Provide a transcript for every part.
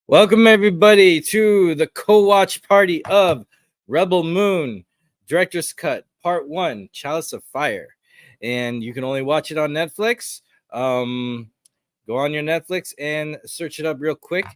Welcome, everybody, to the co-watch party of Rebel Moon, Director's Cut, Part 1, Chalice of Fire. And you can only watch it on Netflix. Go on your Netflix and search it up real quick.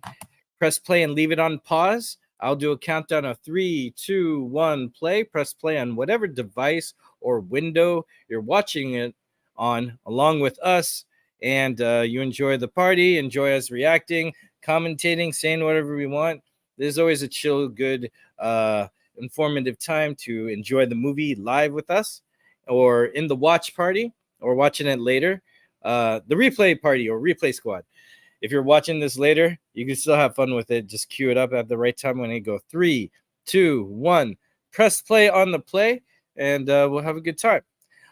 Press play and leave it on pause. I'll do a countdown of 3, 2, 1, play. Press play on whatever device or window you're watching it on, along with us. And you enjoy the party, enjoy us reacting, commentating, saying whatever we want. There's always a chill, good, informative time to enjoy the movie live with us, or in the watch party, or watching it later. The replay party or replay squad. If you're watching this later, you can still have fun with it. Just cue it up at the right time when you go 3, 2, 1. Press play on the play, and we'll have a good time.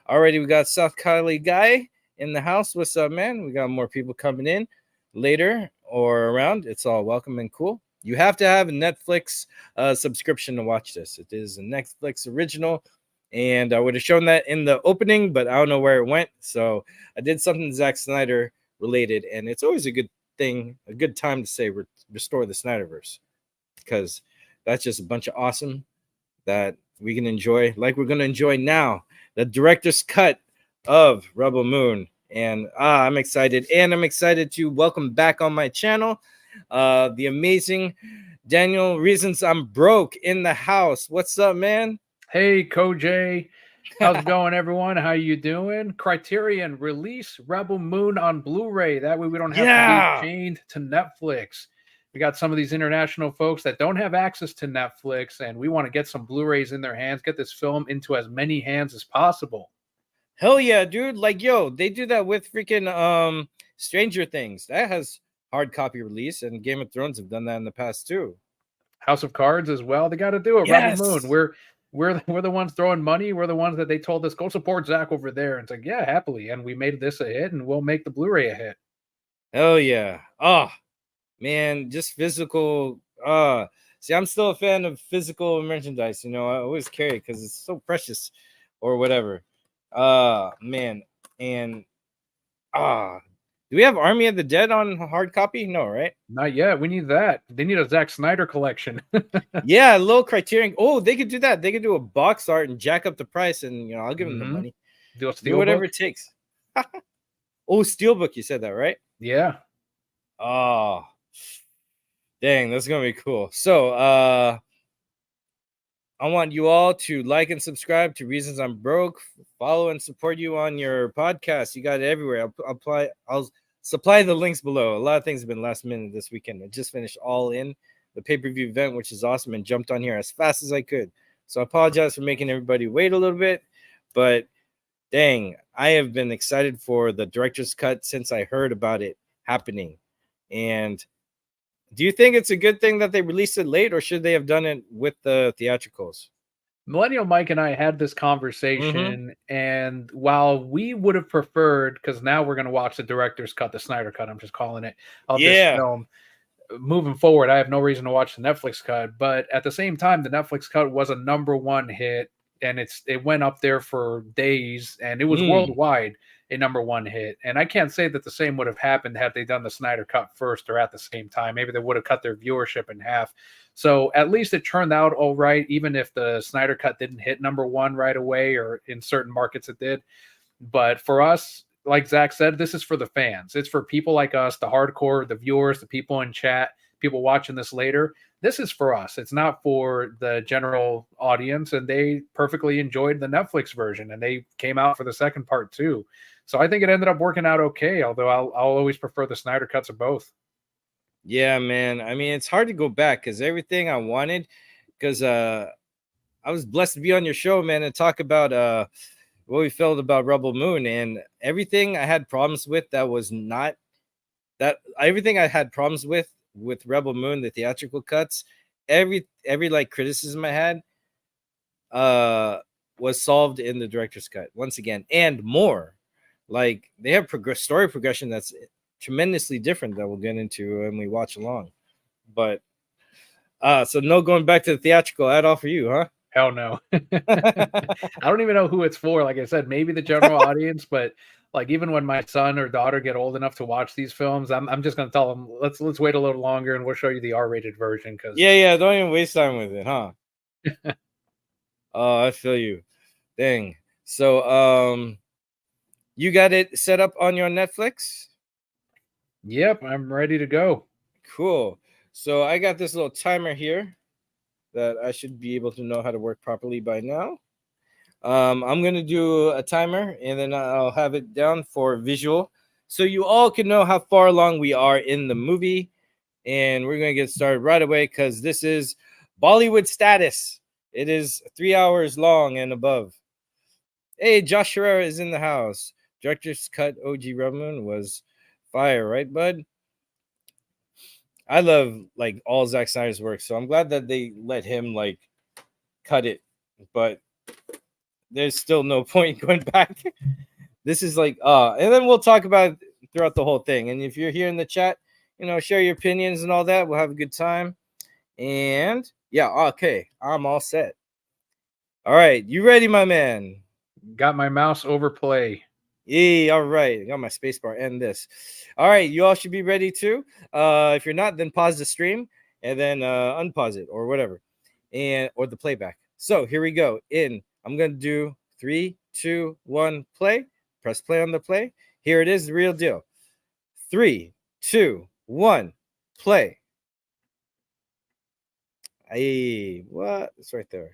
Already, we got South Cali Guy in the house. What's up, man? We got more people coming in later or around. It's all welcome and cool. You have to have a Netflix subscription to watch this. It is a Netflix original, and I would have shown that in the opening, but I don't know where it went. So I did something Zack Snyder related, and it's always a good thing, a good time to say restore the Snyderverse, because that's just a bunch of awesome that we can enjoy, like we're going to enjoy now, the director's cut of Rebel Moon. And I'm excited, and I'm excited to welcome back on my channel the amazing Daniel Reasons I'm Broke in the house. What's up, man? Hey, Koj. How's it going, everyone? How you doing? Criterion, release Rebel Moon on Blu-ray. That way we don't have to be chained to Netflix. We got some of these international folks that don't have access to Netflix, and we want to get some Blu-rays in their hands, get this film into as many hands as possible. Hell yeah, dude. Like, yo, they do that with freaking Stranger Things. That has hard copy release, and Game of Thrones have done that in the past too. House of Cards as well. They got to do it. Yes. Rebel Moon. We're the ones throwing money. We're the ones that they told us, go support Zach over there. And it's like, yeah, happily. And we made this a hit, and we'll make the Blu-ray a hit. Hell yeah. Oh, man, just physical. See, I'm still a fan of physical merchandise. You know, I always carry it because it's so precious or whatever. Man. And do we have Army of the Dead on hard copy? No, right? Not yet. We need that. They need a Zack Snyder collection. Yeah, a little Criterion. Oh, they could do that. They could do a box art and jack up the price, and you know, I'll give them the money. Do whatever it takes. Oh, Steelbook, you said that, right? Yeah. Oh, dang, that's gonna be cool. So I want you all to like and subscribe to Reasons I'm Broke. Follow and support you on your podcast. You got it everywhere. I'll supply the links below. A lot of things have been last minute this weekend. I just finished All In, the pay-per-view event, which is awesome, and jumped on here as fast as I could. So I apologize for making everybody wait a little bit, but dang, I have been excited for the director's cut since I heard about it happening. And do you think it's a good thing that they released it late, or should they have done it with the theatricals? Millennial Mike and I had this conversation, and while we would have preferred, because now we're going to watch the director's cut, the Snyder cut, I'm just calling it, of this film. Moving forward, I have no reason to watch the Netflix cut, but at the same time, the Netflix cut was a #1 hit, and it went up there for days, and it was worldwide a #1 hit. And I can't say that the same would have happened had they done the Snyder cut first or at the same time. Maybe they would have cut their viewership in half. So at least it turned out all right, even if the Snyder cut didn't hit #1 right away, or in certain markets it did. But for us, like Zach said, this is for the fans. It's for people like us, the hardcore, the viewers, the people in chat, people watching this later. This is for us. It's not for the general audience, and they perfectly enjoyed the Netflix version, and they came out for the second part too. So I think it ended up working out okay, although I'll always prefer the Snyder cuts of both. Yeah, man. I mean, it's hard to go back because everything I wanted, because I was blessed to be on your show, man, and talk about what we felt about Rebel Moon, and everything I had problems with everything I had problems with Rebel Moon, the theatrical cuts, every like criticism I had was solved in the director's cut once again, and more. Like, they have story progression that's tremendously different that we'll get into when we watch along. But so no going back to the theatrical at all for you, huh? Hell no. I don't even know who it's for. Like I said, maybe the general audience, but like even when my son or daughter get old enough to watch these films, I'm just gonna tell them let's wait a little longer and we'll show you the R-rated version because yeah, don't even waste time with it, huh? Oh, I feel you. Dang. So you got it set up on your Netflix? Yep, I'm ready to go. Cool. So I got this little timer here that I should be able to know how to work properly by now. I'm going to do a timer and then I'll have it down for visual so you all can know how far along we are in the movie. And we're going to get started right away because this is Bollywood status. It is 3 hours long and above. Hey, Josh Herrera is in the house. Director's cut OG Rebel was fire, right, bud? I love like all Zack Snyder's work, so I'm glad that they let him like cut it, but there's still no point going back. This is like and then we'll talk about it throughout the whole thing. And if you're here in the chat, share your opinions and all that. We'll have a good time. And yeah, okay, I'm all set. All right, you ready, my man? Got my mouse overplay. Yeah, all right. I got my spacebar and this. All right, you all should be ready too. If you're not, then pause the stream and then unpause it or whatever, or the playback. So here we go. I'm gonna do 3, 2, 1, play. Press play on the play. Here it is, the real deal. 3, 2, 1, play. Hey, what? It's right there.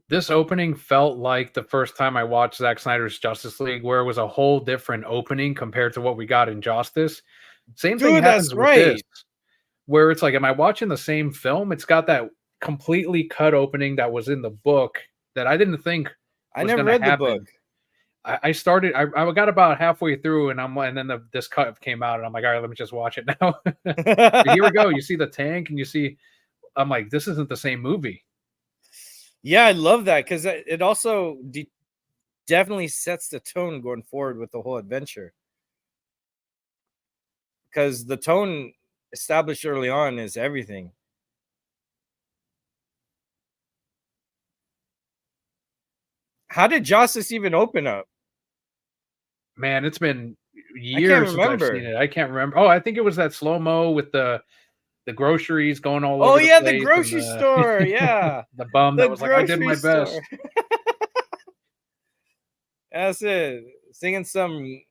This opening felt like the first time I watched Zack Snyder's Justice League, where it was a whole different opening compared to what we got in Justice. Same thing Dude, happens that's with this, right. where it's like, am I watching the same film? It's got that completely cut opening that was in the book that I didn't think I was never going to read the happen. book. I started, I got about halfway through, and then this cut came out, and I'm like, all right, let me just watch it now. Here we go. You see the tank, and you see, I'm like, this isn't the same movie. Yeah, I love that because it also definitely sets the tone going forward with the whole adventure. Because the tone established early on is everything. How did Justice even open up? Man, it's been years since I've seen it. I can't remember. Oh, I think it was that slow-mo with the groceries going all over the place. The grocery store. Yeah. The bum that was like, I did my best. That's it. Singing some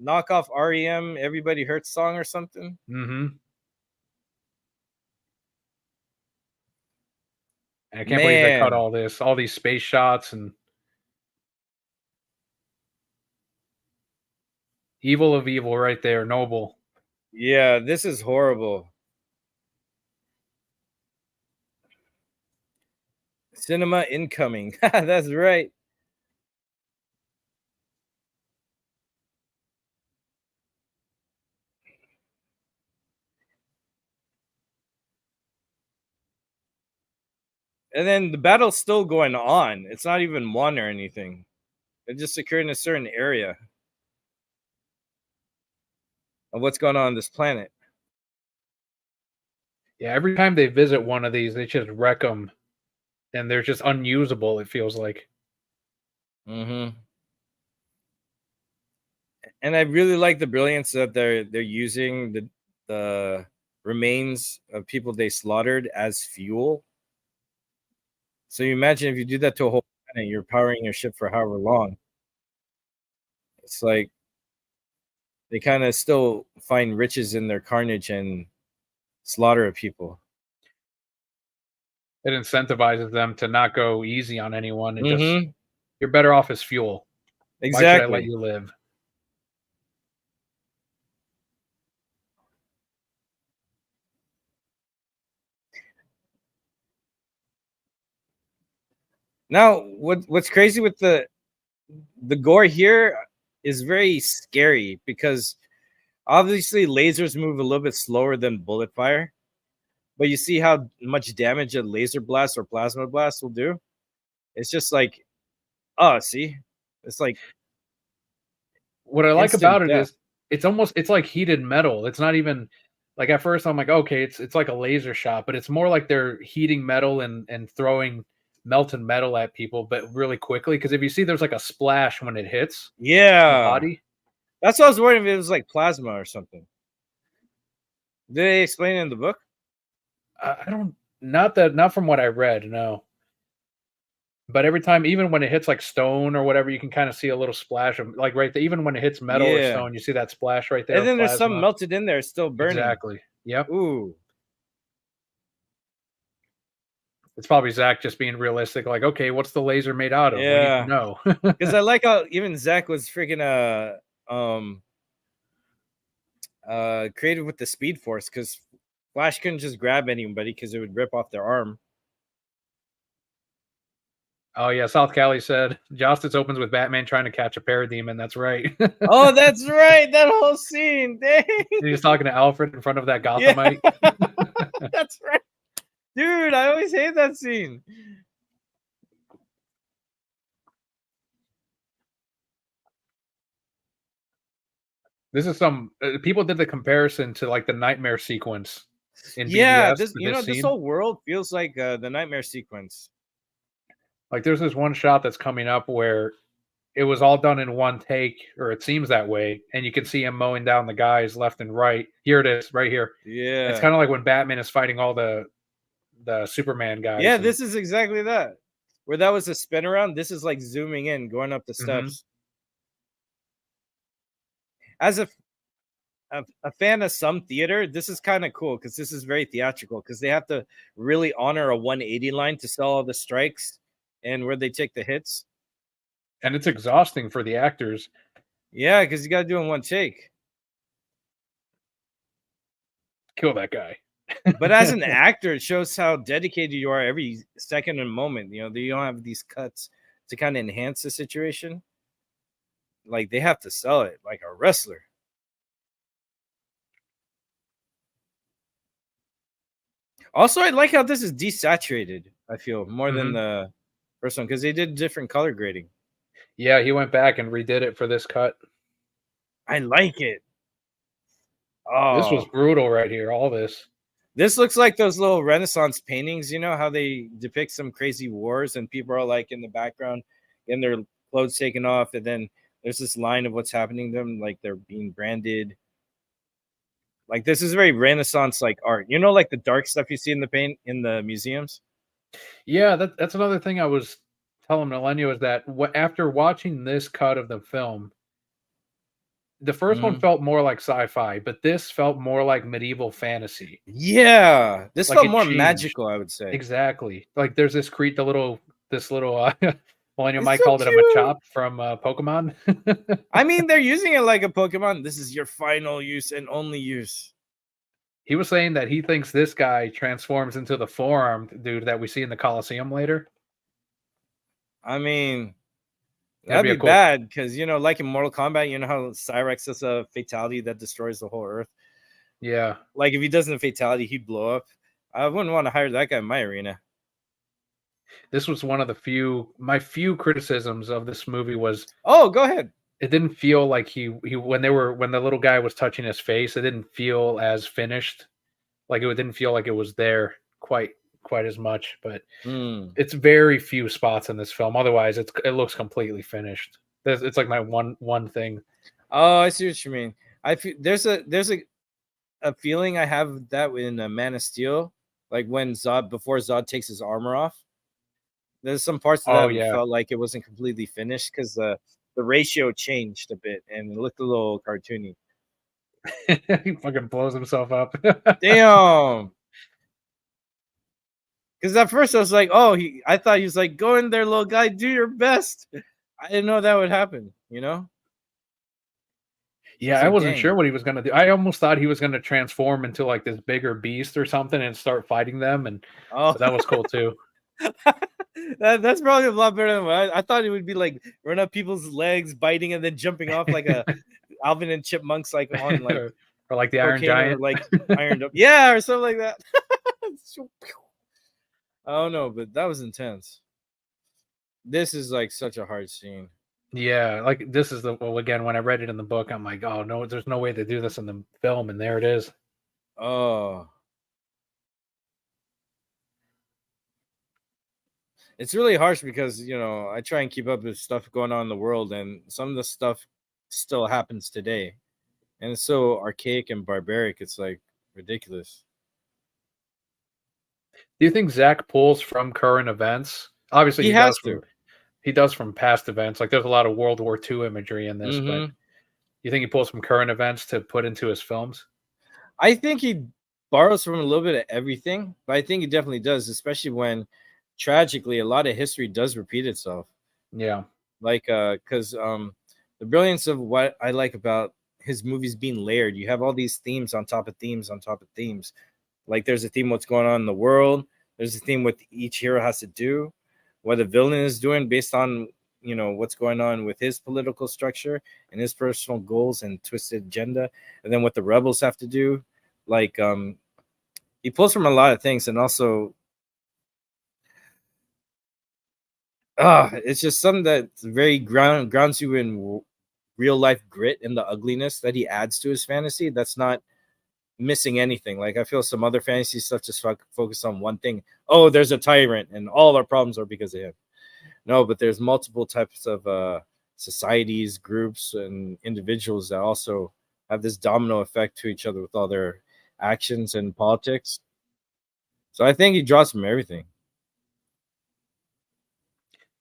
knockoff REM Everybody Hurts song or something. Mm-hmm. I can't believe they cut all these space shots and evil of evil right there, noble. Yeah, this is horrible. Cinema incoming. That's right. And then the battle's still going on. It's not even won or anything. It just occurred in a certain area of what's going on this planet. Yeah, every time they visit one of these, they just wreck them, and they're just unusable. It feels like. Mm-hmm. And I really like the brilliance that they're using the remains of people they slaughtered as fuel. So you imagine if you do that to a whole planet, you're powering your ship for however long. It's like they kind of still find riches in their carnage and slaughter of people. It incentivizes them to not go easy on anyone and just you're better off as fuel. Exactly. Why should I let you live? Now, what's crazy with the gore here is very scary because obviously lasers move a little bit slower than bullet fire, but you see how much damage a laser blast or plasma blast will do. It's just like, oh, see, it's like What I like Instant about it death. is it's like heated metal. It's not even like at first I'm like, okay, it's like a laser shot, but it's more like they're heating metal and throwing melted metal at people, but really quickly. Because if you see, there's like a splash when it hits the Yeah. body. That's what I was wondering if it was like plasma or something. Did they explain it in the book? I don't not from what I read, no. But every time, even when it hits like stone or whatever, you can kind of see a little splash of like right there. Even when it hits metal or Yeah. stone, you see that splash right there And of then there's some plasma. melted in there, still burning. Exactly. Yep. Ooh. It's probably Zach just being realistic. Like, okay, what's the laser made out of? We need to Yeah. know. Because I like how even Zach was freaking creative with the Speed Force, because Flash couldn't just grab anybody because it would rip off their arm. Oh yeah, South Cali said Justice opens with Batman trying to catch a parademon. That's right. Oh, that's right. That whole scene. Dang. He's talking to Alfred in front of that Yeah. Gothamite. That's right. Dude, I always hate that scene. This is some people did the comparison to like the nightmare sequence in Yeah, BVS this to this this scene. whole world feels like the nightmare sequence. Like there's this one shot that's coming up where it was all done in one take, or it seems that way, and you can see him mowing down the guys left and right. Here it is, right here. It's Yeah. kind of like when Batman is fighting all the Superman guys. Yeah, and- this is exactly that. Where that was a spin around, this is like zooming in, going up the steps. As a fan of some theater, this is kind of cool because this is very theatrical, because they have to really honor a 180 line to sell all the strikes and where they take the hits. And it's exhausting for the actors. Yeah, because you got to do it in one take. Kill that guy. But as an actor, it shows how dedicated you are every second and moment. You know, you don't have these cuts to kind of enhance the situation. Like, they have to sell it like a wrestler. Also, I like how this is desaturated, I feel, more than the first one, because they did different color grading. Yeah, he went back and redid it for this cut. I like it. This was Oh, brutal right here, all this. this looks like those little Renaissance paintings, you know, how they depict some crazy wars and people are like in the background getting their clothes taken off. And then there's this line of what's happening to them, like they're being branded. Like, this is very Renaissance like art, you know, like the dark stuff you see in the paint in the museums. Yeah, that's another thing I was telling Millennial is that after watching this cut of the film, the first one felt more like sci-fi, but this felt more like medieval fantasy. Yeah, this Like felt it more changed. magical, I would say. Exactly. Like there's this Millennial It's Mike so called it a cute. Machop from Pokemon. I mean, they're using it like a Pokemon. This is your final use and only use. He was saying that he thinks this guy transforms into the four-armed dude that we see in the Coliseum later. I mean, That'd that'd be a be cool- bad because, you know, like in Mortal Kombat, you know how Cyrex is a fatality that destroys the whole Earth. Yeah. Like, if he doesn't a fatality, he'd blow up. I wouldn't want to hire that guy in my arena. This was one of the my few criticisms of this movie was Oh, go ahead. it didn't feel like he when the little guy was touching his face, it didn't feel as finished. Like it didn't feel like it was there quite as much, but it's very few spots in this film. Otherwise, it looks completely finished. It's like my one thing. Oh, I see what you mean. I feel there's a feeling I have that in Man of Steel, like when before Zod takes his armor off. There's some parts of that felt like it wasn't completely finished because the ratio changed a bit and it looked a little cartoony. He fucking blows himself up. Damn. Because at first I was like, oh, I thought he was like, go in there, little guy, do your best. I didn't know that would happen, you know? Yeah, I wasn't sure what he was gonna do. I almost thought he was gonna transform into like this bigger beast or something and start fighting them, and that was cool too. That's probably a lot better than what I thought. It would be like run up people's legs, biting, and then jumping off like a Alvin and Chipmunks, like on like or like the Iron Giant, or like ironed up, yeah, or something like that. I don't know, but that was intense. This is like such a hard scene. Yeah, like this is again, when I read it in the book, I'm like, oh no, there's no way to do this in the film, and there it is. Oh, it's really harsh because, you know, I try and keep up with stuff going on in the world, and some of the stuff still happens today, and it's so archaic and barbaric. It's like ridiculous. Do you think Zach pulls from current events? Obviously, He has to. he does from past events. Like there's a lot of World War II imagery in this, but you think he pulls from current events to put into his films? I think he borrows from a little bit of everything, but I think he definitely does, especially when tragically a lot of history does repeat itself. Yeah. Like because the brilliance of what I like about his movies being layered, you have all these themes on top of themes on top of themes. Like there's a theme what's going on in the world, there's a theme what each hero has to do, what the villain is doing based on, you know, what's going on with his political structure and his personal goals and twisted agenda, and then what the rebels have to do. Like he pulls from a lot of things, and also it's just something that's very grounds you in real life grit and the ugliness that he adds to his fantasy. That's not missing anything. Like I feel some other fantasy stuff just focus on one thing. Oh, there's a tyrant and all our problems are because of him. No, but there's multiple types of societies, groups, and individuals that also have this domino effect to each other with all their actions and politics. So I think he draws from everything.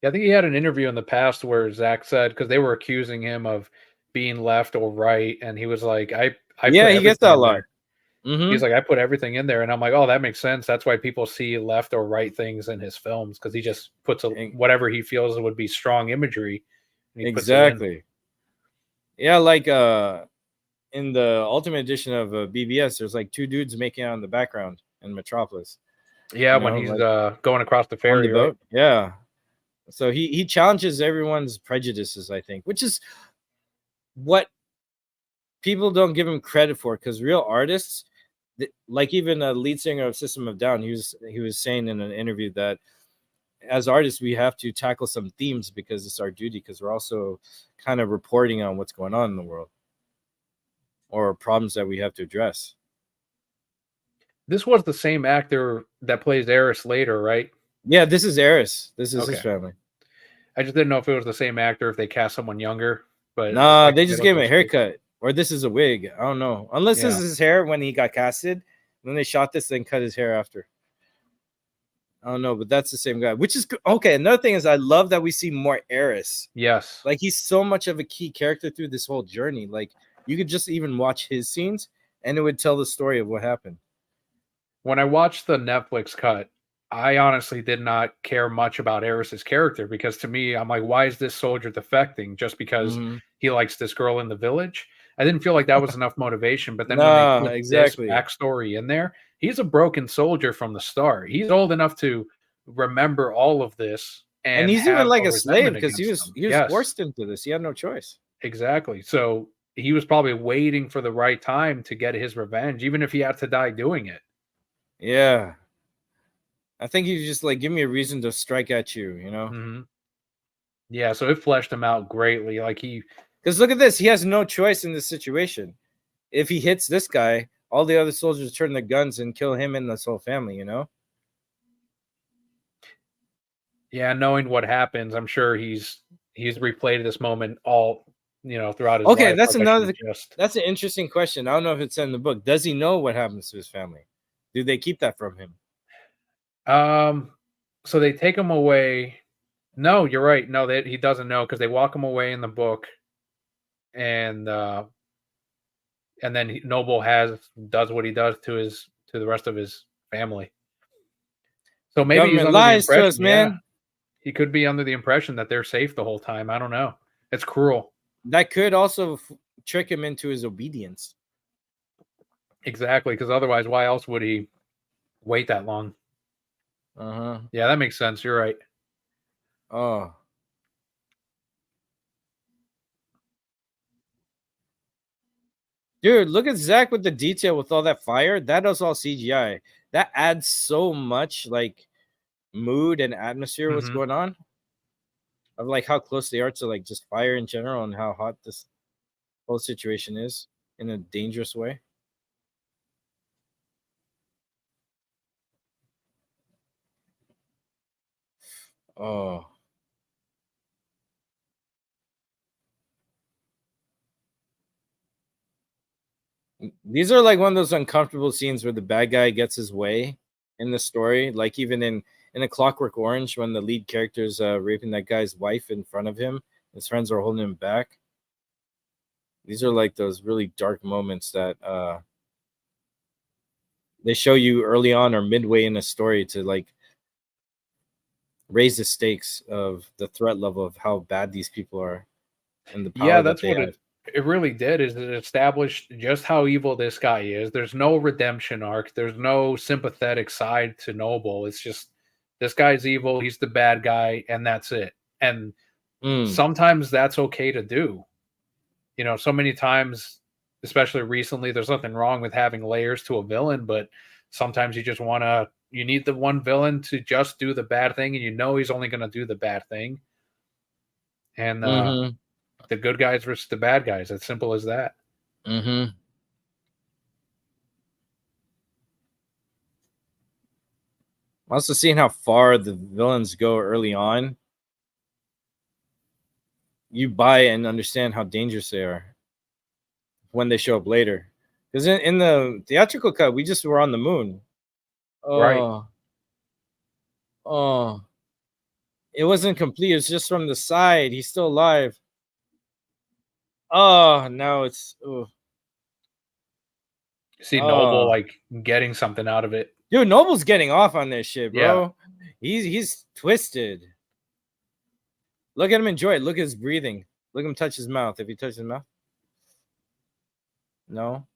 Yeah, I think he had an interview in the past where Zach said, because they were accusing him of being left or right, and he was like, I Yeah, put he gets everything that a in lot. there. He's like, I put everything in there, and I'm like, oh, that makes sense. That's why people see left or right things in his films, because he just puts whatever he feels would be strong imagery, and he puts it in. Exactly. Yeah, like in the Ultimate Edition of BBS, there's like two dudes making out in the background in Metropolis. Yeah, You when know, he's like going across the on the ferry, right? boat. Yeah. So he challenges everyone's prejudices, I think, which is what people don't give him credit for, because real artists, like even a lead singer of System of a Down, he was saying in an interview that as artists we have to tackle some themes because it's our duty, because we're also kind of reporting on what's going on in the world or problems that we have to address. This was the same actor that plays Eris later, right? Yeah, this is Eris. This is his family. I just didn't know if it was the same actor, if they cast someone younger. But nah, they just gave him a haircut, or this is a wig. I don't know. Unless this is his hair when he got casted. When they shot this, then cut his hair after. I don't know, but that's the same guy. Which is okay. Another thing is, I love that we see more Eris. Yes, like he's so much of a key character through this whole journey. Like you could just even watch his scenes, and it would tell the story of what happened. When I watched the Netflix cut, I honestly did not care much about Eris's character, because to me, I'm like, why is this soldier defecting just because he likes this girl in the village? I didn't feel like that was enough motivation. But then when they put this backstory in there, he's a broken soldier from the start. He's old enough to remember all of this, and he's even like a slave because he was forced into this. He had no choice. Exactly. So he was probably waiting for the right time to get his revenge, even if he had to die doing it. Yeah. I think he's just like, give me a reason to strike at you, you know? Yeah, so it fleshed him out greatly. Like because look at this, he has no choice in this situation. If he hits this guy, all the other soldiers turn their guns and kill him and this whole family, you know? Yeah, knowing what happens, I'm sure he's replayed this moment all, throughout his life. Okay, that's an interesting question. I don't know if it's in the book. Does he know what happens to his family? Do they keep that from him? So they take him away. No, you're right. No, he doesn't know, because they walk him away in the book, and then Noble does what he does to the rest of his family. So maybe he's under lies to us, man. He could be under the impression that they're safe the whole time. I don't know. It's cruel. That could also trick him into his obedience. Exactly, because otherwise, why else would he wait that long? Yeah, that makes sense. You're right. Oh. Dude, look at Zach with the detail with all that fire. That is all CGI. That adds so much like mood and atmosphere. What's going on? of like how close they are to like just fire in general and how hot this whole situation is in a dangerous way. Oh. These are like one of those uncomfortable scenes where the bad guy gets his way in the story. Like even in A Clockwork Orange, when the lead character is raping that guy's wife in front of him, his friends are holding him back. These are like those really dark moments that they show you early on or midway in a story to like raise the stakes of the threat level of how bad these people are and the power that that's they what have. it really did, is it established just how evil this guy is. There's no redemption arc. There's no sympathetic side to Noble. It's just this guy's evil. He's the bad guy, and that's it. And sometimes that's okay to do. You know, so many times, especially recently, there's nothing wrong with having layers to a villain, but sometimes you just you need the one villain to just do the bad thing, and you know he's only going to do the bad thing. And the good guys versus the bad guys. As simple as that. I'm also seeing how far the villains go early on. You buy and understand how dangerous they are when they show up later. Because in the theatrical cut, we just were on the moon. Oh, right. Oh, it wasn't complete. It's just from the side. He's still alive. Oh, now it's. Oh. See Noble like getting something out of it. Dude, Noble's getting off on this shit, bro. Yeah. He's twisted. Look at him enjoy it. Look at his breathing. Look at him touch his mouth. If he touches his mouth. No.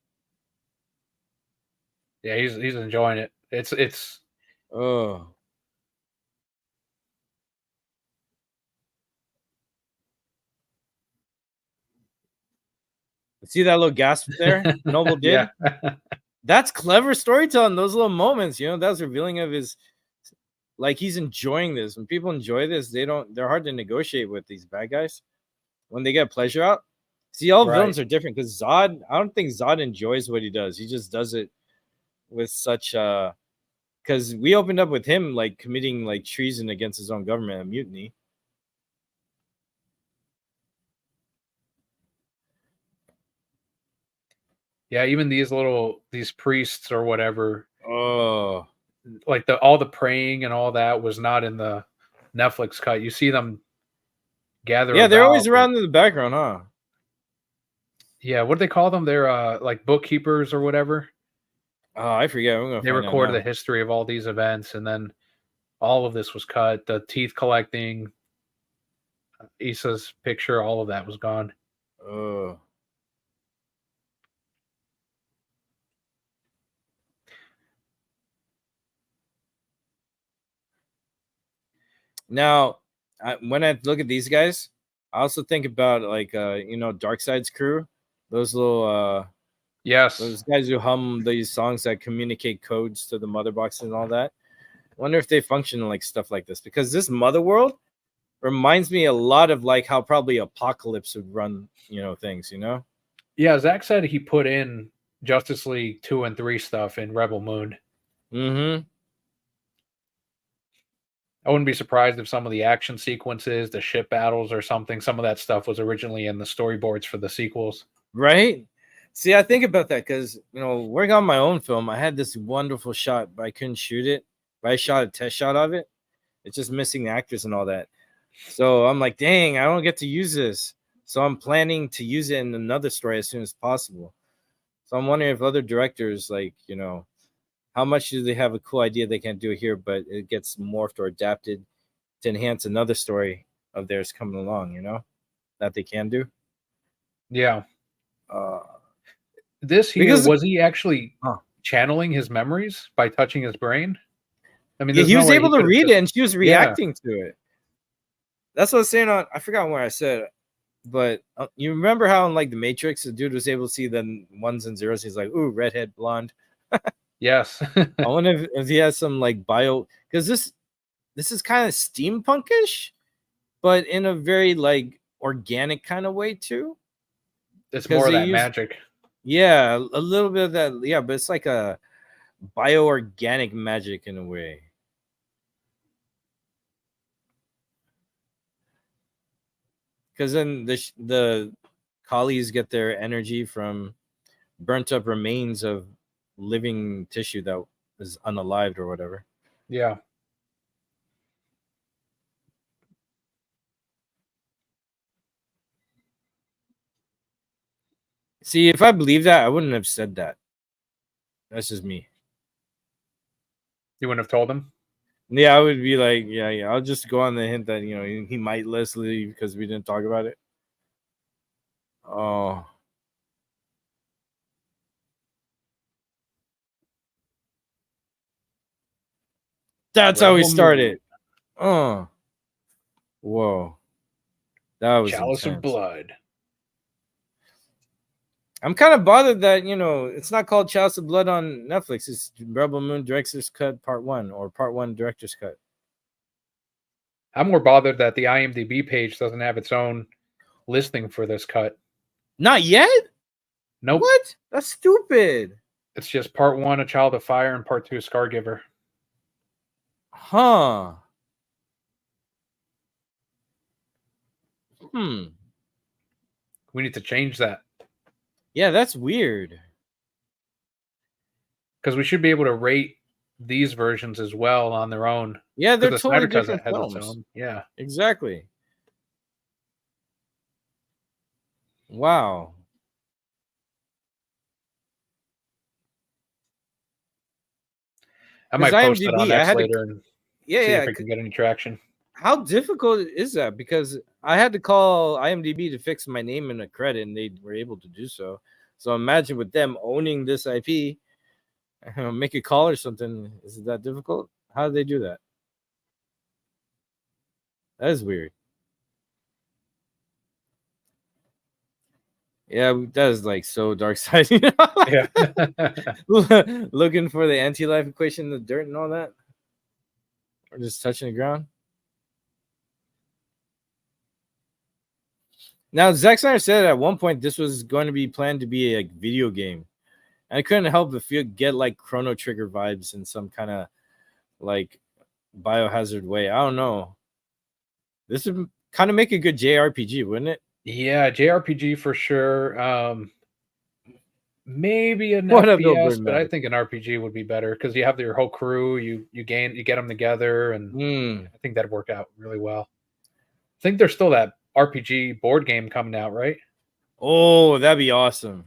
Yeah, he's enjoying it. It's oh. See that little gasp there? Noble did. Yeah. That's clever storytelling. Those little moments, you know, that's revealing of his, like, he's enjoying this. When people enjoy this, they're hard to negotiate with, these bad guys when they get pleasure out. See, all villains are different, because Zod, I don't think Zod enjoys what he does. He just does it with such because we opened up with him like committing like treason against his own government, a mutiny. Yeah, even these priests or whatever. Oh, like all the praying and all that was not in the Netflix cut. You see them gather. Yeah, they're always around in the background, huh? Yeah, what do they call them? They're like bookkeepers or whatever. Oh, I forget. They recorded the history of all these events, and then all of this was cut. The teeth collecting, Issa's picture, all of that was gone. Oh. Now, when I look at these guys, I also think about like you know, Darkseid's crew, those little yes, those guys who hum these songs that communicate codes to the mother box and all that. I wonder if they function like stuff like this, because this mother world reminds me a lot of like how probably Apocalypse would run, you know, things, you know? Yeah, Zach said he put in Justice League 2 and 3 stuff in Rebel Moon. Mm-hmm. I wouldn't be surprised if some of the action sequences, the ship battles or something, some of that stuff was originally in the storyboards for the sequels. Right? See, I think about that because, you know, working on my own film, I had this wonderful shot, but I couldn't shoot it. But I shot a test shot of it. It's just missing the actors and all that. So I'm like, dang, I don't get to use this. So I'm planning to use it in another story as soon as possible. So I'm wondering if other directors, like, you know, how much do they have a cool idea they can't do it here, but it gets morphed or adapted to enhance another story of theirs coming along, you know, that they can do? Yeah. This here, was he actually channeling his memories by touching his brain? I mean, yeah, he was able to read it, and she was reacting to it. That's what I was saying on, I forgot where I said it, but you remember how in like The Matrix, the dude was able to see the ones and zeros. He's like, ooh, redhead, blonde. Yes. I wonder if he has some like bio, because this is kind of steampunkish. but in a very like organic kind of way too. It's more of that magic. Yeah, a little bit of that. Yeah, but it's like a bioorganic magic in a way. Because then the collies get their energy from burnt up remains of living tissue that is unalived or whatever. Yeah. See, if I believed that, I wouldn't have said that. That's just me. You wouldn't have told him? Yeah, I would be like, yeah. I'll just go on the hint that, you know, he might leave because we didn't talk about it. Oh. That's how we started. Oh. Whoa. That was Chalice intense. of Blood. I'm kind of bothered that, you know, it's not called Chalice of Blood on Netflix. It's Rebel Moon Director's Cut Part 1 or Part 1 Director's Cut. I'm more bothered that the IMDb page doesn't have its own listing for this cut. Not yet? Nope. What? That's stupid. It's just Part 1, A Child of Fire, and Part 2, Scargiver. Huh. We need to change that. Yeah, that's weird. Because we should be able to rate these versions as well on their own. Yeah, they're totally different films. Yeah, exactly. Wow. I might post it on X later and see if I can get any traction. How difficult is that? Because I had to call IMDb to fix my name in a credit, and they were able to do so. So imagine with them owning this IP, make a call or something. Is it that difficult? How do they do that? That is weird. Yeah, that is like so dark side. You know? Yeah. Looking for the anti-life equation in the dirt and all that. Or just touching the ground. Now, Zack Snyder said at one point this was going to be planned to be a video game. And I couldn't help but get like Chrono Trigger vibes in some kind of like biohazard way. I don't know. This would kind of make a good JRPG, wouldn't it? Yeah, JRPG for sure. Maybe an FPS, but I think an RPG would be better because you have your whole crew. You get them together, and I think that'd work out really well. I think there's still that RPG board game coming out, right? Oh, that'd be awesome.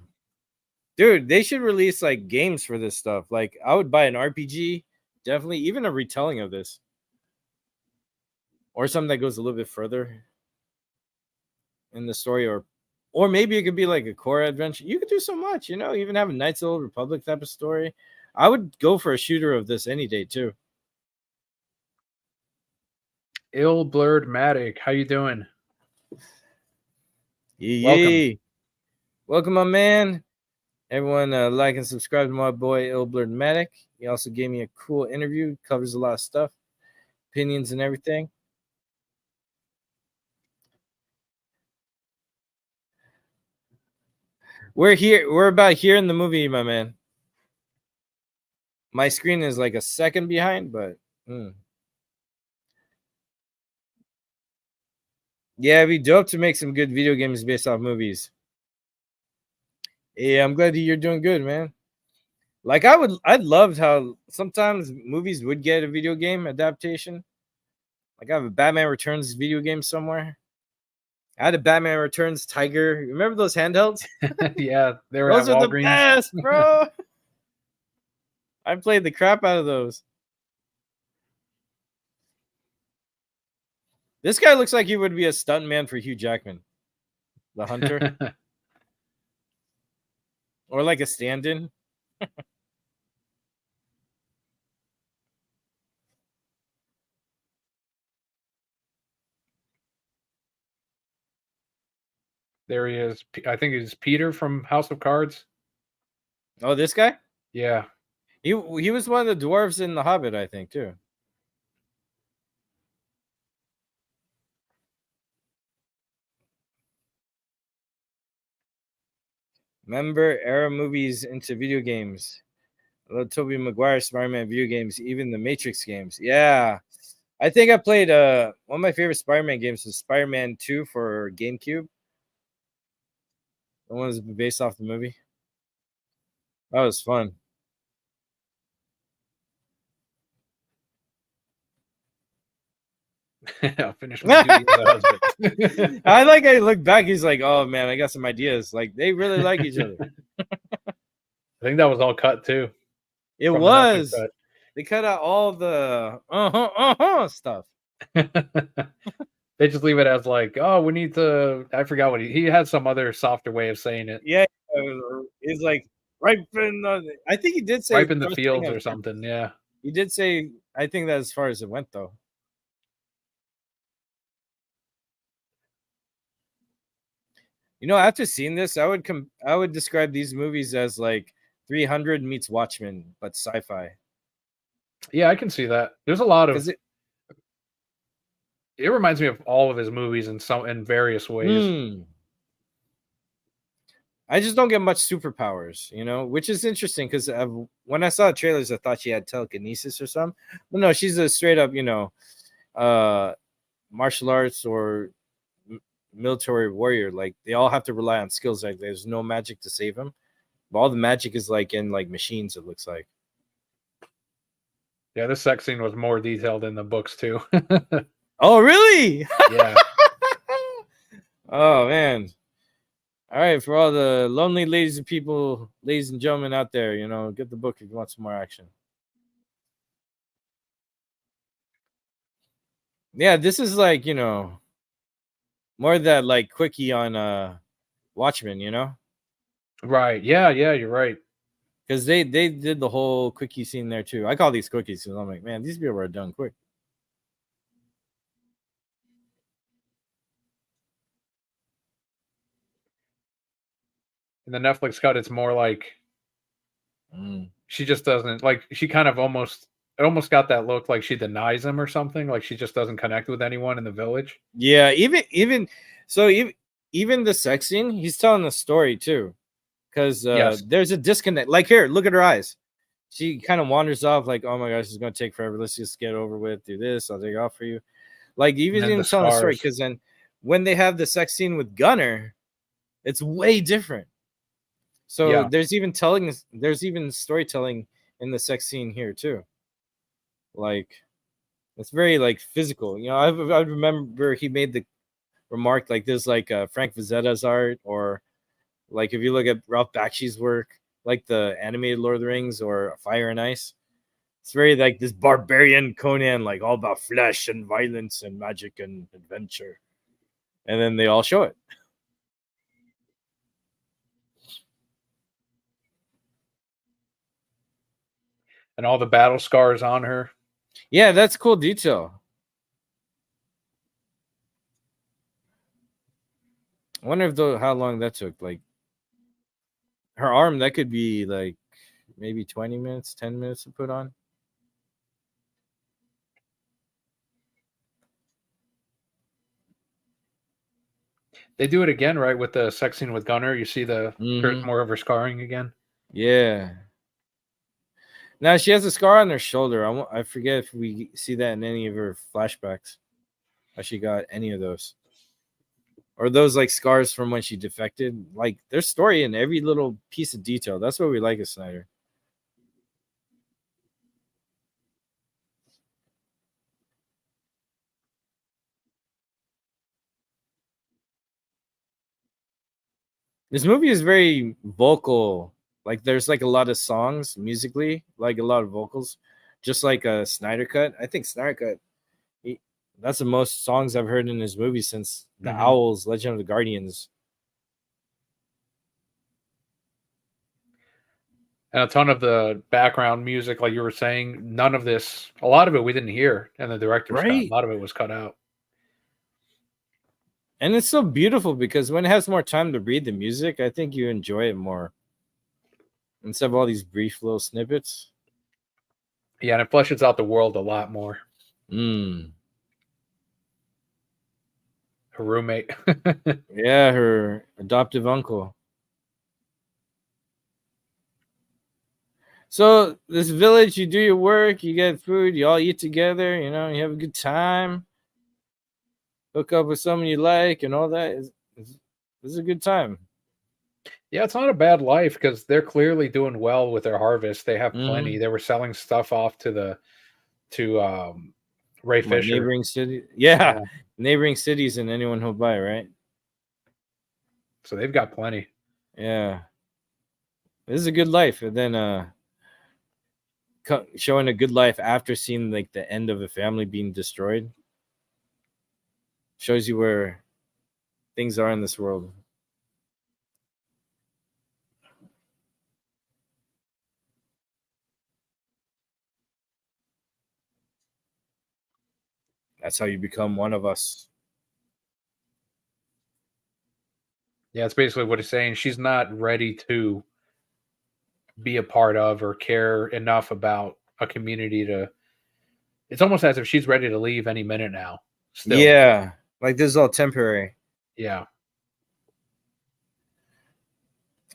Dude, they should release like games for this stuff. Like I would buy an RPG, definitely, even a retelling of this. Or something that goes a little bit further in the story, or maybe it could be like a core adventure. You could do so much, you know, even have a Knights of the Old Republic type of story. I would go for a shooter of this any day too. Ill Blurred Matic, how you doing? Welcome, my man. Everyone, like and subscribe to my boy Ill Blurred Matic. He also gave me a cool interview. Covers a lot of stuff, opinions and everything. We're here. We're about here in the movie, my man. My screen is like a second behind, but yeah, it'd be dope to make some good video games based off movies. Yeah, I'm glad you're doing good, man. Like I loved how sometimes movies would get a video game adaptation. Like I have a Batman Returns video game somewhere. I had a Batman Returns Tiger. Remember those handhelds? Yeah, they were those are the best, bro. I played the crap out of those. This guy looks like he would be a stuntman for Hugh Jackman, the Hunter, or like a stand-in. There he is. I think it's Peter from House of Cards. Oh, this guy? Yeah. He was one of the dwarves in The Hobbit, I think, too. Remember era movies into video games. I love Tobey Maguire, Spider-Man video games, even the Matrix games. Yeah. I think I played one of my favorite Spider-Man games was Spider-Man 2 for GameCube. The one was based off the movie. That was fun. I'll finish my duty as a husband. I look back, he's like, oh man, I got some ideas. Like they really like each other. I think that was all cut too. It was. They cut out all the stuff. They just leave it as like, oh, we need to. I forgot what he had some other softer way of saying it. Yeah, it's like ripen. I think he did say ripen the fields or something. Yeah, he did say. I think that's as far as it went though. You know, after seeing this, I would describe these movies as like 300 meets Watchmen, but sci-fi. Yeah, I can see that. There's a lot of. It reminds me of all of his movies in various ways. I just don't get much superpowers, you know, which is interesting because when I saw the trailers, I thought she had telekinesis or something. But no, she's a straight up, you know, martial arts or military warrior. Like they all have to rely on skills. Like there's no magic to save them. But all the magic is like in like machines. It looks like. Yeah, this sex scene was more detailed in the books too. Oh, really? Yeah. Oh man. All right, for all the lonely ladies and gentlemen out there, you know, get the book if you want some more action. Yeah, this is like, you know, more that like quickie on Watchmen, you know? Right. Yeah, you're right. Because they did the whole quickie scene there too. I call these quickies because I'm like, man, these people are done quick. In the Netflix cut, it's more like she just doesn't like. She kind of almost got that look like she denies him or something. Like she just doesn't connect with anyone in the village. Yeah, even the sex scene, he's telling the story too, because there's a disconnect. Like here, look at her eyes. She kind of wanders off, like, oh my gosh, it's gonna take forever. Let's just get over with. Do this. I'll take it off for you. Like even telling the story, because then when they have the sex scene with Gunner, it's way different. So there's even storytelling in the sex scene here too. Like it's very like physical. You know, I remember he made the remark like there's like Frank Vazetta's art, or like if you look at Ralph Bakshi's work, like the animated Lord of the Rings or Fire and Ice. It's very like this barbarian Conan, like all about flesh and violence and magic and adventure. And then they all show it. And all the battle scars on her. Yeah, that's cool detail. I wonder if how long that took. Like her arm, that could be like maybe 20 minutes, 10 minutes to put on. They do it again, right? With the sex scene with Gunner, you see more of her scarring again. Yeah. Now she has a scar on her shoulder. I forget if we see that in any of her flashbacks. How she got any of those, or those like scars from when she defected. Like there's story in every little piece of detail. That's what we like at Snyder. This movie is very vocal. Like there's like a lot of songs musically, like a lot of vocals, just like a Snyder Cut. I think Snyder Cut, that's the most songs I've heard in his movie since The Owls, Legend of the Guardians. And a ton of the background music, like you were saying, none of this, a lot of it we didn't hear in the director's cut. A lot of it was cut out. And it's so beautiful because when it has more time to read the music, I think you enjoy it more. Instead of all these brief little snippets. Yeah, and it fleshes out the world a lot more. Her roommate. Yeah, her adoptive uncle. So this village, you do your work, you get food, you all eat together, you know, you have a good time, hook up with someone you like, and all that. Is a good time. Yeah, it's not a bad life because they're clearly doing well with their harvest. They have plenty. Mm-hmm. They were selling stuff off to Ray What Fisher. neighboring city? Yeah, Yeah, neighboring cities and anyone who'll buy, right? so they've got plenty. Yeah, this is a good life. And then showing a good life after seeing like the end of a family being destroyed shows you where things are in this world. That's how you become one of us. Yeah, it's basically what he's saying. She's not ready to be a part of or care enough about a community to. It's almost as if she's ready to leave any minute now. Still, Yeah, like this is all temporary. yeah.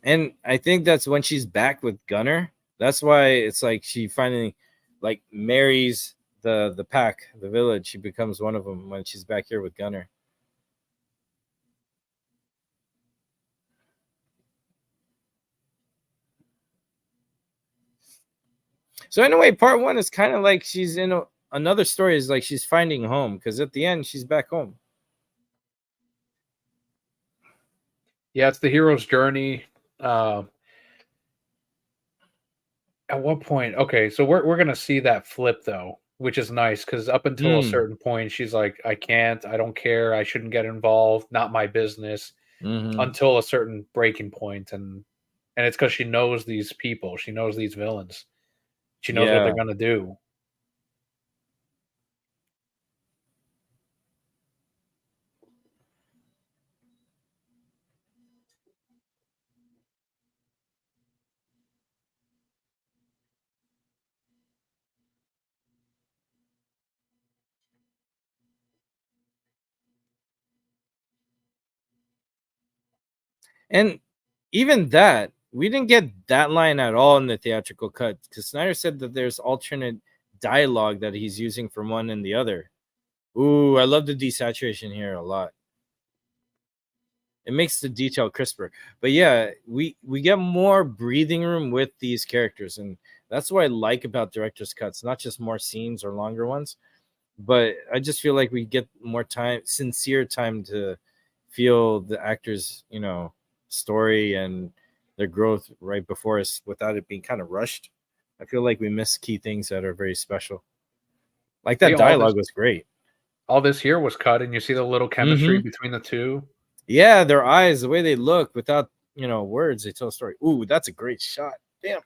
And I think that's when she's back with Gunner. That's why it's like she finally like marries the pack, the village. She becomes one of them when she's back here with Gunner. So in a way, part one is kind of like she's in another story is like she's finding home because at the end she's back home. Yeah, it's the hero's journey. At what point? Okay, so we're gonna see that flip though, which is nice because up until a Mm. certain point, she's like, I can't, I don't care, I shouldn't get involved, not my business. Mm-hmm. Until a certain breaking point, and it's because she knows these people, she knows these villains, she knows what they're Yeah. gonna do. And even that, we didn't get that line at all in the theatrical cut because Snyder said that there's alternate dialogue that he's using from one and the other. Ooh, I love the desaturation here a lot. It makes the detail crisper. But yeah, we get more breathing room with these characters, and that's what I like about director's cuts. Not just more scenes or longer ones, but I just feel like we get more time, sincere time to feel the actors, you know, story and their growth right before us without it being kind of rushed. I feel like we miss key things that are very special. Like See, that dialogue was great. all this here was cut, and you see the little chemistry between the two. Yeah, their eyes, the way they look without, you know, words, they tell a story. Ooh, that's a great shot. Damn.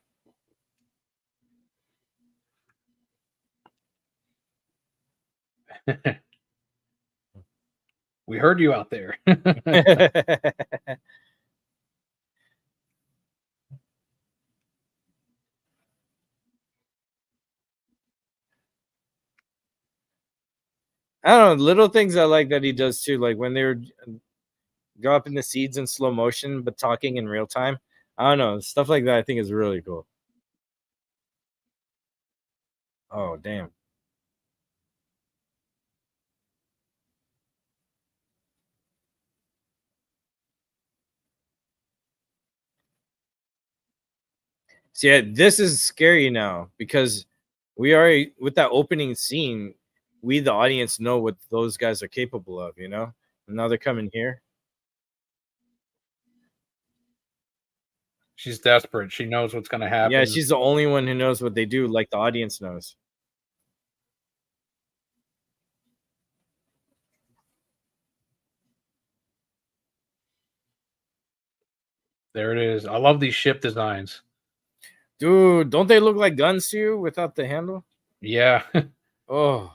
We heard you out there. I don't know, little things I like that he does too, like when they were dropping the seeds in slow motion but talking in real time. I don't know, stuff like that I think is really cool. Oh, damn. So yeah, this is scary now because we already with that opening scene, we the audience know what those guys are capable of, you know? And now they're coming here. She's desperate. She knows what's gonna Yeah, happen. she's the only one who knows what they do, like the audience knows. There it is. I love these ship designs. Dude, don't they look like guns to you without the handle? Yeah. Oh.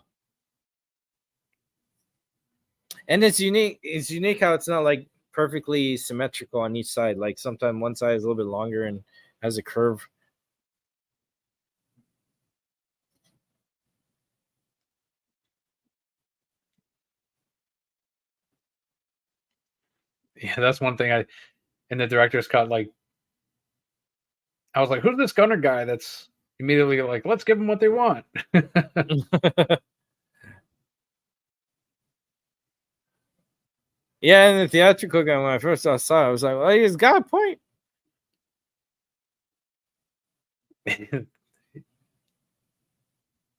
And it's unique. It's unique how it's not like perfectly symmetrical on each side. Like sometimes one side is a little bit longer and has a curve. Yeah, that's one thing I in the director's cut, like I was like, who's this gunner guy that's immediately like, let's give them what they want? Yeah, and the theatrical guy, when I first saw it, I was like, well, he's got a point. He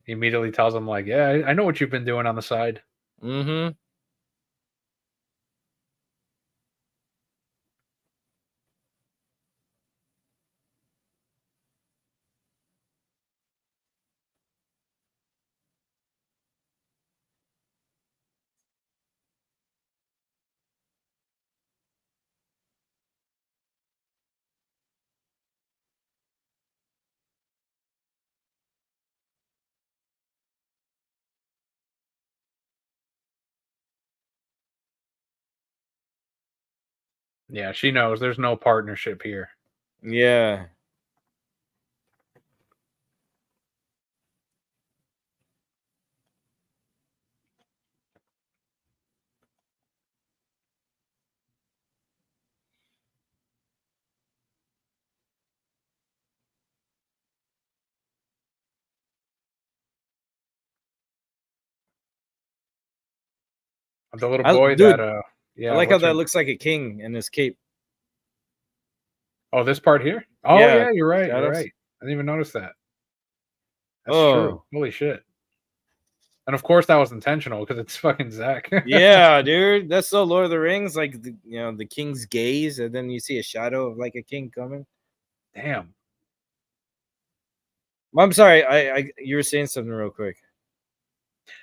immediately tells him, like, yeah, I know what you've been doing on the side. Mm-hmm. Yeah, she knows there's no partnership here. Yeah. The little boy Dude, that, yeah. I like how that looks like a king in his cape. Oh, this part here? Oh, Yeah, yeah, you're right. You're shadows. right. I didn't even notice that. That's true. Oh, Holy shit. And of course that was intentional because it's fucking Zach. yeah, dude. That's so Lord of the Rings, like the king's gaze, and then you see a shadow of like a king coming. Damn. I'm sorry, you were saying something real quick.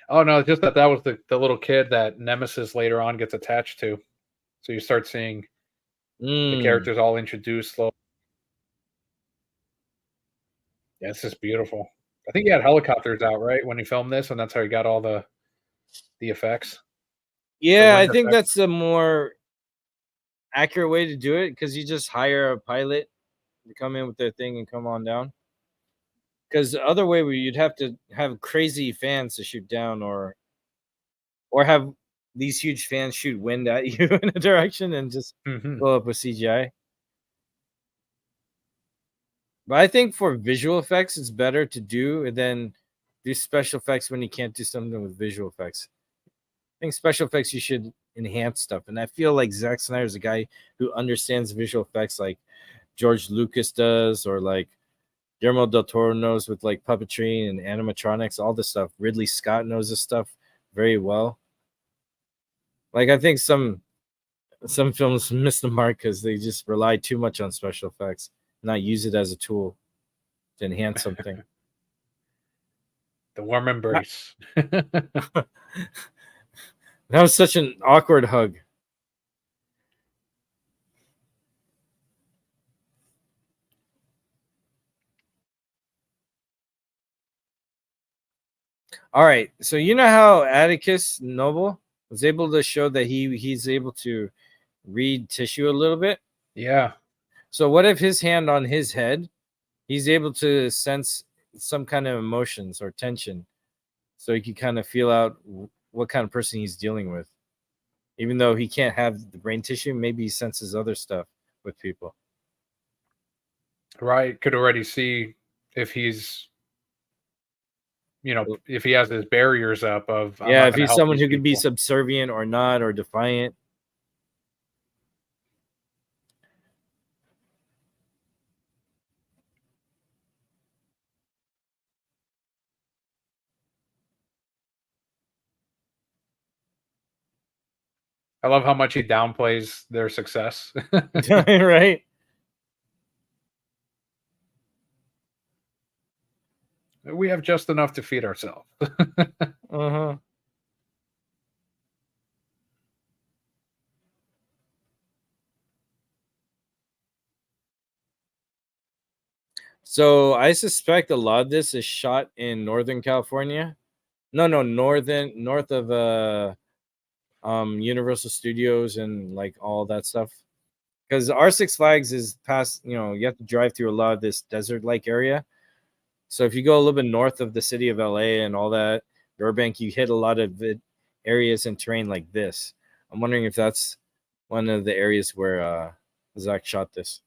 Oh no, just that was the little kid that Nemesis later on gets attached to. So you start seeing the characters all introduced slowly. Yeah, it's just beautiful. I think he had helicopters out, right, when he filmed this, and that's how he got all the effects. Yeah, I think that's the more accurate way to do it, because you just hire a pilot to come in with their thing and come on down. Because the other way, you'd have to have crazy fans to shoot down, or have these huge fans shoot wind at you in a direction and just blow up with CGI. But I think for visual effects, it's better to do and then do special effects when you can't do something with visual effects. I think special effects, you should enhance stuff. And I feel like Zack Snyder is a guy who understands visual effects like George Lucas does, or like Guillermo del Toro knows with like puppetry and animatronics, all this stuff. Ridley Scott knows this stuff very well. Like, I think some films miss the mark because they just rely too much on special effects, not use it as a tool to enhance something. The warm embrace. That was such an awkward hug. All right, so you know how Atticus Noble was able to show that he's able to read tissue a little bit? Yeah. So what if his hand on his head, he's able to sense some kind of emotions or tension, so he can kind of feel out what kind of person he's dealing with. Even though he can't have the brain tissue, maybe he senses other stuff with people. Right. Could already see if he's, if he has his barriers up of, yeah, if he's someone who can be subservient or not, or defiant. I love how much he downplays their success. Right. We have just enough to feed ourselves. Uh-huh. So I suspect a lot of this is shot in Northern California. No, north of Universal Studios and like all that stuff. Because our Six Flags is past, you have to drive through a lot of this desert-like area. So if you go a little bit north of the city of LA and all that, Burbank, you hit a lot of areas and terrain like this. I'm wondering if that's one of the areas where Zach shot this.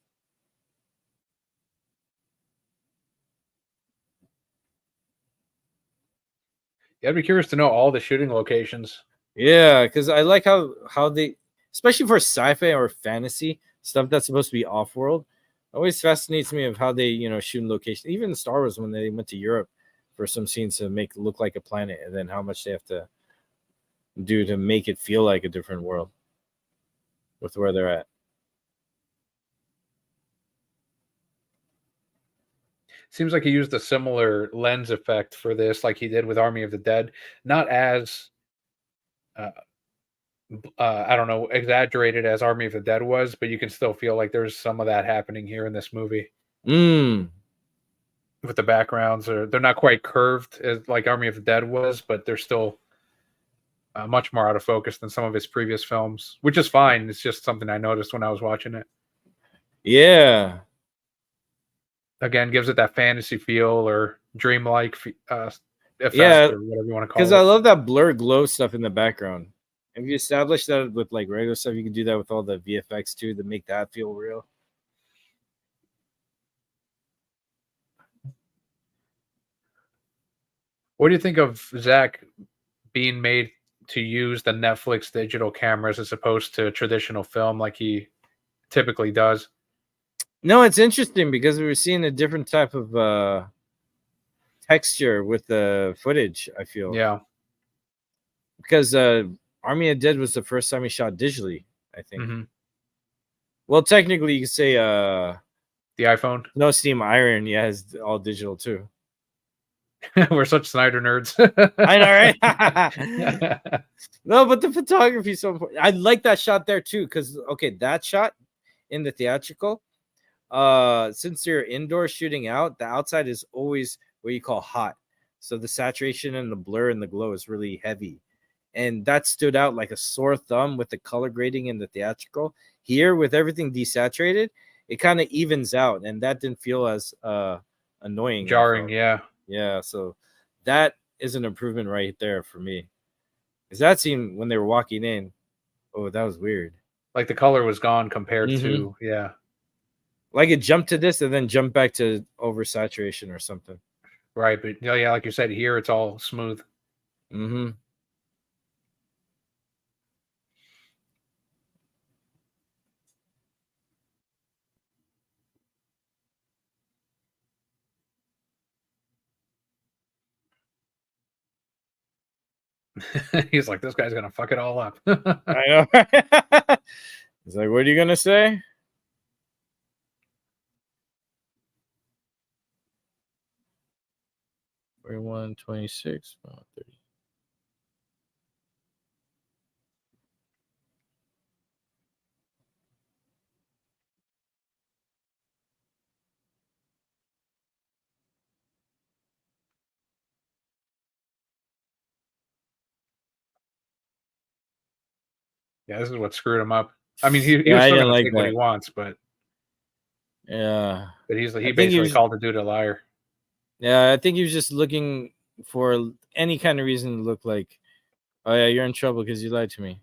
Yeah, I'd be curious to know all the shooting locations. Yeah, because I like how they, especially for sci-fi or fantasy stuff that's supposed to be off-world, always fascinates me of how they shoot in location. Even in Star Wars when they went to Europe for some scenes to make it look like a planet, and then how much they have to do to make it feel like a different world with where they're at. Seems like he used a similar lens effect for this, like he did with Army of the Dead. Not as, I don't know, exaggerated as Army of the Dead was, but you can still feel like there's some of that happening here in this movie. With the backgrounds, or they're not quite curved as like Army of the Dead was, but they're still much more out of focus than some of his previous films, which is fine. It's just something I noticed when I was watching it. Yeah. Again, gives it that fantasy feel or dreamlike effect, or whatever you want to call it. Because I love that blur glow stuff in the background. If you establish that with like regular stuff, you can do that with all the VFX too to make that feel real. What do you think of Zach being made to use the Netflix digital cameras as opposed to traditional film like he typically does? No, it's interesting because we were seeing a different type of texture with the footage, I feel. Yeah. Because Army of Dead was the first time he shot digitally, I think. Mm-hmm. Well, technically you could say the iPhone. No Steam Iron, yeah, is all digital too. We're such Snyder nerds. I know, right? No, but the photography is so important. I like that shot there too, because that shot in the theatrical, since you're indoor shooting out, the outside is always what you call hot. So the saturation and the blur and the glow is really heavy. And that stood out like a sore thumb with the color grading in the theatrical. Here, with everything desaturated, it kind of evens out, and that didn't feel as annoying. Jarring, yeah. Yeah, so that is an improvement right there for me. Because that scene when they were walking in, that was weird. Like the color was gone compared to, yeah. Like it jumped to this and then jumped back to oversaturation or something. Right, but yeah, like you said, here it's all smooth. Mm-hmm. He's like, this guy's gonna fuck it all up. I know. He's like, what are you gonna say? $41, $26, $30. Yeah, this is what screwed him up. I mean, he was still gonna take what he wants, but yeah. But he basically called the dude a liar. Yeah, I think he was just looking for any kind of reason to look like, oh yeah, you're in trouble because you lied to me.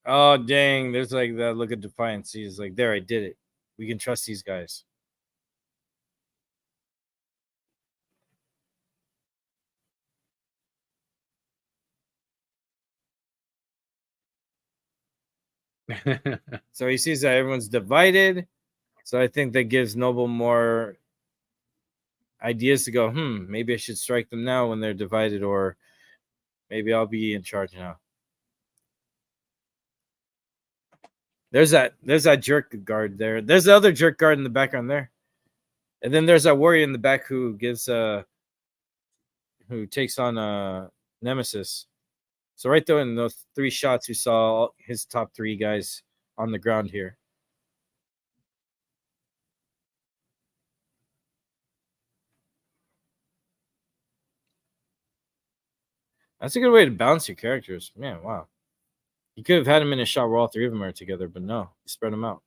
Oh dang, there's like that look of defiance. He's like, there, I did it. We can trust these guys. So he sees that everyone's divided. So I think that gives Noble more ideas to go, maybe I should strike them now when they're divided, or maybe I'll be in charge now. There's that jerk guard there. There's the other jerk guard in the background there. And then there's that warrior in the back who gives who takes on Nemesis. So right there in those 3 shots, you saw his top 3 guys on the ground here. That's a good way to balance your characters. Man, wow. You could have had him in a shot where all 3 of them are together, but no, you spread them out.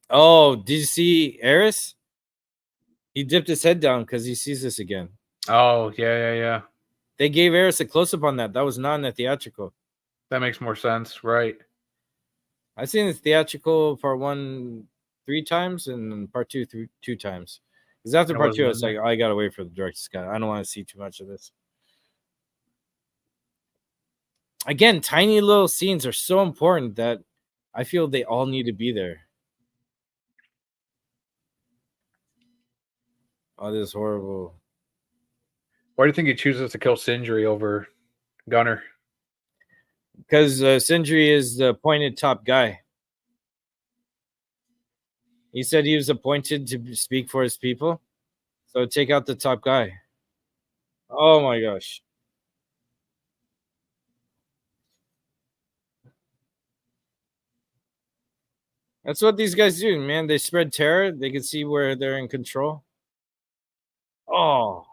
Oh, did you see Eris? He dipped his head down because he sees this again. Oh, yeah. They gave Eris a close-up on that. That was not in the theatrical. That makes more sense, right? I've seen the theatrical part 1 3 times and part 2 2 times. Because after part 2, I was like, I gotta wait for the director's cut. I don't want to see too much of this. Again, tiny little scenes are so important that I feel they all need to be there. Oh, this is horrible. Why do you think he chooses to kill Sindri over Gunner? Because Sindri is the appointed top guy. He said he was appointed to speak for his people. So take out the top guy. Oh my gosh. That's what these guys do, man. They spread terror. They can see where they're in control. Oh.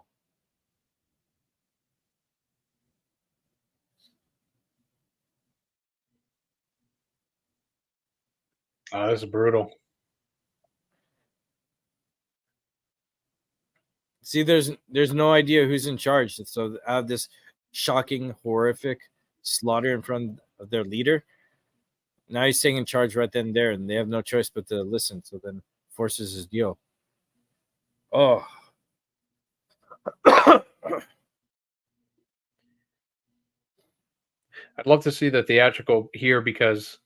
Oh, this is brutal. See, there's no idea who's in charge. So out of this shocking, horrific slaughter in front of their leader, now he's staying in charge right then and there, and they have no choice but to listen. So then forces his deal. Oh. I'd love to see the theatrical here because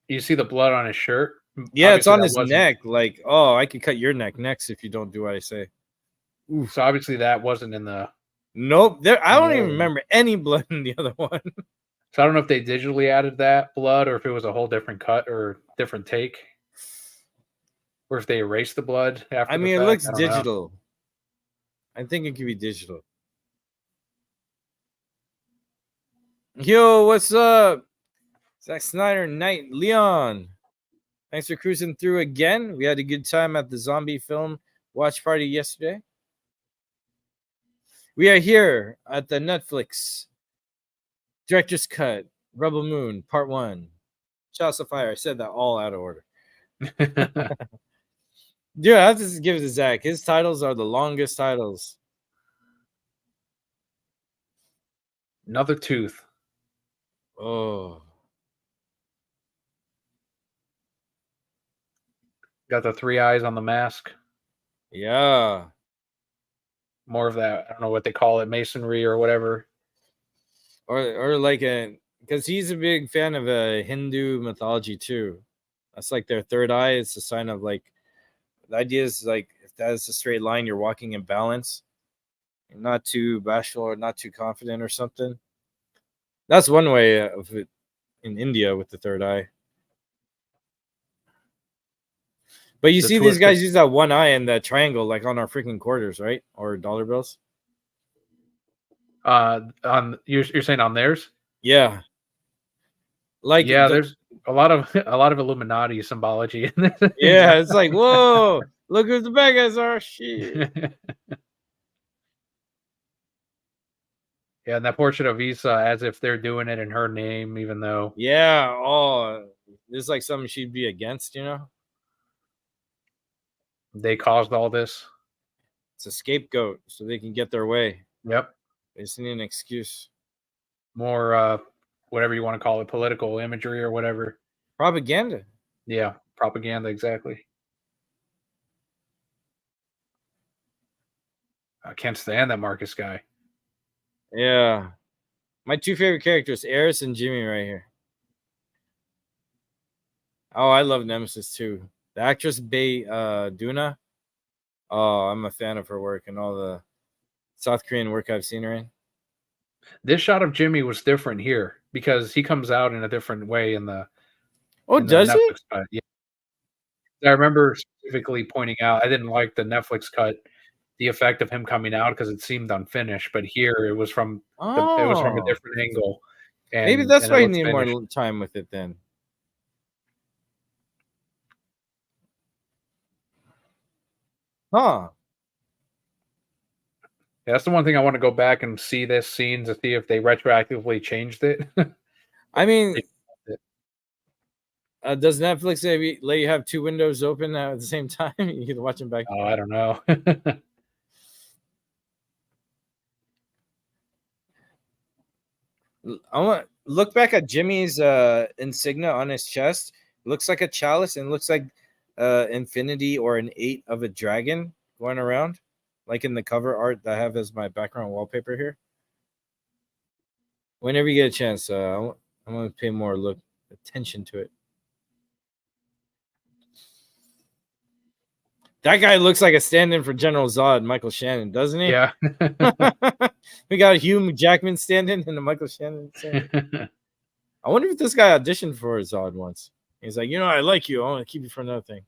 you see the blood on his shirt. Yeah, obviously, it's on his neck. Like, oh, I could cut your neck next if you don't do what I say. Oof. So obviously that wasn't in the. Nope. I don't even remember any blood in the other one. So I don't know if they digitally added that blood or if it was a whole different cut or different take. Or if they erased the blood after. I mean, it looks digital. I think it could be digital. Yo, what's up? Zack Snyder, Knight, Leon. Thanks for cruising through again. We had a good time at the zombie film watch party yesterday. We are here at the Netflix Director's Cut, Rebel Moon, Part 1. Chalice of Fire. I said that all out of order. Dude, I have to give it to Zach. His titles are the longest titles. Another tooth. Oh. Got the 3 eyes on the mask. Yeah. More of that. I don't know what they call it, masonry or whatever. Or like because he's a big fan of Hindu mythology too. That's like their third eye. It's a sign of like, the idea is like, if that is a straight line, you're walking in balance. You're not too bashful or not too confident or something. That's one way of it in India with the third eye. But you see these guys use that one eye and that triangle like on our freaking quarters, right? Or dollar bills. On you're saying on theirs? Yeah. Like, yeah, there's a lot of Illuminati symbology in this. Yeah, it's like, whoa, look who the bad guys are. Shit. Yeah, and that portrait of Issa as if they're doing it in her name, even though. Yeah, oh, this is like something she'd be against, you know? They caused all this. It's a scapegoat so they can get their way. Yep. They just need an excuse. More, whatever you want to call it, political imagery or whatever. Propaganda. Yeah, propaganda, exactly. I can't stand that Marcus guy. Yeah. My two favorite characters, Eris and Jimmy right here. Oh, I love Nemesis too. The actress Bae Duna. Oh, I'm a fan of her work and all the South Korean work I've seen her in. This shot of Jimmy was different here because he comes out in a different way in the. Oh, does he? Cut. Yeah. I remember specifically pointing out I didn't like the Netflix cut, the effect of him coming out because it seemed unfinished. But here it was from it was from a different angle. And, maybe that's why you need more time with it then. Huh. Yeah, that's the one thing I want to go back and see this scene to see if they retroactively changed it. I mean, Does Netflix let you have two windows open at the same time? You can watch them back. Oh, I don't know. I want look back at Jimmy's insignia on his chest. Looks like a chalice and looks like infinity or an 8 of a dragon going around, like in the cover art that I have as my background wallpaper here. Whenever you get a chance, I'm gonna pay more attention to it. That guy looks like a stand-in for General Zod, Michael Shannon, doesn't he? Yeah. We got a Hugh Jackman stand-in and a Michael Shannon stand-in. I wonder if this guy auditioned for Zod once. He's like, I like you. I want to keep you for another thing.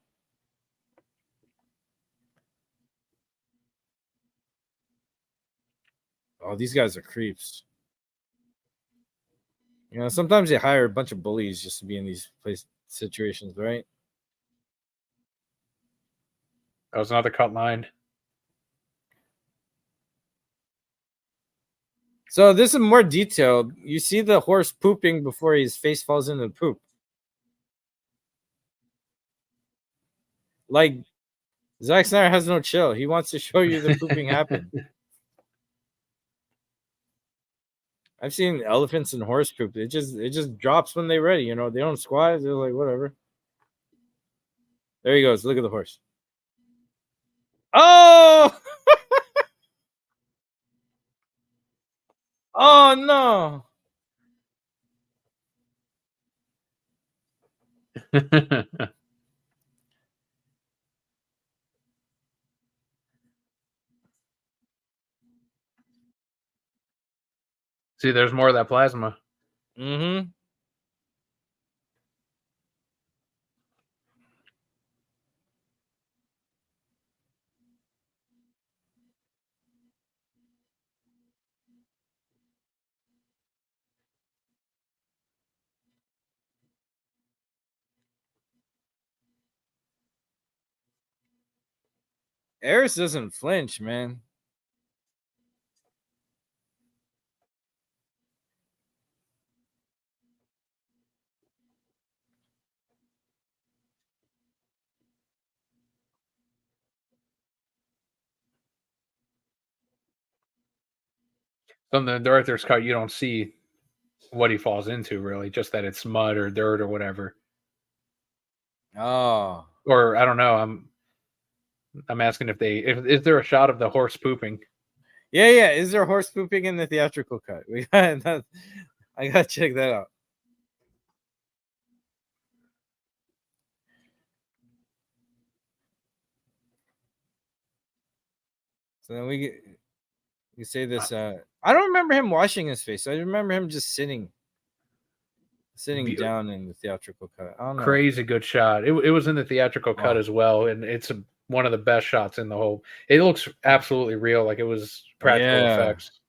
Oh, these guys are creeps. Sometimes they hire a bunch of bullies just to be in these situations, right? That was another cut line. So this is more detailed. You see the horse pooping before his face falls into the poop. Like, Zack Snyder has no chill. He wants to show you the pooping happen. I've seen elephants and horse poop. It just drops when they're ready. They don't squat. They're like, whatever. There he goes. Look at the horse. Oh! Oh no! See, there's more of that plasma. Mm-hmm. Eris doesn't flinch, man. From the director's cut, you don't see what he falls into, really, just that it's mud or dirt or whatever. Oh. Or I don't know. I'm asking if is there a shot of the horse pooping? Yeah. Is there horse pooping in the theatrical cut? We got that. I gotta check that out. So then we say this. I don't remember him washing his face. I remember him just sitting down in the theatrical cut. I don't know. Crazy good shot. It was in the theatrical cut as well, and it's one of the best shots in the whole. It looks absolutely real, like it was practical effects.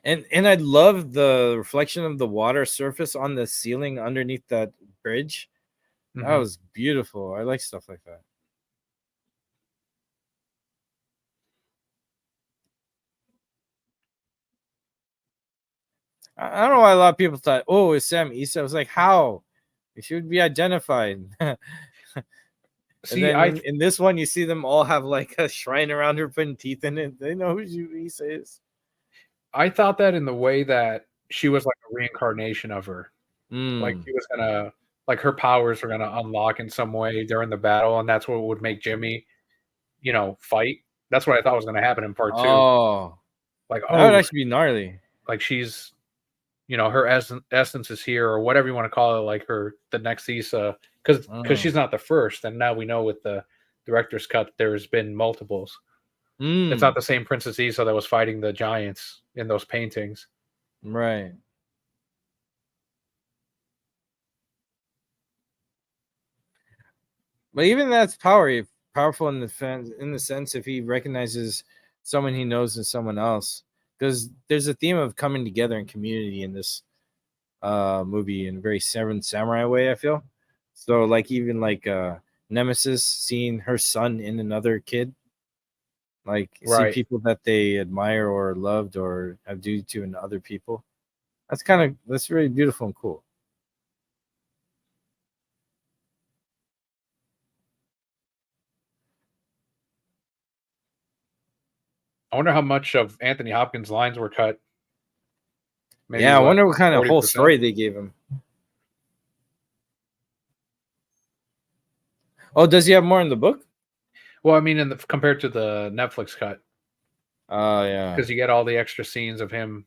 And I love the reflection of the water surface on the ceiling underneath that bridge. That was beautiful. I like stuff like that. I don't know why a lot of people thought, oh, it's Sam Issa. I was like, how? It should be identified. See, in this one, you see them all have like a shrine around her putting teeth in it. They know who Issa is. I thought that in the way that she was like a reincarnation of her. Like she was gonna, like her powers were gonna unlock in some way during the battle, and that's what would make Jimmy, fight. That's what I thought was gonna happen in part 2. Oh, like that would actually be gnarly. Like she's, her essence is here, or whatever you want to call it. Like the next Issa, because she's not the first, and now we know with the director's cut, there's been multiples. It's not the same Princess Issa that was fighting the giants in those paintings. Right. But even that's powerful in the sense if he recognizes someone he knows as someone else. Because there's a theme of coming together in community in this movie in a very Seven Samurai way, I feel. So like even like Nemesis seeing her son in another kid. Like see people that they admire or loved or have duty to in other people. That's really beautiful and cool. I wonder how much of Anthony Hopkins' lines were cut. Maybe I wonder what kind of whole story they gave him. Oh, does he have more in the book? Well, I mean, compared to the Netflix cut. Oh, yeah. Because you get all the extra scenes of him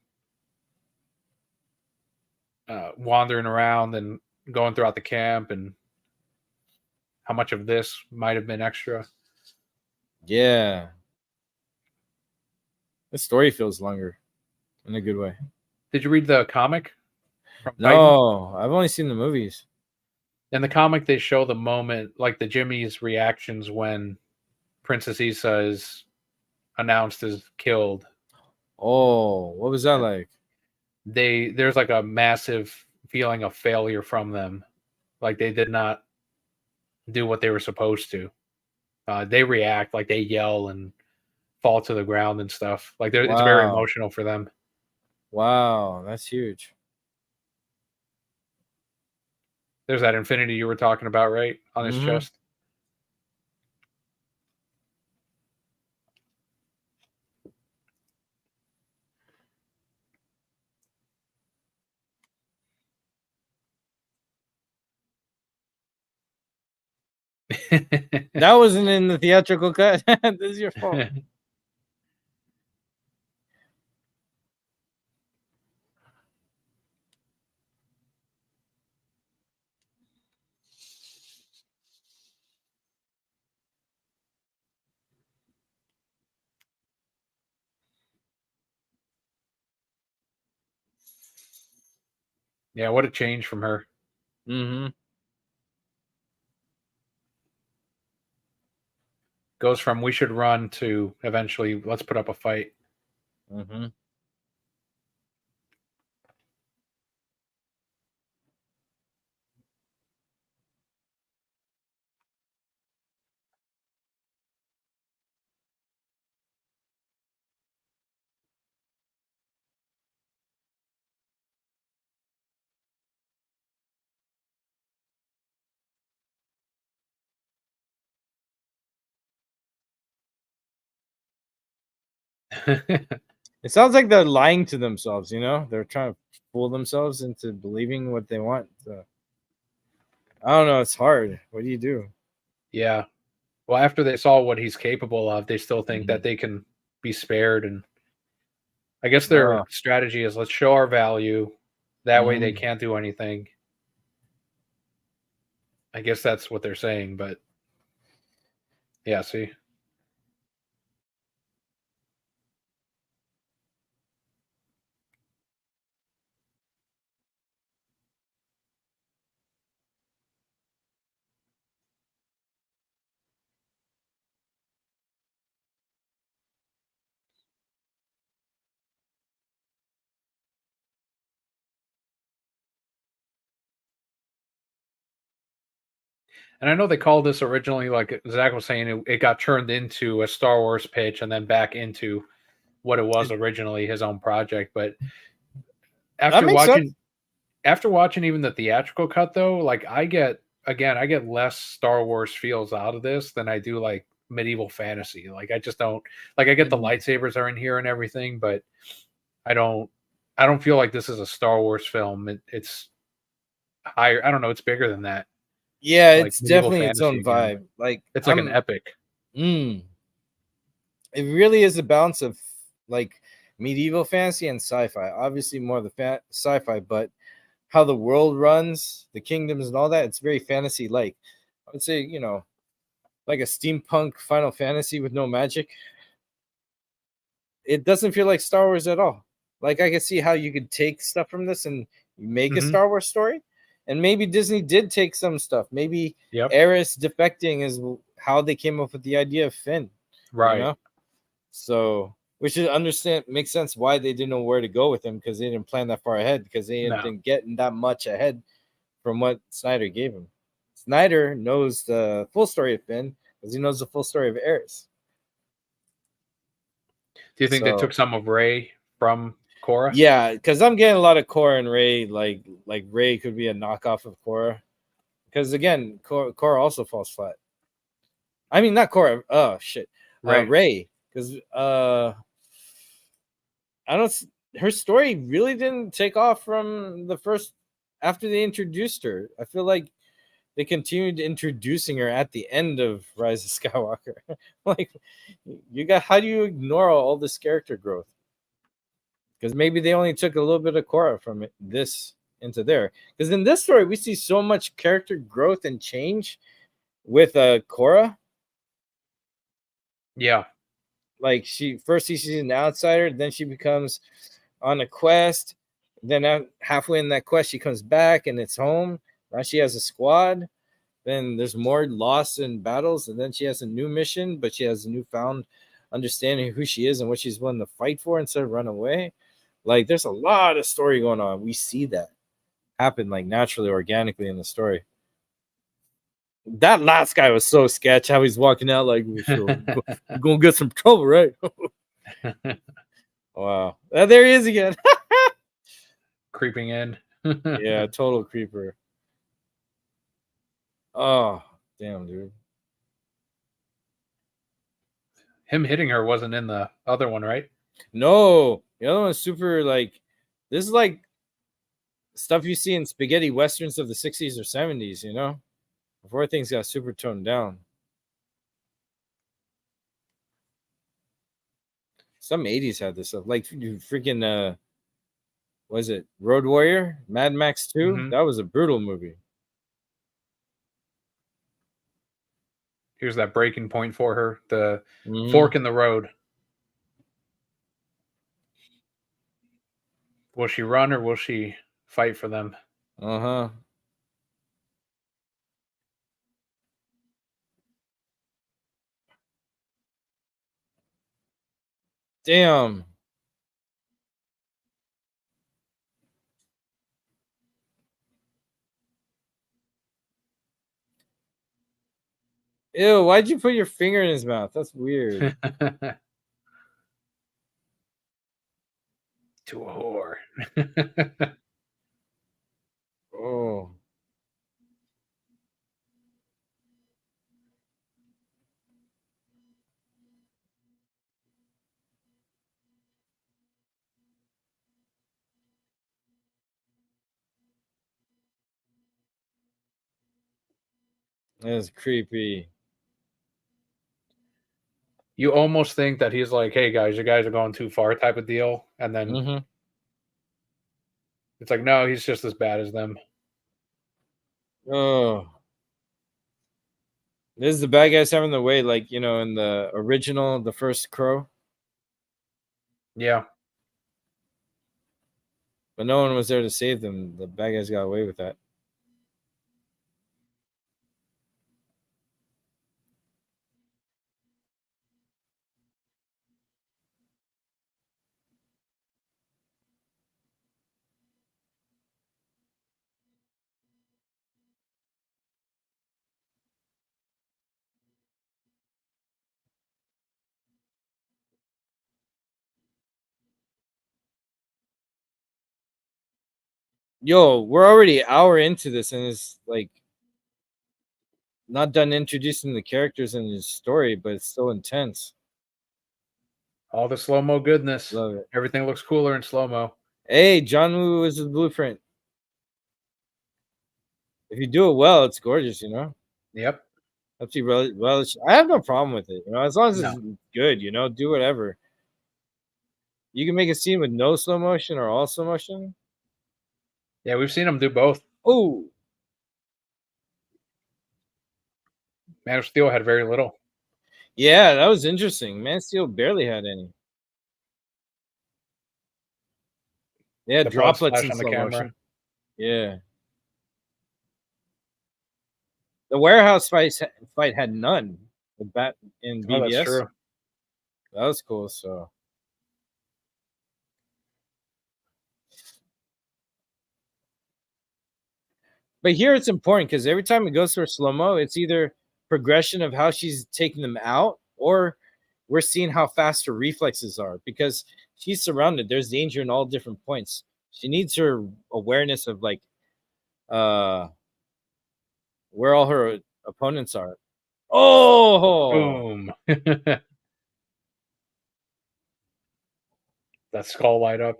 wandering around and going throughout the camp, and how much of this might have been extra. Yeah. The story feels longer in a good way. Did you read the comic? No, I've only seen the movies. In the comic, they show the moment, like the Jimmy's reactions when Princess Issa is announced as killed. Oh, what was that like? There's like a massive feeling of failure from them. Like they did not do what they were supposed to. They react, like they yell and fall to the ground and stuff. Like it's very emotional for them. Wow, that's huge. There's that infinity you were talking about, right? On his chest. That wasn't in the theatrical cut. This is your fault. Yeah, what a change from her. Goes from we should run to eventually let's put up a fight. It sounds like they're lying to themselves, you know? They're trying to fool themselves into believing what they want. So, I don't know. It's hard. What do you do? Yeah. Well, after they saw what he's capable of, they still think that they can be spared. And I guess their strategy is let's show our value. That way they can't do anything. I guess that's what they're saying. But yeah, see. And I know they called this originally, like Zach was saying, it got turned into a Star Wars pitch and then back into what it was originally, his own project. But after watching even the theatrical cut, though, like I get less Star Wars feels out of this than I do like medieval fantasy. Like I just don't like. I get the lightsabers are in here and everything, but I don't feel like this is a Star Wars film. It's higher. I don't know. It's bigger than that. Yeah, like it's definitely its own vibe. Again. Like it's like an epic. It really is a balance of like medieval fantasy and sci-fi. Obviously, more of the sci-fi, but how the world runs, the kingdoms, and all that, it's very fantasy-like. I would say, you know, like a steampunk Final Fantasy with no magic. It doesn't feel like Star Wars at all. Like I could see how you could take stuff from this and make a Star Wars story. And maybe Disney did take some stuff. Maybe Eris defecting is how they came up with the idea of Finn. Right. You know? So we should makes sense why they didn't know where to go with him, because they didn't plan that far ahead, because they didn't get that much ahead from what Snyder gave him. Snyder knows the full story of Finn because he knows the full story of Eris. Do you think they took some of Rey from Korra? Yeah, because I'm getting a lot of Korra and Rey. Like Rey could be a knockoff of Korra. Because again, Korra also falls flat. I mean, not Korra. Oh shit, Rey. Because her story really didn't take off from the first after they introduced her. I feel like they continued introducing her at the end of Rise of Skywalker. Like, how do you ignore all this character growth? Because maybe they only took a little bit of Korra from this into there. Because in this story, we see so much character growth and change with Korra. Yeah. Like, she's an outsider, then she becomes on a quest. Then halfway in that quest, she comes back and it's home. Now she has a squad. Then there's more loss in battles, and then she has a new mission, but she has a newfound understanding of who she is and what she's willing to fight for instead of run away. Like, there's a lot of story going on. We see that happen like naturally, organically in the story. That last guy was so sketch. How he's walking out like, we're gonna get some trouble, right? Wow, there he is again. Creeping in. Yeah, total creeper. Oh, damn, dude. Him hitting her wasn't in the other one, right? No, the other one's super, like, this is like stuff you see in spaghetti westerns of the 60s or 70s, you know? Before things got super toned down. Some 80s had this stuff. Like, freaking, was it Road Warrior? Mad Max 2? Mm-hmm. That was a brutal movie. Here's that breaking point for her. The fork in the road. Will she run or will she fight for them? Uh-huh. Damn. Ew, why'd you put your finger in his mouth? That's weird. To a whore. Oh. That's creepy. You almost think that he's like, hey guys, you guys are going too far type of deal. And then it's like, no, he's just as bad as them. Oh. This is the bad guys having the way, like, you know, in the original, the first Crow. Yeah. But no one was there to save them. The bad guys got away with that. Yo, we're already an hour into this, and it's like not done introducing the characters in the story, but it's still intense. All the slow-mo goodness. Love it. Everything looks cooler in slow-mo. Hey, John Woo is the blueprint. If you do it well, it's gorgeous, you know? Yep. Helps you relish. I have no problem with it, you know, as long as it's good, you know, do whatever. You can make a scene with no slow motion or all slow motion. Yeah, we've seen him do both. Oh. Man of Steel had very little. Yeah, that was interesting. Man of Steel barely had any. They had droplets in slow motion. Yeah. The warehouse fight had none. The bat in BBS. Oh, that's true. That was cool. So. But here it's important because every time it goes for slow-mo, it's either progression of how she's taking them out, or we're seeing how fast her reflexes are because she's surrounded. There's danger in all different points. She needs her awareness of like where all her opponents are. Oh, boom. That skull light up.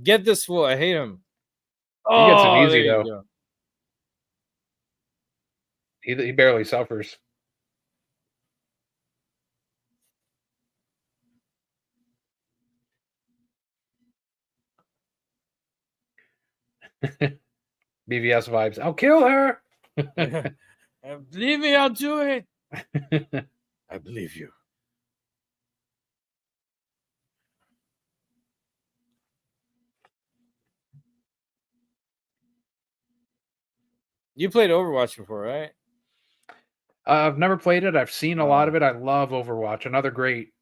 Get this fool. I hate him. He gets it Oh, easy there you though. go. He barely suffers. BVS vibes. I'll kill her. Believe me, I'll do it. I believe you. You played Overwatch before, right? I've never played it. I've seen a lot of it. I love Overwatch. Another great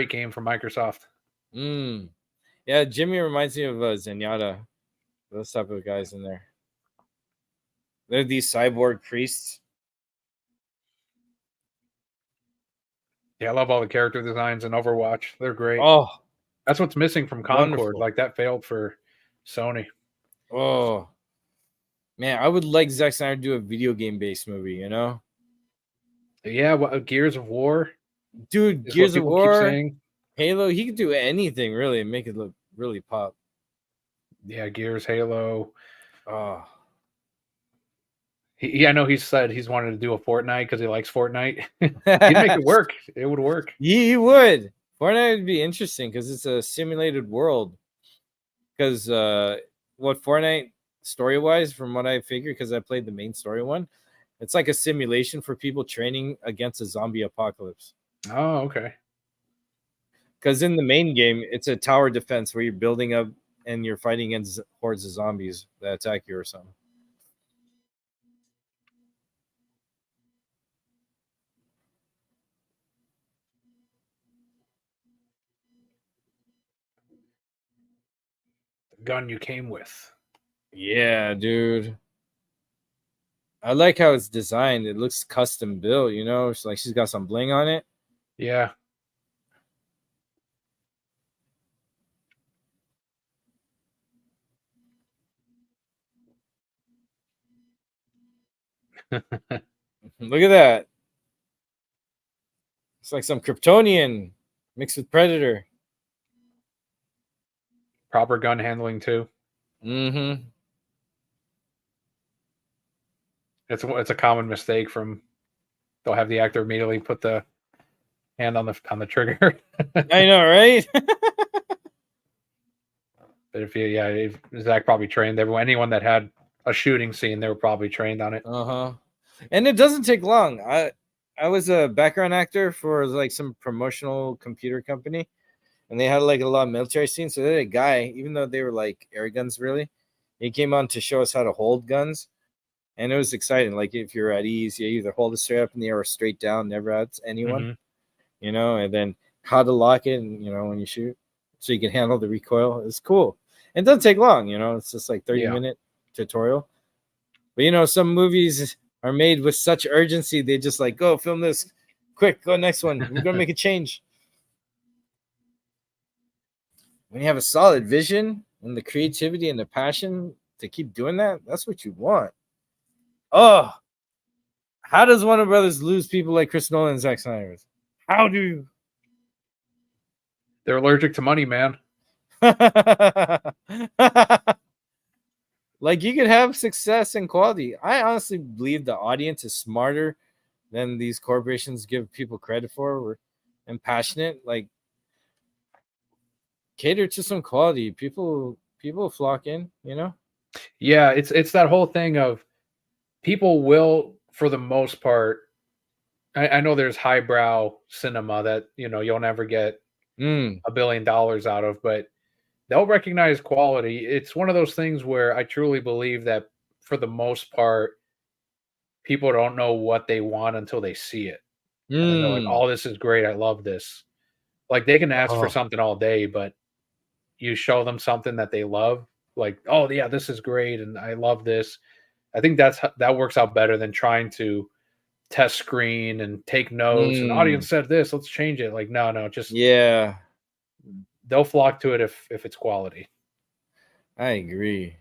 game from Microsoft. Yeah, Jimmy reminds me of Zenyatta. Those type of guys in there. They're these cyborg priests. Yeah, I love all the character designs in Overwatch. They're great. Oh, that's what's missing from Concord. Wonderful. Like that failed for Sony. Oh, man, I would like Zack Snyder to do a video game based movie. You know? Yeah, Gears of War. Dude, Gears of War, Halo. He could do anything really and make it look really pop. Yeah, Gears, Halo. Oh. I know he said he's wanted to do a Fortnite because he likes Fortnite. He'd make it work. It would work. He would. Fortnite would be interesting because it's a simulated world. Because what Fortnite story-wise, from what I figured, because I played the main story one, it's like a simulation for people training against a zombie apocalypse. Oh, okay. Because in the main game, it's a tower defense where you're building up and you're fighting against hordes of zombies that attack you or something. The gun you came with. Yeah, dude. I like how it's designed. It looks custom built, you know? It's like she's got some bling on it. Yeah. Look at that. It's like some Kryptonian mixed with Predator. Proper gun handling too. Mm-hmm. It's a common mistake from they'll have the actor immediately put the hand on the trigger. I know, right? But if Zach probably trained everyone. Anyone that had a shooting scene, they were probably trained on it. And it doesn't take long. I was a background actor for like some promotional computer company, and they had like a lot of military scenes. So they had a guy, even though they were like air guns, really, he came on to show us how to hold guns, and it was exciting. Like if you're at ease, you either hold it straight up in the air or straight down, never at anyone, you know, and then how to lock it, and you know when you shoot, so you can handle the recoil. It's cool. It doesn't take long, you know. It's just like 30-minute tutorial. But you know, some movies are made with such urgency. They just like, go film this quick, go next one. We're gonna make a change. When you have a solid vision and the creativity and the passion to keep doing that, that's what you want. Oh, how does Warner Brothers lose people like Chris Nolan and Zack Snyder? How do you? They're allergic to money, man. Like you could have success and quality. I honestly believe the audience is smarter than these corporations give people credit for, and passionate. Like cater to some quality. People flock in, you know? Yeah, it's that whole thing of people will, for the most part. I know there's highbrow cinema that you'll never get $1 billion out of, but they'll recognize quality. It's one of those things where I truly believe that for the most part, people don't know what they want until they see it. And then they're like, oh, this is great. I love this. Like they can ask for something all day, but you show them something that they love. Like, oh yeah, this is great. And I love this. I think that works out better than trying to test screen and take notes and audience said this, let's change it. Like, no, just they'll flock to it if it's quality. I agree.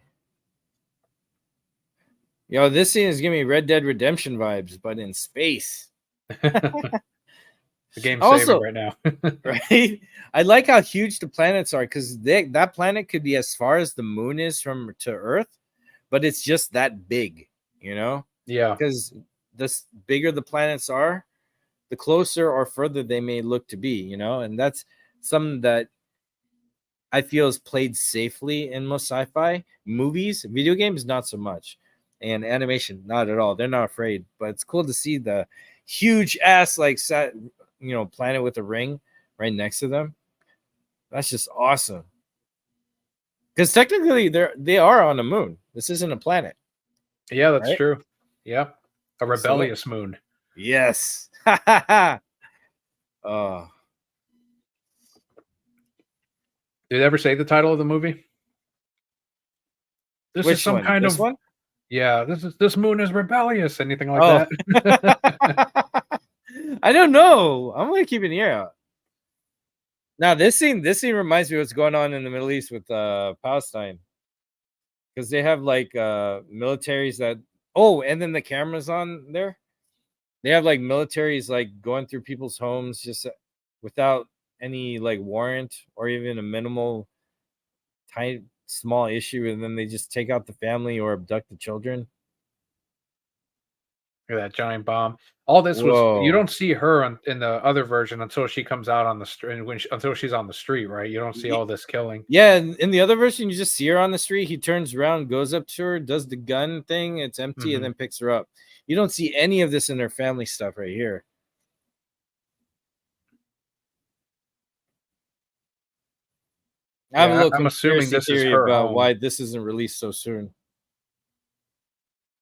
Yo, this scene is giving me Red Dead Redemption vibes, but in space. The game's Also, saving right now. right? I like how huge the planets are, because that planet could be as far as the moon is from to Earth, but it's just that big, you know? Yeah. Because the bigger the planets are, the closer or further they may look to be, you know? And that's something that I feel is played safely in most sci-fi movies. Video games, not so much. And animation, not at all. They're not afraid. But it's cool to see the huge ass, like, planet with a ring right next to them. That's just awesome. Because technically they are on the moon. This isn't a planet. Yeah, that's right? true. Yeah. A rebellious moon. Yes. Oh. Did they ever say the title of the movie? This Which is some one? kind This of one? Yeah, this moon is rebellious. Anything like Oh. that? I don't know. I'm gonna keep an ear out. Now this scene reminds me of what's going on in the Middle East with Palestine. Because they have like militaries that and then the cameras on there. They have like militaries like going through people's homes just without any like warrant or even a minimal tiny small issue, and then they just take out the family or abduct the children. That giant bomb. All this was you Whoa. don't see her in the other version until she comes out on the street until she's on the street, right? You don't see all this killing. Yeah, in the other version, you just see her on the street. He turns around, goes up to her, does the gun thing. It's empty, and then picks her up. You don't see any of this in their family stuff right here. I have a little I'm assuming this is theory her about home. why this isn't released so soon.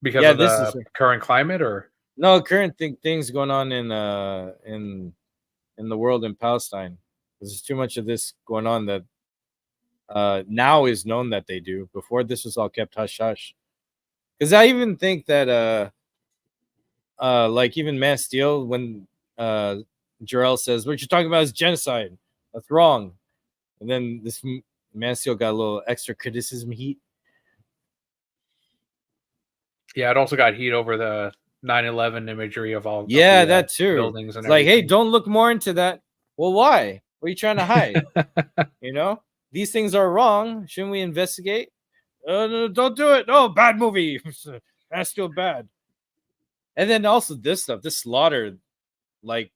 Because of the current climate, or no current things going on in the world in Palestine. There's too much of this going on that now is known that they do. Before, this was all kept hush hush. Because I even think that like even Man of Steel, when Jor-El says what you're talking about is genocide, that's wrong, and then this Man of Steel got a little extra criticism heat. Yeah, it also got heat over the 9/11 imagery of all that too. buildings and it's like, everything. hey, don't look more into that. Well, why? What are you trying to hide? You know, these things are wrong. Shouldn't we investigate? No, don't do it. No, bad movie. That's still bad. And then also this stuff, this slaughter, like,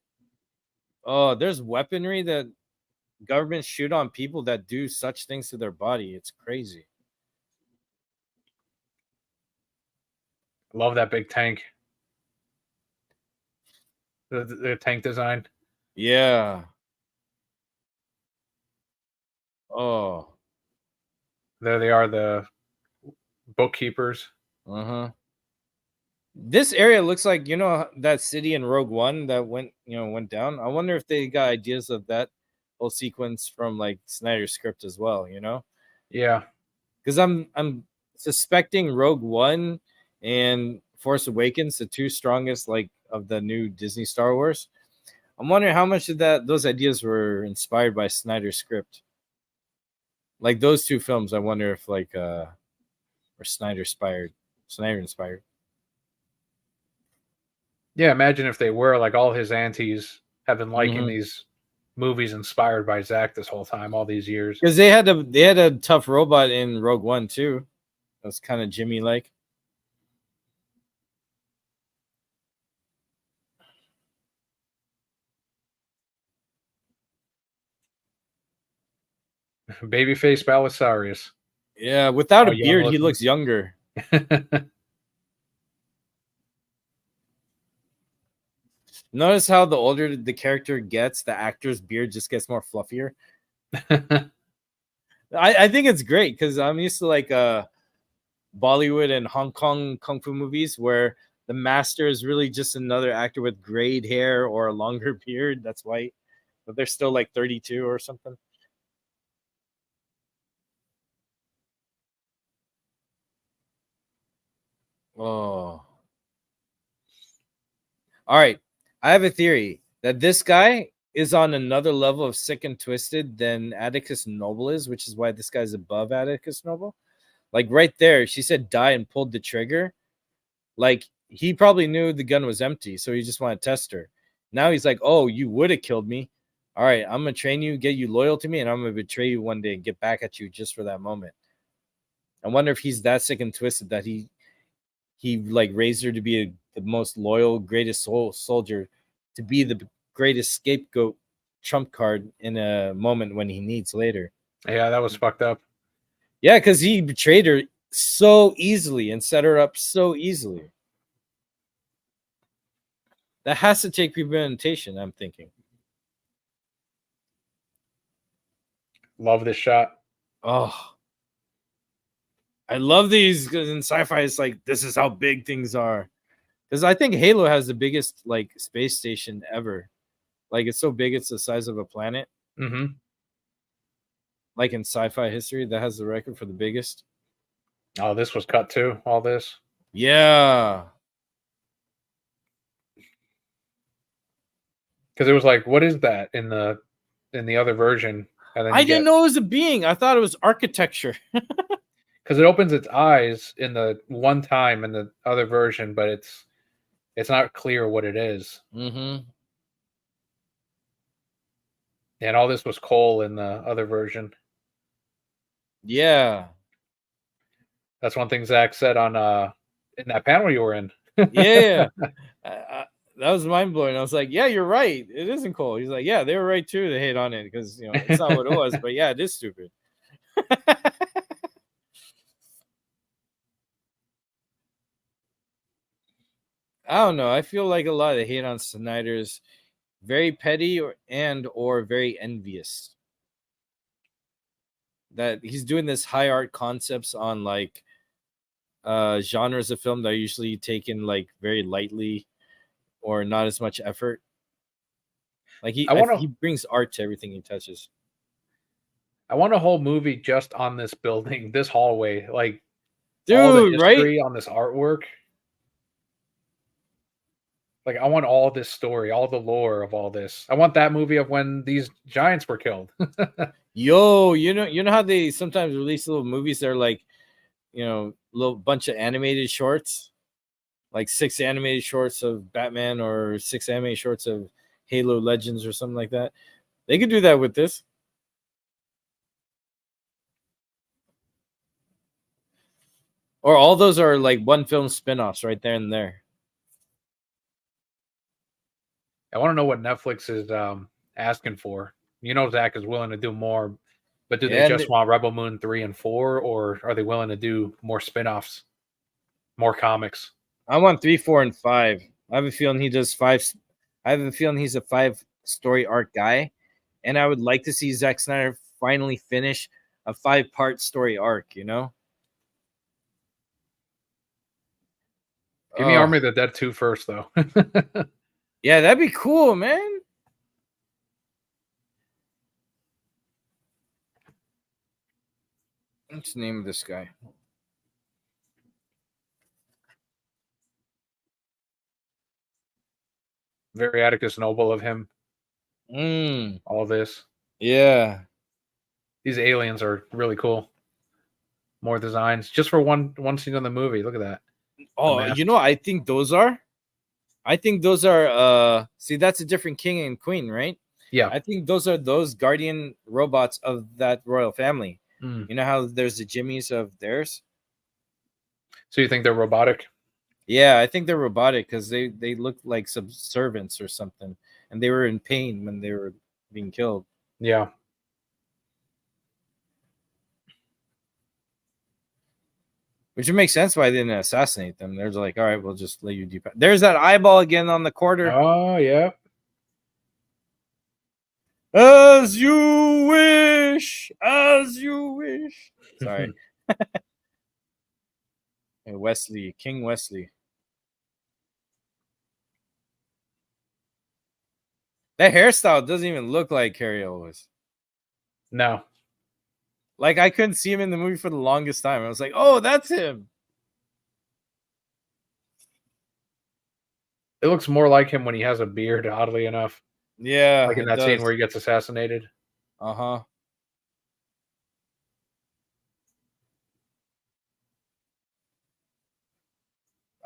there's weaponry that governments shoot on people that do such things to their body. It's crazy. Love that big tank. The tank design. Yeah. Oh. There they are, the bookkeepers. This area looks like, that city in Rogue One that went down. I wonder if they got ideas of that whole sequence from like Snyder's script as well, Yeah. Because I'm suspecting Rogue One and Force Awakens, the two strongest like of the new Disney Star Wars. I'm wondering how much of those ideas were inspired by Snyder's script. Like those two films, I wonder if like were Snyder inspired. Yeah, imagine if they were, like, all his aunties have been liking these movies inspired by Zach this whole time, all these years. Because they had a tough robot in Rogue One too. That's kind of Jimmy like. Babyface Belisarius. Yeah, without a beard, he looks younger. Notice how the older the character gets, the actor's beard just gets more fluffier. I think it's great because I'm used to like Bollywood and Hong Kong kung fu movies where the master is really just another actor with grayed hair or a longer beard that's white, but they're still like 32 or something. Oh. All right. I have a theory that this guy is on another level of sick and twisted than Atticus Noble is, which is why this guy's above Atticus Noble. Like right there, she said die and pulled the trigger. Like he probably knew the gun was empty, so he just wanted to test her. Now he's like, oh, you would have killed me. All right, I'm gonna train you, get you loyal to me, and I'm gonna betray you one day and get back at you just for that moment. I wonder if he's that sick and twisted that he like raised her to be the most loyal, greatest soldier, to be the greatest scapegoat trump card in a moment when he needs later. Yeah, that was fucked up. Yeah, because he betrayed her so easily and set her up so easily. That has to take premeditation, I'm thinking. Love this shot. Oh, I love these because in sci-fi, it's like, this is how big things are. Because I think Halo has the biggest like space station ever. Like, it's so big, it's the size of a planet. Mm-hmm. Like in sci-fi history, that has the record for the biggest. Oh, this was cut too. All this. Yeah. Because it was like, what is that in the other version? And then I didn't know it was a being. I thought it was architecture. Because it opens its eyes in the one time in the other version, but it's not clear what it is. Mm-hmm. And all this was coal in the other version. Yeah. That's one thing Zach said on in that panel you were in. Yeah. That was mind blowing. I was like, yeah, you're right. It isn't coal. He's like, yeah, they were right too. They hate on it because, you know, it's not what it was. But yeah, it is stupid. I don't know. I feel like a lot of the hate on Snyder's very petty or very envious. That he's doing this high art concepts on like genres of film that are usually taken like very lightly or not as much effort. Like he brings art to everything he touches. I want a whole movie just on this building, this hallway, like dude, all the history right? on this artwork. Like, I want all this story, all the lore of all this. I want that movie of when these giants were killed. Yo, you know how they sometimes release little movies that are like, you know, little bunch of animated shorts, like 6 animated shorts of Batman or 6 animated shorts of Halo Legends or something like that. They could do that with this. Or all those are like one film spin-offs right there and there. I want to know what Netflix is asking for. You know, Zach is willing to do more, but do they just want Rebel Moon 3 and 4, or are they willing to do more spin-offs, more comics? I want 3, 4, and 5. I have a feeling he does 5. I have a feeling he's a 5-story arc guy, and I would like to see Zack Snyder finally finish a 5-part story arc. You know, give me Army of the Dead 2 first, though. Yeah, that'd be cool, man. What's the name of this guy? Very Atticus Noble of him. All this. Yeah. These aliens are really cool. More designs. Just for one scene in the movie. Look at that. Oh, you know, I think those are see, that's a different king and queen, right? Yeah. I think those are those guardian robots of that royal family. You know how there's the Jimmies of theirs? So you think they're robotic? Yeah, I think they're robotic because they look like subservients or something, and they were in pain when they were being killed. Yeah. Which would make sense why they didn't assassinate them. They're like, all right, we'll just let you do. There's that eyeball again on the quarter. Oh, yeah. As you wish. As you wish. Sorry. Hey, Wesley. King Wesley. That hairstyle doesn't even look like Carrie Elwes. No. Like, I couldn't see him in the movie for the longest time. I was like, oh, that's him. It looks more like him when he has a beard, oddly enough. Yeah. Like in that scene where he gets assassinated. Uh-huh.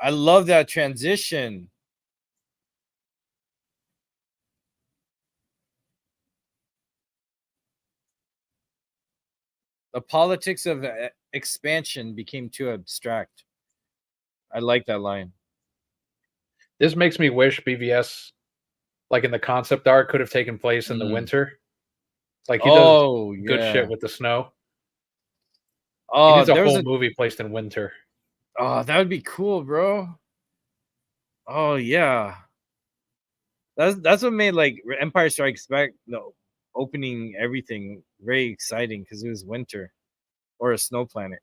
I love that transition. The politics of expansion became too abstract. I like that line. This makes me wish BVS, like in the concept art, could have taken place in the winter. Like he does good shit with the snow. He needs a whole movie placed in winter. Oh, that would be cool, bro. Oh yeah. That's what made like Empire Strikes Back, opening everything very exciting because it was winter or a snow planet.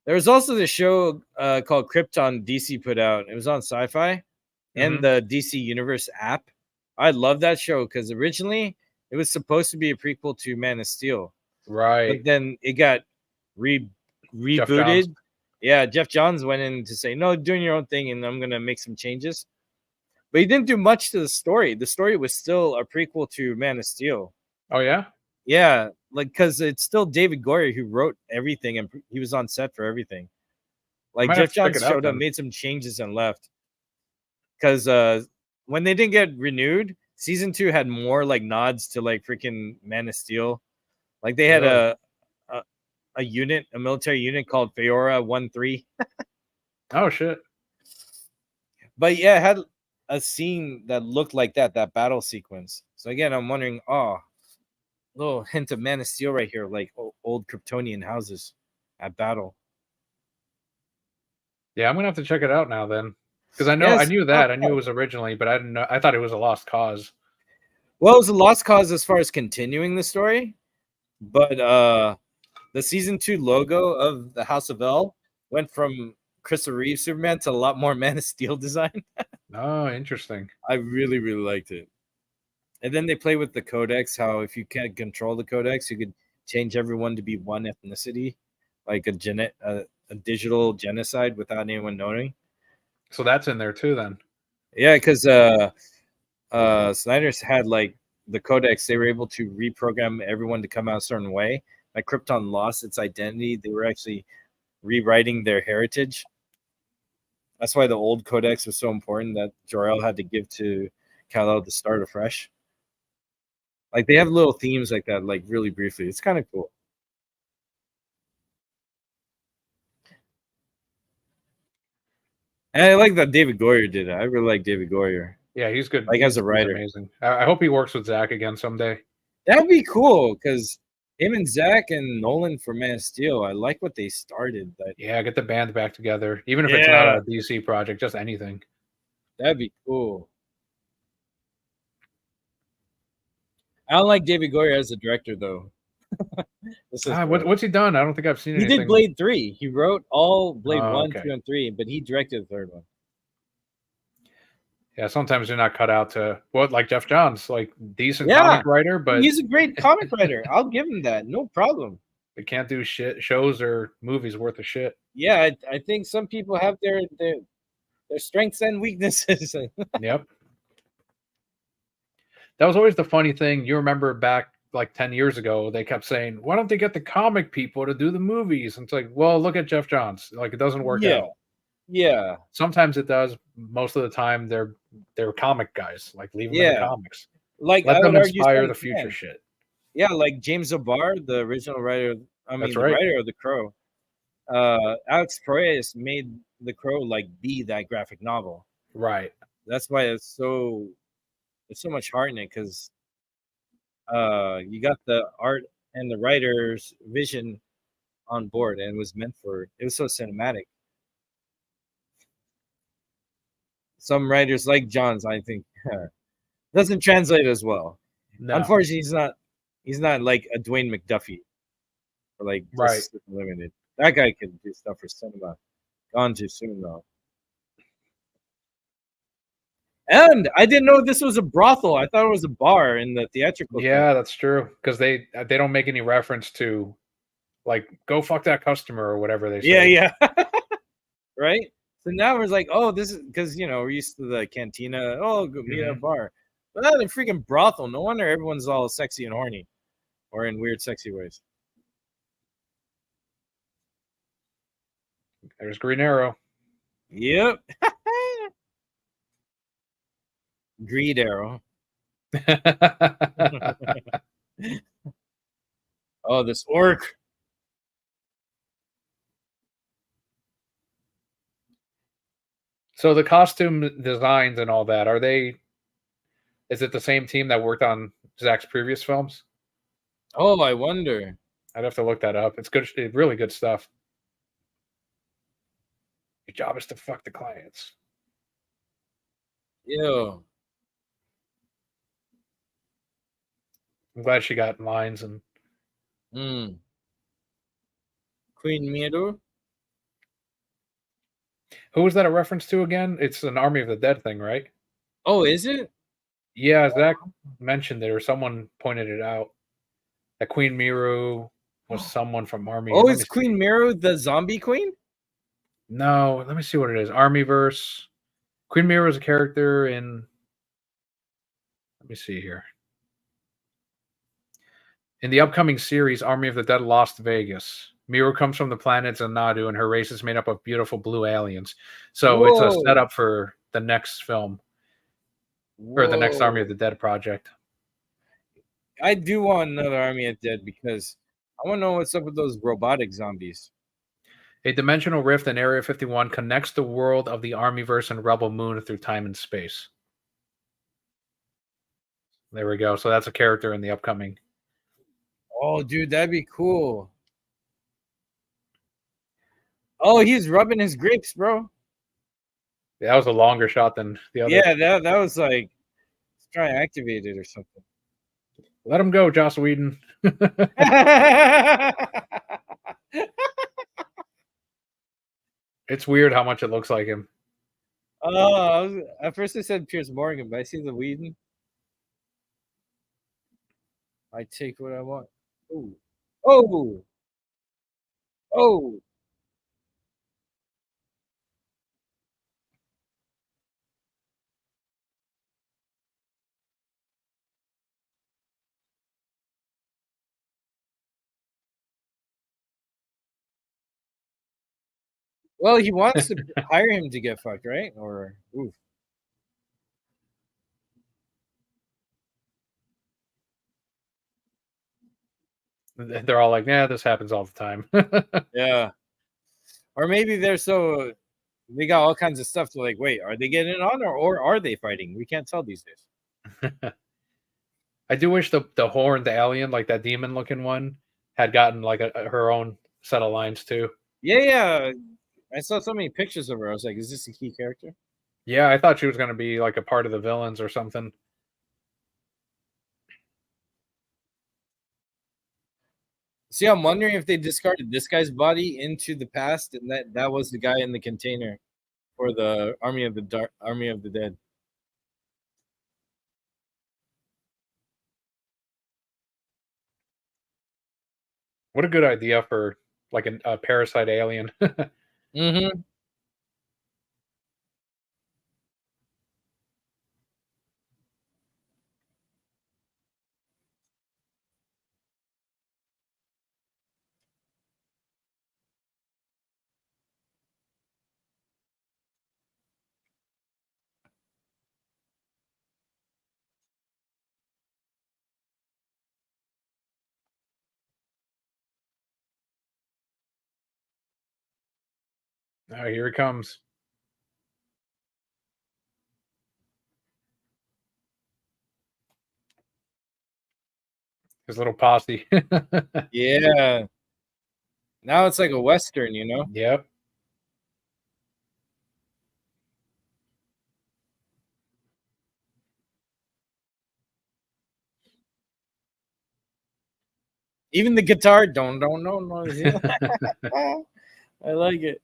There was also the show called Krypton DC put out. It was on Sci-Fi and the DC Universe app. I love that show because originally it was supposed to be a prequel to Man of Steel. Right. But then it got rebooted. Jeff Johns went in to say, no, doing your own thing, and I'm going to make some changes. But he didn't do much to the story. The story was still a prequel to Man of Steel. Oh, yeah? Yeah, like, because it's still David Goyer who wrote everything, and he was on set for everything. Like, Jeff Johns showed up, made some changes, and left. Because when they didn't get renewed, season 2 had more, like, nods to, like, freaking Man of Steel. Like, they had a unit, a military unit called Feora 1-3. Oh, shit. But, yeah, it had a scene that looked like that battle sequence. So, again, I'm wondering, little hint of Man of Steel right here, like old Kryptonian houses at battle. Yeah, I'm gonna have to check it out now then, because I knew that I knew it was originally, but I didn't know. I thought it was a lost cause. Well, it was a lost cause as far as continuing the story, but the season 2 logo of the House of L went from Christopher Reeve Superman to a lot more Man of Steel design. Oh, interesting. I really, really liked it. And then they play with the codex, how if you can't control the codex, you could change everyone to be one ethnicity, like a digital genocide without anyone knowing. So that's in there too, then. Yeah, because Snyder's had like the codex, they were able to reprogram everyone to come out a certain way. Like Krypton lost its identity. They were actually rewriting their heritage. That's why the old codex was so important that Jor-El had to give to Kal-El to start afresh. Like they have little themes like that, like really briefly. It's kind of cool. And I like that David Goyer did it. I really like David Goyer. Yeah, he's good. Like as a writer, amazing. I hope he works with Zach again someday. That'd be cool because him and Zach and Nolan for Man of Steel, I like what they started. Yeah, get the band back together, even if it's not a DC project, just anything. That'd be cool. I don't like David Goyer as a director, though. What's he done? I don't think I've seen anything. He did Blade 3. He wrote all Blade 1, 2, and 3, but he directed the third one. Yeah, sometimes you're not cut out to like Jeff Johns, like decent comic writer, but he's a great comic writer. I'll give him that, no problem. They can't do shows or movies worth of shit. Yeah, I think some people have their strengths and weaknesses. Yep. That was always the funny thing. You remember back like 10 years ago, they kept saying, "Why don't they get the comic people to do the movies?" And it's like, well, look at Jeff Johns. Like it doesn't work out. Yeah. Sometimes it does. Most of the time, they're comic guys. Like leave them in the comics. Like let them inspire the future shit. Yeah, like James O'Barr, the original writer. Writer of The Crow. Alex Proyas made The Crow like be that graphic novel. Right. That's why there's so much heart in it because you got the art and the writer's vision on board, and it was meant for. It was so cinematic. Some writers like Johns, I think, doesn't translate as well. No. Unfortunately, he's not like a Dwayne McDuffie or like Justice Limited. That guy can do stuff for cinema. Gone too soon though. And I didn't know this was a brothel. I thought it was a bar in the theatrical. Yeah, that's true. Because they don't make any reference to like go fuck that customer or whatever they say. Yeah. Right? So now we're like, oh, this is because we're used to the cantina. Oh, go meet at a bar. But that's a freaking brothel. No wonder everyone's all sexy and horny. Or in weird sexy ways. There's Green Arrow. Yep. Greed arrow. Oh, this orc. So the costume designs and all that, is it the same team that worked on Zach's previous films? Oh, I wonder. I'd have to look that up. It's good, really good stuff. Your job is to fuck the clients. Ew. I'm glad she got lines and Queen Miru. who was that a reference to again? It's an Army of the Dead thing, right? Oh, is it? Yeah, Zach mentioned it, or someone pointed it out. That Queen Miru was someone from Army. Oh, is Queen Miru the zombie queen? No, let me see what it is. Armyverse. Queen Miru is a character in. Let me see here. In the upcoming series, Army of the Dead Lost Vegas, Miru comes from the planet Xanadu, and her race is made up of beautiful blue aliens. So Whoa. it's a setup for the next film. Whoa. Or the next Army of the Dead project. I do want another Army of the Dead because I want to know what's up with those robotic zombies. A dimensional rift in Area 51 connects the world of the Armyverse and Rebel Moon through time and space. There we go. So that's a character in the upcoming. Oh, dude, that'd be cool. Oh, he's rubbing his grapes, bro. Yeah, that was a longer shot than the other. Yeah, that was like, let's try and activate it or something. Let him go, Joss Whedon. It's weird how much it looks like him. Oh, at first I said Piers Morgan, but I see the Whedon. I take what I want. Oh, oh, oh. Well, he wants to hire him to get fucked, right? Or oof. They're all like, "Yeah, this happens all the time." Yeah. Or maybe they're so they got all kinds of stuff to like, wait, are they getting it on or are they fighting? We can't tell these days. I do wish the horned alien, like that demon looking one, had gotten like her own set of lines too. Yeah. I saw so many pictures of her. I was like, is this a key character? Yeah, I thought she was going to be like a part of the villains or something. See, I'm wondering if they discarded this guy's body into the past, and that was the guy in the container for the Army of the Dead. What a good idea for like a parasite alien. Mm-hmm. Oh, here he comes. His little posse. Yeah. Now it's like a Western, you know? Yep. Even the guitar, don't. I like it.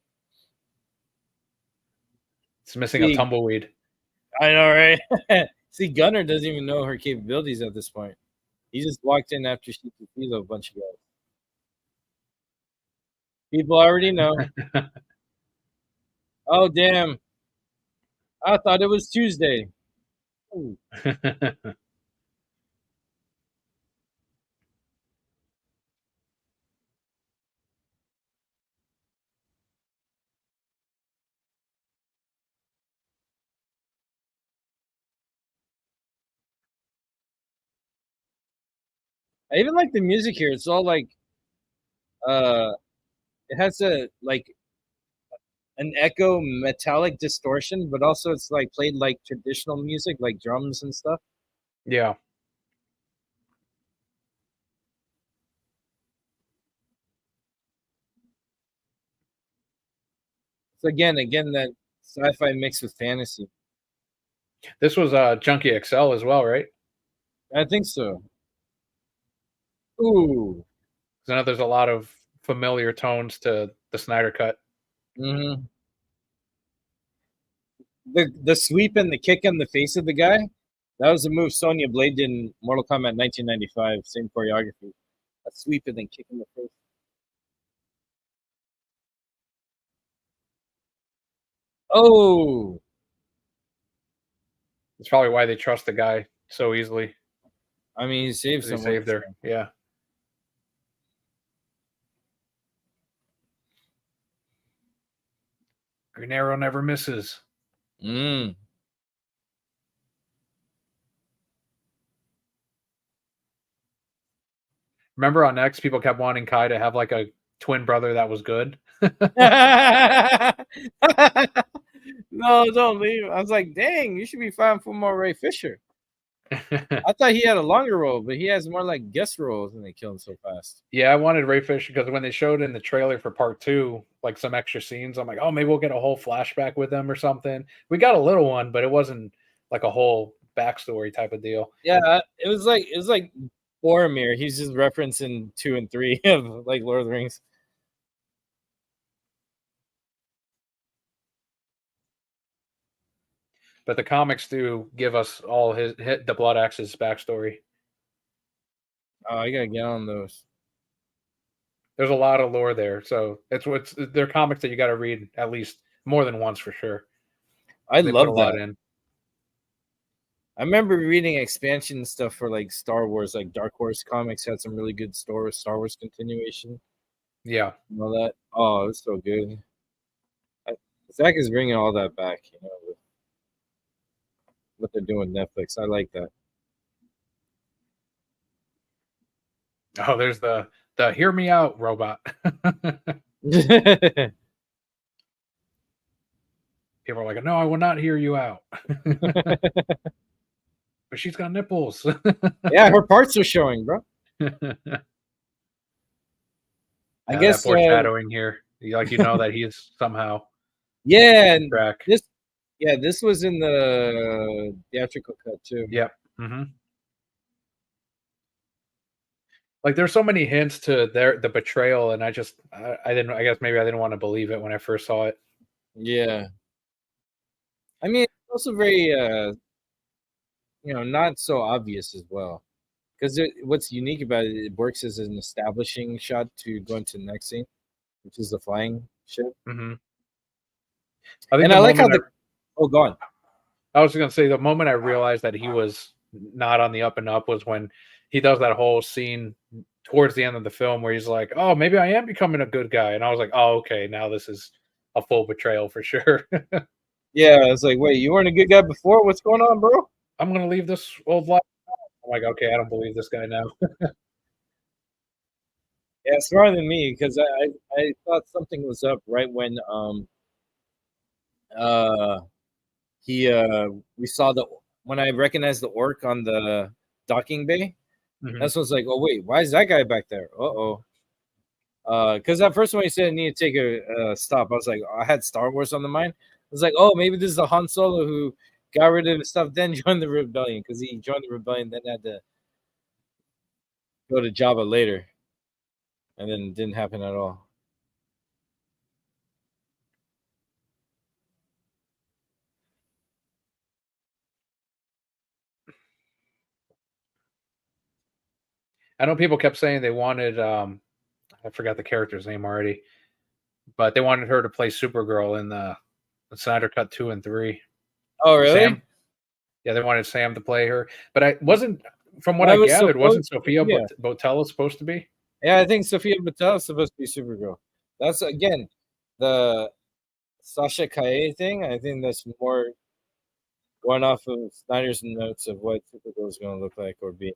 It's missing a tumbleweed. I know, right? See, Gunner doesn't even know her capabilities at this point. He just walked in after she defeated a bunch of guys. People already know. Oh, damn. I thought it was Tuesday. Ooh. I even like the music here. It's all like, it has a like an echo metallic distortion, but also it's like played like traditional music, like drums and stuff. Yeah. So again, that sci-fi mixed with fantasy. This was Junkie XL as well, right? I think so. Ooh. I know there's a lot of familiar tones to the Snyder Cut. Mm-hmm. The sweep and the kick in the face of the guy, that was a move Sonya Blade did in Mortal Kombat 1995. Same choreography. A sweep and then kick in the face. Oh, It's probably why they trust the guy so easily. I mean, he saved someone. Saved her. Yeah. Green Arrow never misses. Mm. Remember on X, people kept wanting Kai to have like a twin brother that was good. No, don't leave. I was like, dang, you should be fine for more Ray Fisher. I thought he had a longer role, but he has more like guest roles, and they kill him so fast. Yeah, I wanted Ray Fisher because when they showed in the trailer for part 2, like some extra scenes, I'm like, oh, maybe we'll get a whole flashback with them or something. We got a little one, but it wasn't like a whole backstory type of deal. Yeah, it was like Boromir. He's just referencing 2 and 3 of like Lord of the Rings. But the comics do give us all the Blood Axe's backstory. Oh, I gotta get on those. There's a lot of lore there, so they're comics that you got to read at least more than once for sure. I love a that. lot in. I remember reading expansion stuff for like Star Wars, like Dark Horse Comics had some really good Star Wars continuation. Yeah, and all that. Oh, it was so good. Zach is bringing all that back, you know, with what they're doing with Netflix. I like that. Oh, there's the hear me out robot. People are like, no, I will not hear you out. But she's got nipples. Yeah, her parts are showing, bro. I guess that foreshadowing here. Like, you know that he's somehow track. This was in the theatrical cut too. Yep. Mm-hmm. Like, there's so many hints to the betrayal, and I guess maybe I didn't want to believe it when I first saw it. Yeah. I mean, it's also very not so obvious as well. Because what's unique about it, it works as an establishing shot to go into the next scene, which is the flying ship. Mm-hmm. I like how oh, go on. I was going to say the moment I realized that he was not on the up and up was when he does that whole scene towards the end of the film where he's like, oh, maybe I am becoming a good guy. And I was like, oh, okay, now this is a full betrayal for sure. Yeah, it's like, wait, you weren't a good guy before? What's going on, bro? I'm going to leave this old life. I'm like, okay, I don't believe this guy now. Yeah, smarter than me, because I thought something was up right when we saw when I recognized the orc on the docking bay. Mm-hmm. That's what's like, oh wait, why is that guy back there? Because that first one he said I need to take a stop. I was like, I had Star Wars on the mind. I was like, oh, maybe this is the Han Solo who got rid of his stuff, then joined the rebellion, because he joined the rebellion, then had to go to Jabba later, and then it didn't happen at all. I know people kept saying they wanted I forgot the character's name already, but they wanted her to play Supergirl in the Snyder Cut 2 and 3. Oh, really? Sam? Yeah, they wanted Sam to play her, but I wasn't. From what I gathered, wasn't Sophia Botella supposed to be? Yeah, I think Sophia Botella is supposed to be Supergirl. That's again the Sasha Calle thing. I think that's more going off of Snyder's notes of what Supergirl is going to look like or be.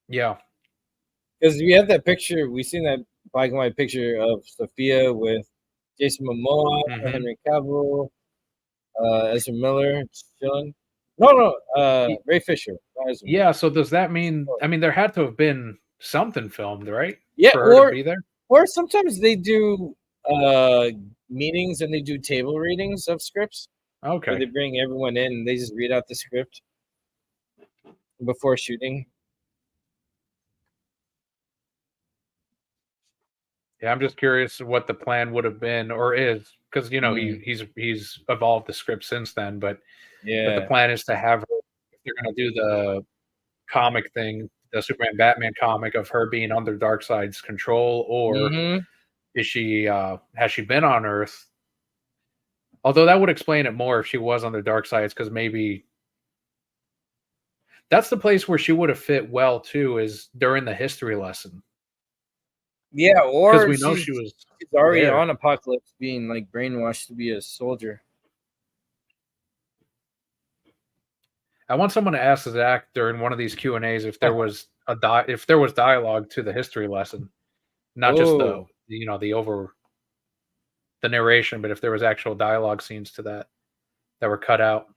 Yeah. Because we have that picture, we seen that black and white picture of Sophia with Jason Momoa, Henry Cavill, Ezra Miller chilling. No, Ray Fisher. Yeah, so does that mean? I mean, there had to have been something filmed, right? Yeah, for her to be there. Or sometimes they do meetings and they do table readings of scripts. Okay. Where they bring everyone in and they just read out the script before shooting. Yeah, I'm just curious what the plan would have been or is, because he's evolved the script since then. But the plan is to have her, if they're going to do the comic thing, the Superman Batman comic of her being under Darkseid's control, or is she has she been on Earth? Although that would explain it more if she was under Darkseid's, because maybe that's the place where she would have fit well too, is during the history lesson. Yeah, or because we know she's already there on Apocalypse, being like brainwashed to be a soldier. I want someone to ask Zach during one of these Q&As if there was if there was dialogue to the history lesson, not just the narration, but if there was actual dialogue scenes to that were cut out.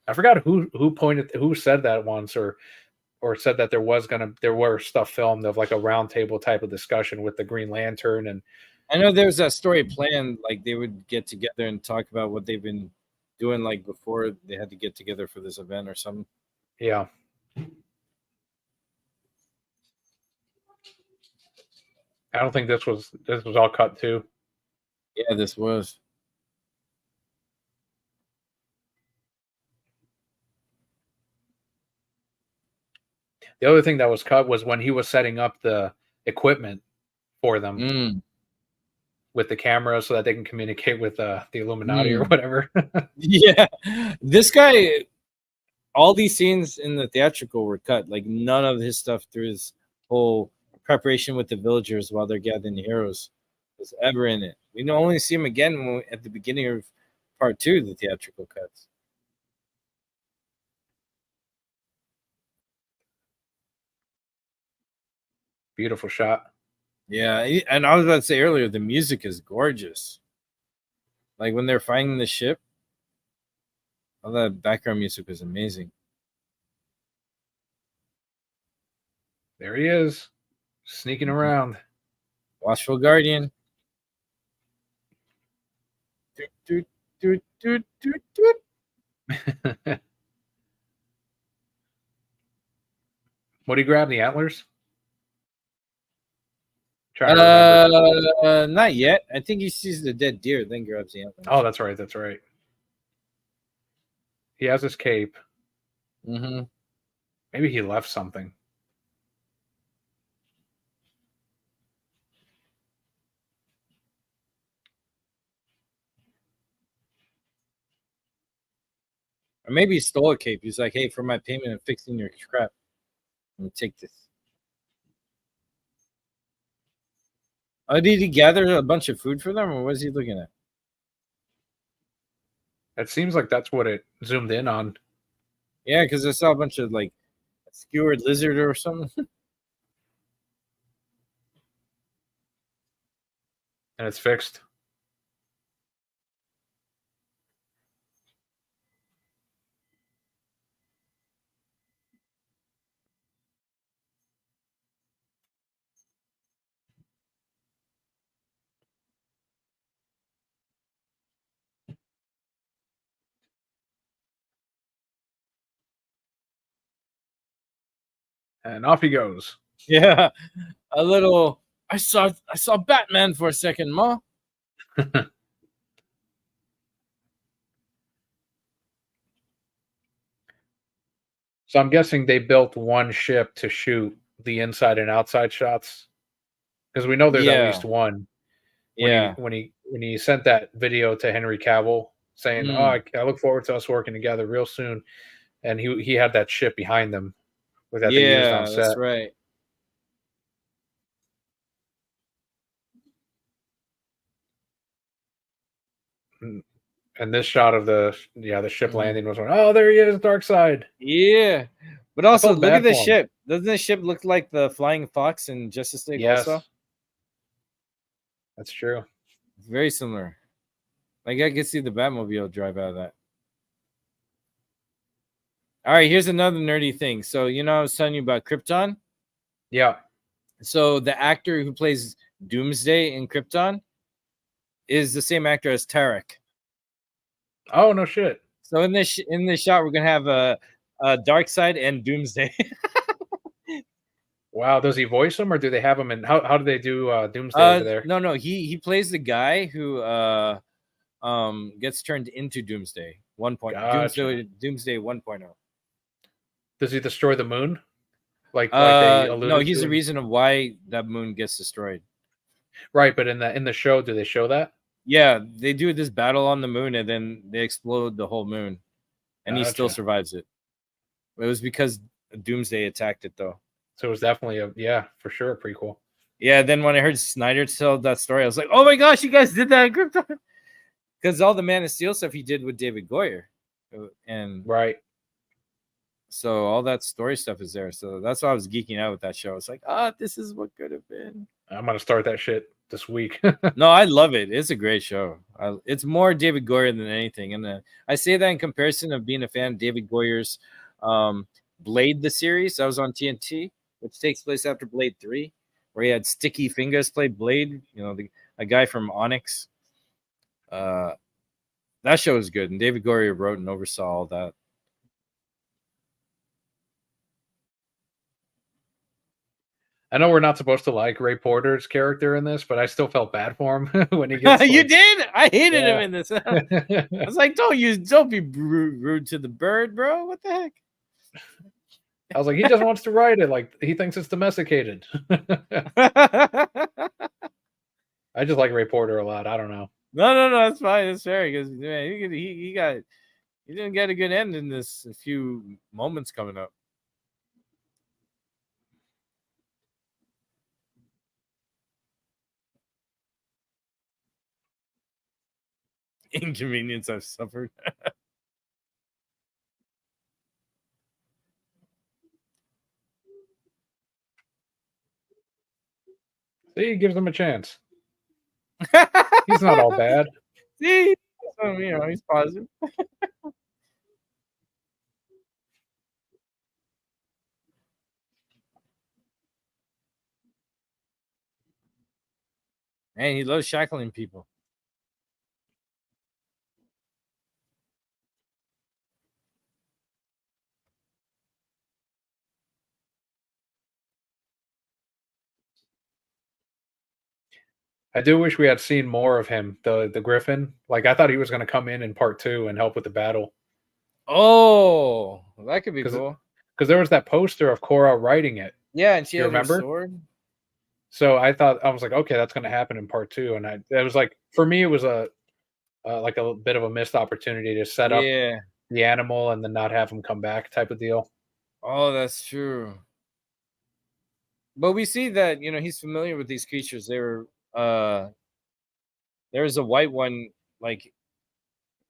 I forgot who said that once, or said that there were stuff filmed of like a round table type of discussion with the Green Lantern. And I know there's that story planned, like they would get together and talk about what they've been doing, like before they had to get together for this event or something. Yeah. I don't think this was all cut too. Yeah, this was. The other thing that was cut was when he was setting up the equipment for them with the camera so that they can communicate with the Illuminati or whatever. Yeah. This guy, all these scenes in the theatrical were cut. Like none of his stuff through his whole preparation with the villagers while they're gathering the heroes was ever in it. We only see him again at the beginning of part 2, the theatrical cuts. Beautiful shot. Yeah, and I was about to say earlier, the music is gorgeous. Like when they're finding the ship, all that background music was amazing. There he is, sneaking around. Watchful Guardian. Doot, doot, doot, doot, doot. What do you grab? The antlers? Not yet. I think he sees the dead deer, then grabs the antlers. Oh, that's right. That's right. He has his cape. Mm-hmm. Maybe he left something. Or maybe he stole a cape. He's like, hey, for my payment of fixing your crap, I'm going to take this. Oh, did he gather a bunch of food for them, or what is he looking at? It seems like that's what it zoomed in on. Yeah, because I saw a bunch of like skewered lizard or something. And it's fixed. And off he goes. Yeah, a little. I saw Batman for a second, Ma. So I'm guessing they built one ship to shoot the inside and outside shots, because we know there's at least one. When he sent that video to Henry Cavill saying, "Oh, I look forward to us working together real soon," and he had that ship behind them that they used on set. That's right. And this shot of the ship landing was like, oh, there he is, Darkseid. Yeah, but also look at the ship. Doesn't the ship look like the Flying Fox in Justice League? Yes, Also, that's true. it's very similar. Like I can see the Batmobile drive out of that. All right, here's another nerdy thing. So I was telling you about Krypton. Yeah. So the actor who plays Doomsday in Krypton is the same actor as Tarek. Oh no shit. So in this shot, we're gonna have a Darkseid and Doomsday. Wow. Does he voice him, or do they have him in? How do they do Doomsday over there? No. He plays the guy who gets turned into Doomsday. Gotcha. Doomsday 1.0. Does he destroy the moon? Like they alluded no, he's to the reason of why that moon gets destroyed. Right, but in the show, do they show that? Yeah, they do this battle on the moon, and then they explode the whole moon, and he still Gotcha. survives it. It was because Doomsday attacked it, though. So it was definitely for sure a prequel. Yeah, then when I heard Snyder tell that story, I was like, oh my gosh, you guys did that in Krypton. Because all the Man of Steel stuff he did with David Goyer. And right. So all that story stuff is there. So that's why I was geeking out with that show. It's like, this is what could have been. I'm going to start that shit this week. No, I love it. It's a great show. It's more David Goyer than anything. And I say that in comparison of being a fan of David Goyer's Blade, the series that was on TNT, which takes place after Blade 3, where he had Sticky Fingers play Blade, a guy from Onyx. That show is good. And David Goyer wrote and oversaw all that. I know we're not supposed to like Ray Porter's character in this, but I still felt bad for him when he gets. You did? I hated him in this. I was like, don't be rude to the bird, bro. What the heck? I was like, he just wants to ride it. Like he thinks it's domesticated. I just like Ray Porter a lot. I don't know. No, that's fine. It's fair because he didn't get a good end in this few moments coming up. Inconvenience I've suffered. See, he gives him a chance. He's not all bad. See, he's positive. And he loves shackling people. I do wish we had seen more of him, the Griffin. Like I thought he was going to come in part 2 and help with the battle. Oh, that could be cool. Because there was that poster of Korra writing it. Yeah, and she had remember? Her sword. So I was like, okay, that's going to happen in part 2, and it was like for me, it was like a bit of a missed opportunity to set up the animal and then not have him come back, type of deal. Oh, that's true. But we see that he's familiar with these creatures. They were there's a white one like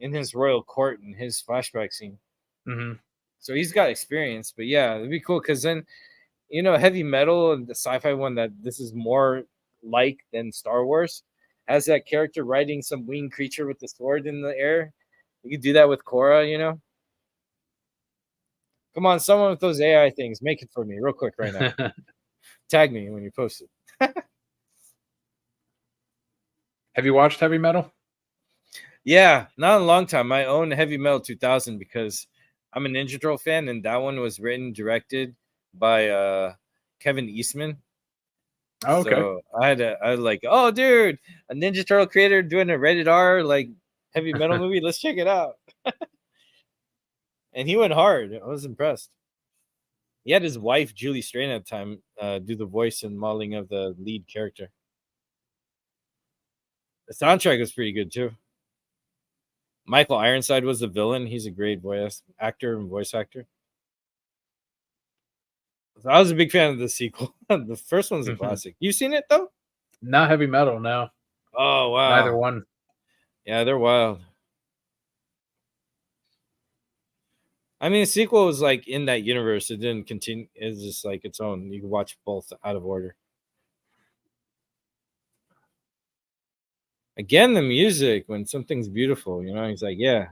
in his royal court in his flashback scene. Mm-hmm. So he's got experience. But yeah, it'd be cool because then Heavy Metal and the sci-fi one that this is more like than Star Wars has that character riding some winged creature with the sword in the air. You could do that with Korra, Come on, someone with those AI things, make it for me real quick right now. Tag me when you post it. Have you watched Heavy Metal? Yeah, not in a long time. I own Heavy Metal 2000 because I'm a Ninja Turtle fan, and that one was written, directed by Kevin Eastman. Oh, okay. So I was like, oh, dude, a Ninja Turtle creator doing a rated R like Heavy Metal movie. Let's check it out. And he went hard. I was impressed. He had his wife Julie Strain at the time do the voice and modeling of the lead character. The soundtrack was pretty good too. Michael Ironside was the villain. He's a great voice actor and voice actor. So I was a big fan of the sequel. The first one's a classic. You seen it though? Not Heavy Metal, no. Oh wow. Neither one. Yeah, they're wild. I mean, the sequel was like in that universe. It didn't continue. It's just like its own. You can watch both out of order. Again, the music when something's beautiful, you know, he's like, yeah.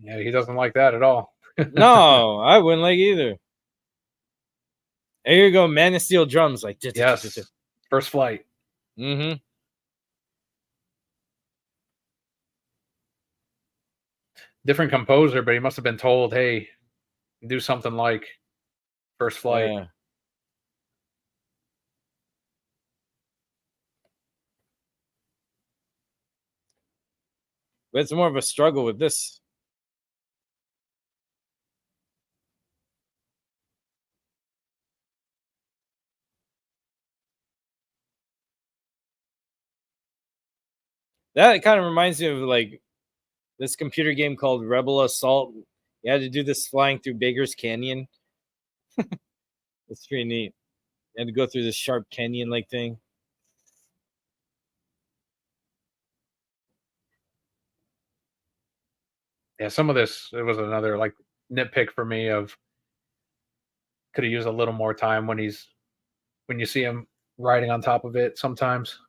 Yeah, he doesn't like that at all. No, I wouldn't like either. Here you go, Man of Steel drums, like yes, First Flight. Mm-hmm. Different composer, but he must have been told, "Hey, do something like First Flight." Yeah. But it's more of a struggle with this. That kind of reminds me of like this computer game called Rebel Assault. You had to do this flying through Baker's Canyon. It's pretty neat. You had to go through this sharp canyon like thing. Yeah, some of this, it was another like nitpick for me of could have used a little more time when you see him riding on top of it sometimes.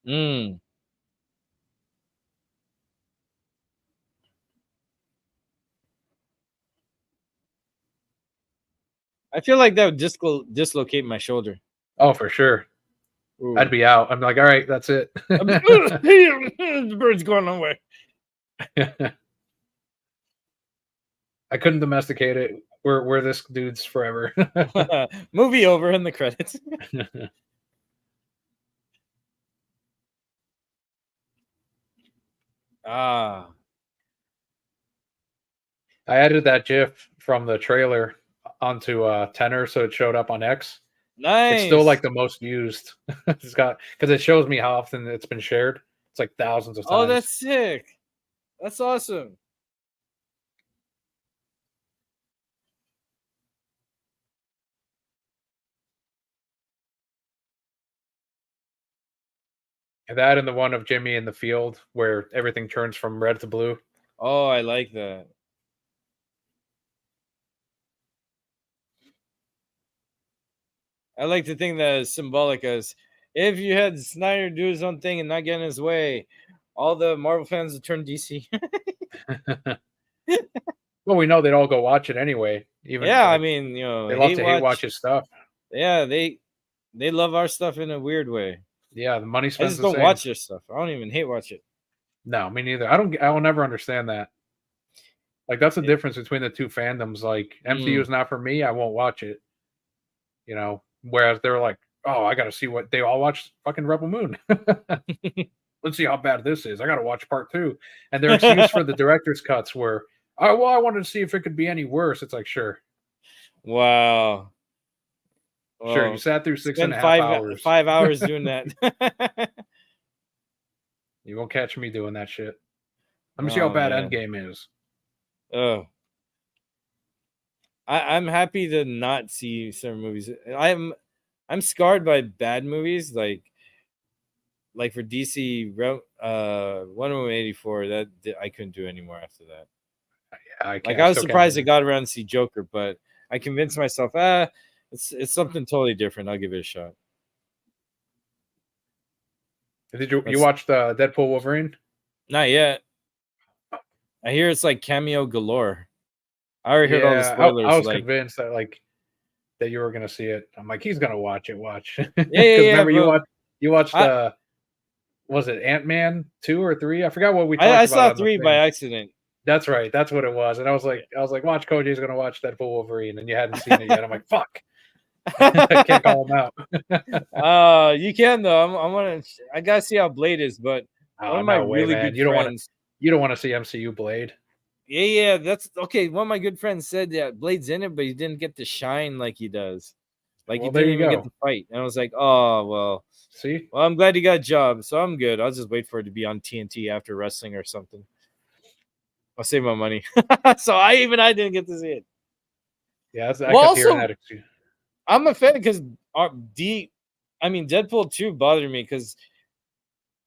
Mm. I feel like that would dislocate my shoulder. Oh, for sure. Ooh. I'd be out. I'm like, all right, that's it. The bird's going away. I couldn't domesticate it. We're this dude's forever. Movie over in the credits. I added that GIF from the trailer onto Tenor, so it showed up on X. Nice. It's still like the most used. It's got because it shows me how often it's been shared. It's like thousands of times. Oh, that's sick. That's awesome. And that and the one of Jimmy in the field where everything turns from red to blue. Oh, I like that. I like to think that is symbolic as if you had Snyder do his own thing and not get in his way, all the Marvel fans would turn DC. Well, we know they'd all go watch it anyway. Even yeah, like, I mean, you know, they love to hate watch his stuff. Yeah, they love our stuff in a weird way. Yeah, the money spent. I just don't watch their stuff. I don't even hate watch it. No, me neither. I will never understand that. Like that's the difference between the two fandoms. Like MCU is not for me. I won't watch it. You know, whereas they're like, oh, I got to see what they all watch. Fucking Rebel Moon. Let's see how bad this is. I got to watch part 2. And their excuse for the director's cuts were, oh, well, I wanted to see if it could be any worse. It's like, sure. Wow. Well, sure, you sat through 6.5 hours. 5 hours doing that. You won't catch me doing that shit. Let me see how bad Endgame is. Oh. I'm happy to not see certain movies. I'm scarred by bad movies like for DC Wonder Woman 84 that I couldn't do anymore after that. Yeah, I was surprised I got around to see Joker, but I convinced myself, it's something totally different. I'll give it a shot. Did you watch the Deadpool Wolverine? Not yet. I hear it's like cameo galore. I already heard all the spoilers. I was convinced that you were gonna see it. I'm like, he's gonna watch it. Watch. Yeah. Remember you watched was it Ant-Man 2 or 3? I forgot what we talked about. I saw 3 by accident. That's right. That's what it was. And I was like, watch Koji's gonna watch Deadpool Wolverine, and you hadn't seen it yet. I'm like, fuck. I can't call him out. You can though. I gotta see how Blade is, but one of my really good friends. You don't want to see MCU Blade. Yeah, that's okay. One of my good friends said that Blade's in it, but he didn't get to shine like he does. Like, Well, you there didn't you even go. get to fight. And I was like, oh, well. See? Well, I'm glad you got a job, so I'm good. I'll just wait for it to be on TNT after wrestling or something. I'll save my money. So I didn't get to see it. Yeah, I kept hearing that. I'm a fan because Deadpool 2 bothered me because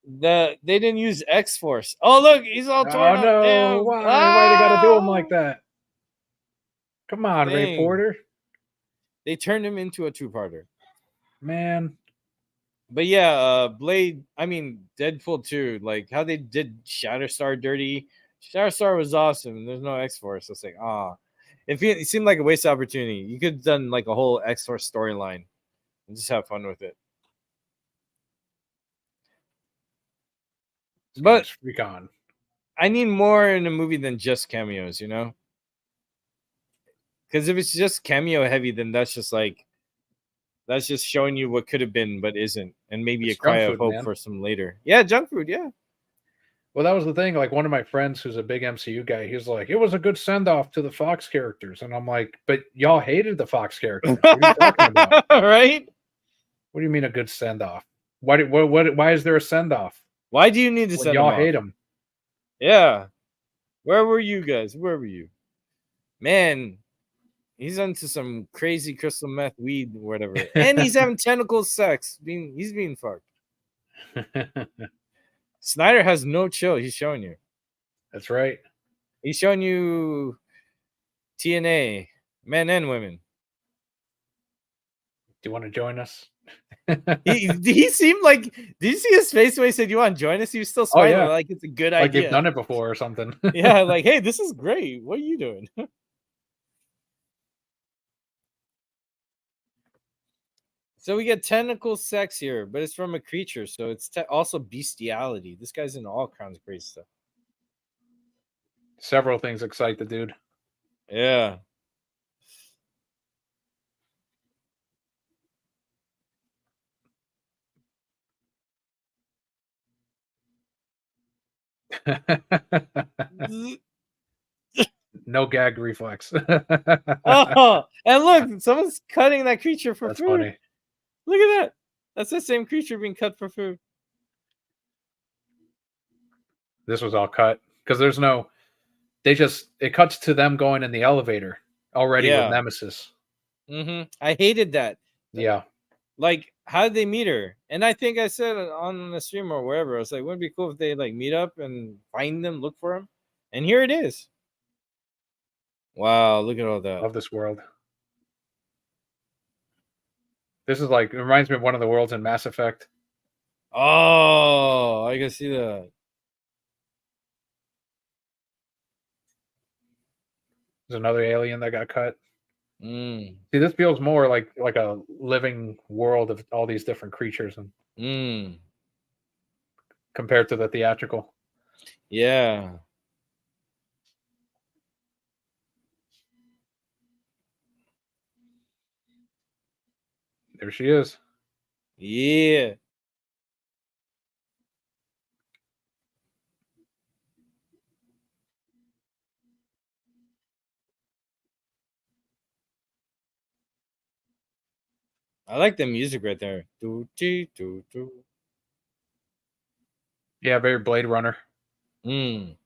they didn't use X-Force. Oh, look, he's all torn Oh up. no! Damn. Why they gotta do him like that? Come on, Ray Dang. Porter. They turned him into a two-parter. Man. But yeah, Deadpool 2, like how they did Shatterstar dirty. Shatterstar was awesome. There's no X-Force. It's like, it seemed like a waste of opportunity. You could have done like a whole X-Force storyline and just have fun with it. But freak on. I need more in a movie than just cameos, you know? Because if it's just cameo heavy, then that's just showing you what could have been but isn't, and maybe It's a cry junk of food, hope man. for some later. Yeah, junk food, yeah. Well, that was the thing. Like, one of my friends who's a big MCU guy, he's like, it was a good send-off to the Fox characters. And I'm like, but y'all hated the Fox characters. What are you talking about? Right? What do you mean a good send-off? Why is there a send-off? Why do you need to When send y'all them off? hate them? Yeah. Where were you guys? Where were you? Man, he's into some crazy crystal meth weed or whatever. And he's having tentacle sex. He's being fucked. Snyder has no chill. He's showing you. That's right. He's showing you TNA, men and women. Do you want to join us? he seemed like, did you see his face when he said, you want to join us? He was still smiling like it's a good idea. Like you've done it before or something. Yeah, like, hey, this is great. What are you doing? So we get tentacle sex here, but it's from a creature, so it's also bestiality. This guy's into all kinds of crazy stuff. Several things excite the dude. Yeah. No gag reflex. Oh, and look, someone's cutting that creature for That's food. Funny. Look at that. That's the same creature being cut for food. This was all cut because there's no. It cuts to them going in the elevator already with Nemesis. I hated that. Yeah. Like, how did they meet her? And I think I said on the stream or wherever, I was like, wouldn't it be cool if they like meet up and find them, look for them? And here it is. Wow, look at all that. Love this world. This is like, it reminds me of one of the worlds in Mass Effect. Oh, I can see that. There's another alien that got cut. See, this feels more like a living world of all these different creatures and compared to the theatrical. Yeah. There she is. Yeah. I like the music right there. Yeah, very Blade Runner. In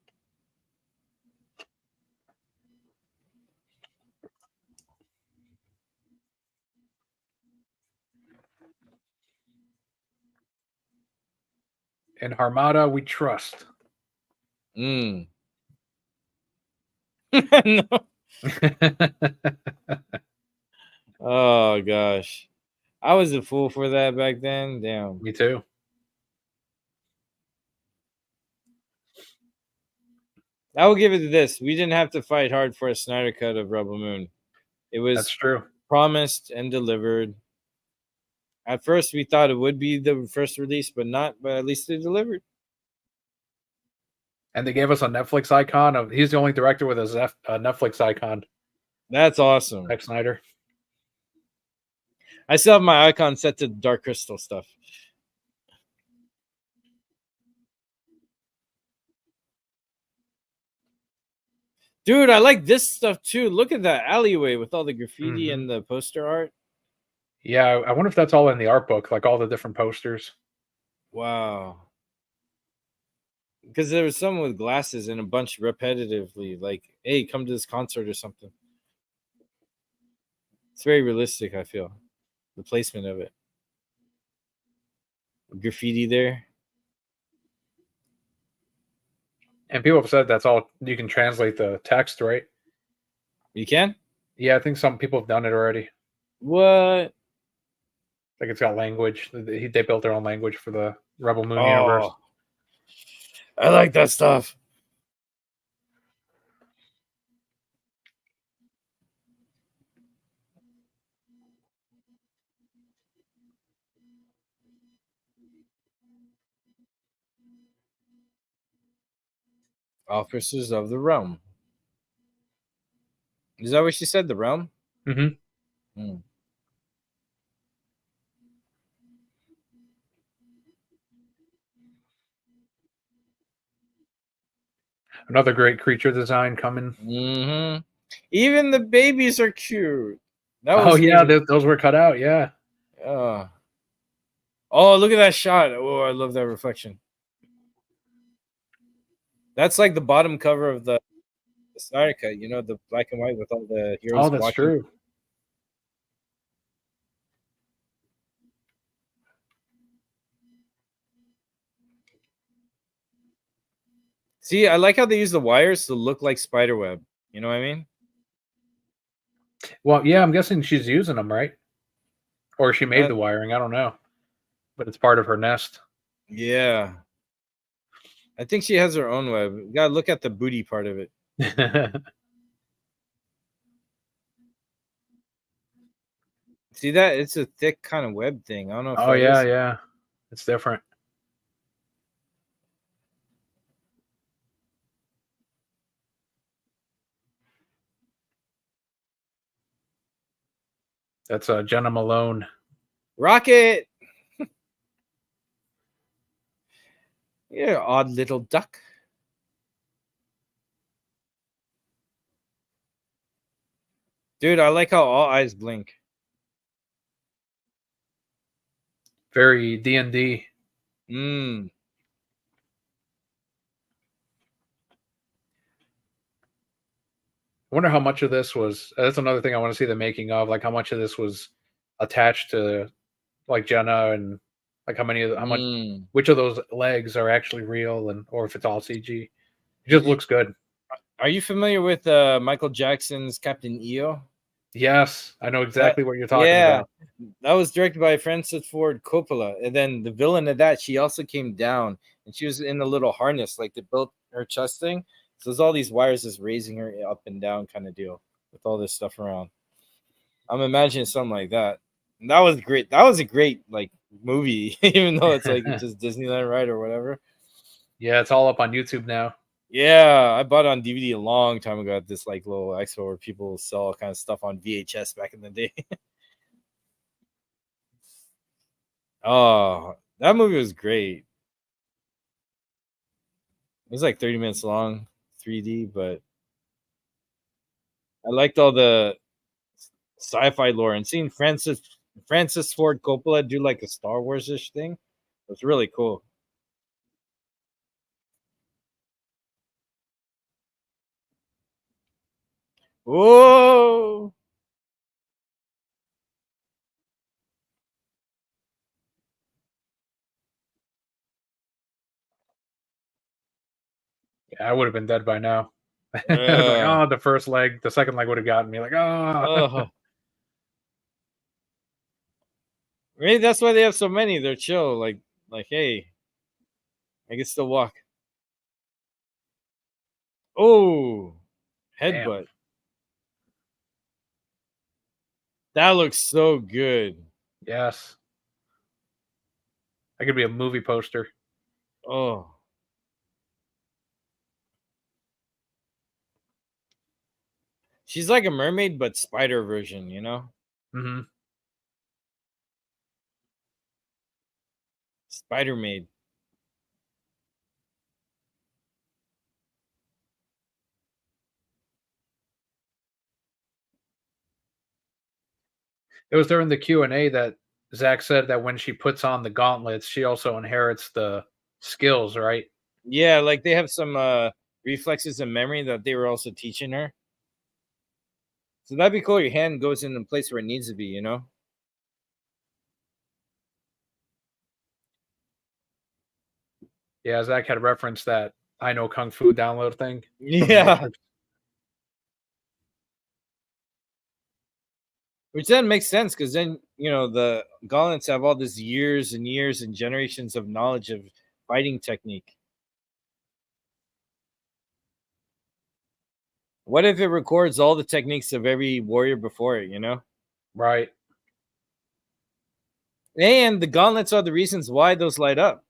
Armada, we trust. No. Oh gosh, I was a fool for that back then. Damn. Me too. I will give it to this. We didn't have to fight hard for a Snyder cut of Rebel Moon. It was That's true. Promised and delivered. At first, we thought it would be the first release, but not. But at least they delivered. And they gave us a Netflix icon. He's the only director with a Netflix icon. That's awesome. Zack Snyder. I still have my icon set to Dark Crystal stuff. Dude, I like this stuff too. Look at that alleyway with all the graffiti and the poster art. Yeah, I wonder if that's all in the art book, like all the different posters. Wow. Because there was some with glasses and a bunch repetitively, like, hey, come to this concert or something. It's very realistic, I feel. The placement of it. Graffiti there. And people have said that's all you can translate the text, right? You can? Yeah, I think some people have done it already. What? Like it's got language. They built their own language for the Rebel Moon universe. Oh, I like that stuff. Officers of the Realm. Is that what she said? The Realm? Mm-hmm. Hmm. Another great creature design coming. Mm-hmm. Even the babies are cute. That Oh was yeah, neat. those were cut out. Yeah. Oh, look at that shot. Oh, I love that reflection. That's like the bottom cover of the Snyder Cut, the black and white with all the Oh, heroes that's walking. true. See, I like how they use the wires to look like spider web. You know what I mean? Well, yeah, I'm guessing she's using them, right? Or she made That, the wiring. I don't know, but it's part of her nest. yeah. I think she has her own web. You gotta look at the booty part of it. See that? It's a thick kind of web thing. I don't know if Oh that yeah, is. yeah, it's different. That's Jenna Malone. Rocket! You're an odd little duck. Dude, I like how all eyes blink. Very D&D. Mmm. I wonder how much of this was. That's another thing I want to see the making of. Like how much of this was attached to like Jenna, and like how much, Mmm. which of those legs are actually real, and or if it's all CG. It just looks good. Are you familiar with Michael Jackson's Captain EO? Yes, I know That exactly what you're talking yeah, about. that was directed by Francis Ford Coppola, and then the villain of that, she also came down, and she was in a little harness, like they built her chest thing. So there's all these wires just raising her up and down, kind of deal, with all this stuff around. I'm imagining something like that. And that was great. That was a great like movie, even though it's like just Disneyland ride or whatever. Yeah, it's all up on YouTube now. Yeah, I bought it on DVD a long time ago at this like little expo where people sell all kind of stuff on VHS back in the day. Oh, that movie was great. It was like 30 minutes long, 3D, but I liked all the sci-fi lore and seeing Francis Ford Coppola do like a Star Wars-ish thing. It was really cool. Whoa! Yeah, I would have been dead by now. I was like, Uh, oh, the first leg, the second leg would have gotten me. Like, oh, oh, maybe that's why they have so many. They're chill. Like, hey, I can still walk. Oh, damn. headbutt. That looks so good. Yes, I could be a movie poster. Oh, she's like a mermaid, but spider version. Hmm. Spider maid. It was during the Q&A that Zach said that when she puts on the gauntlets, she also inherits the skills, right? Yeah, like they have some reflexes and memory that they were also teaching her. So that'd be cool. Your hand goes in the place where it needs to be, you know? Yeah, Zach had referenced that I know Kung Fu download thing. Yeah. Which then makes sense because then, you know, the gauntlets have all these years and years and generations of knowledge of fighting technique. What if it records all the techniques of every warrior before it, you know? Right. And the gauntlets are the reasons why those light up.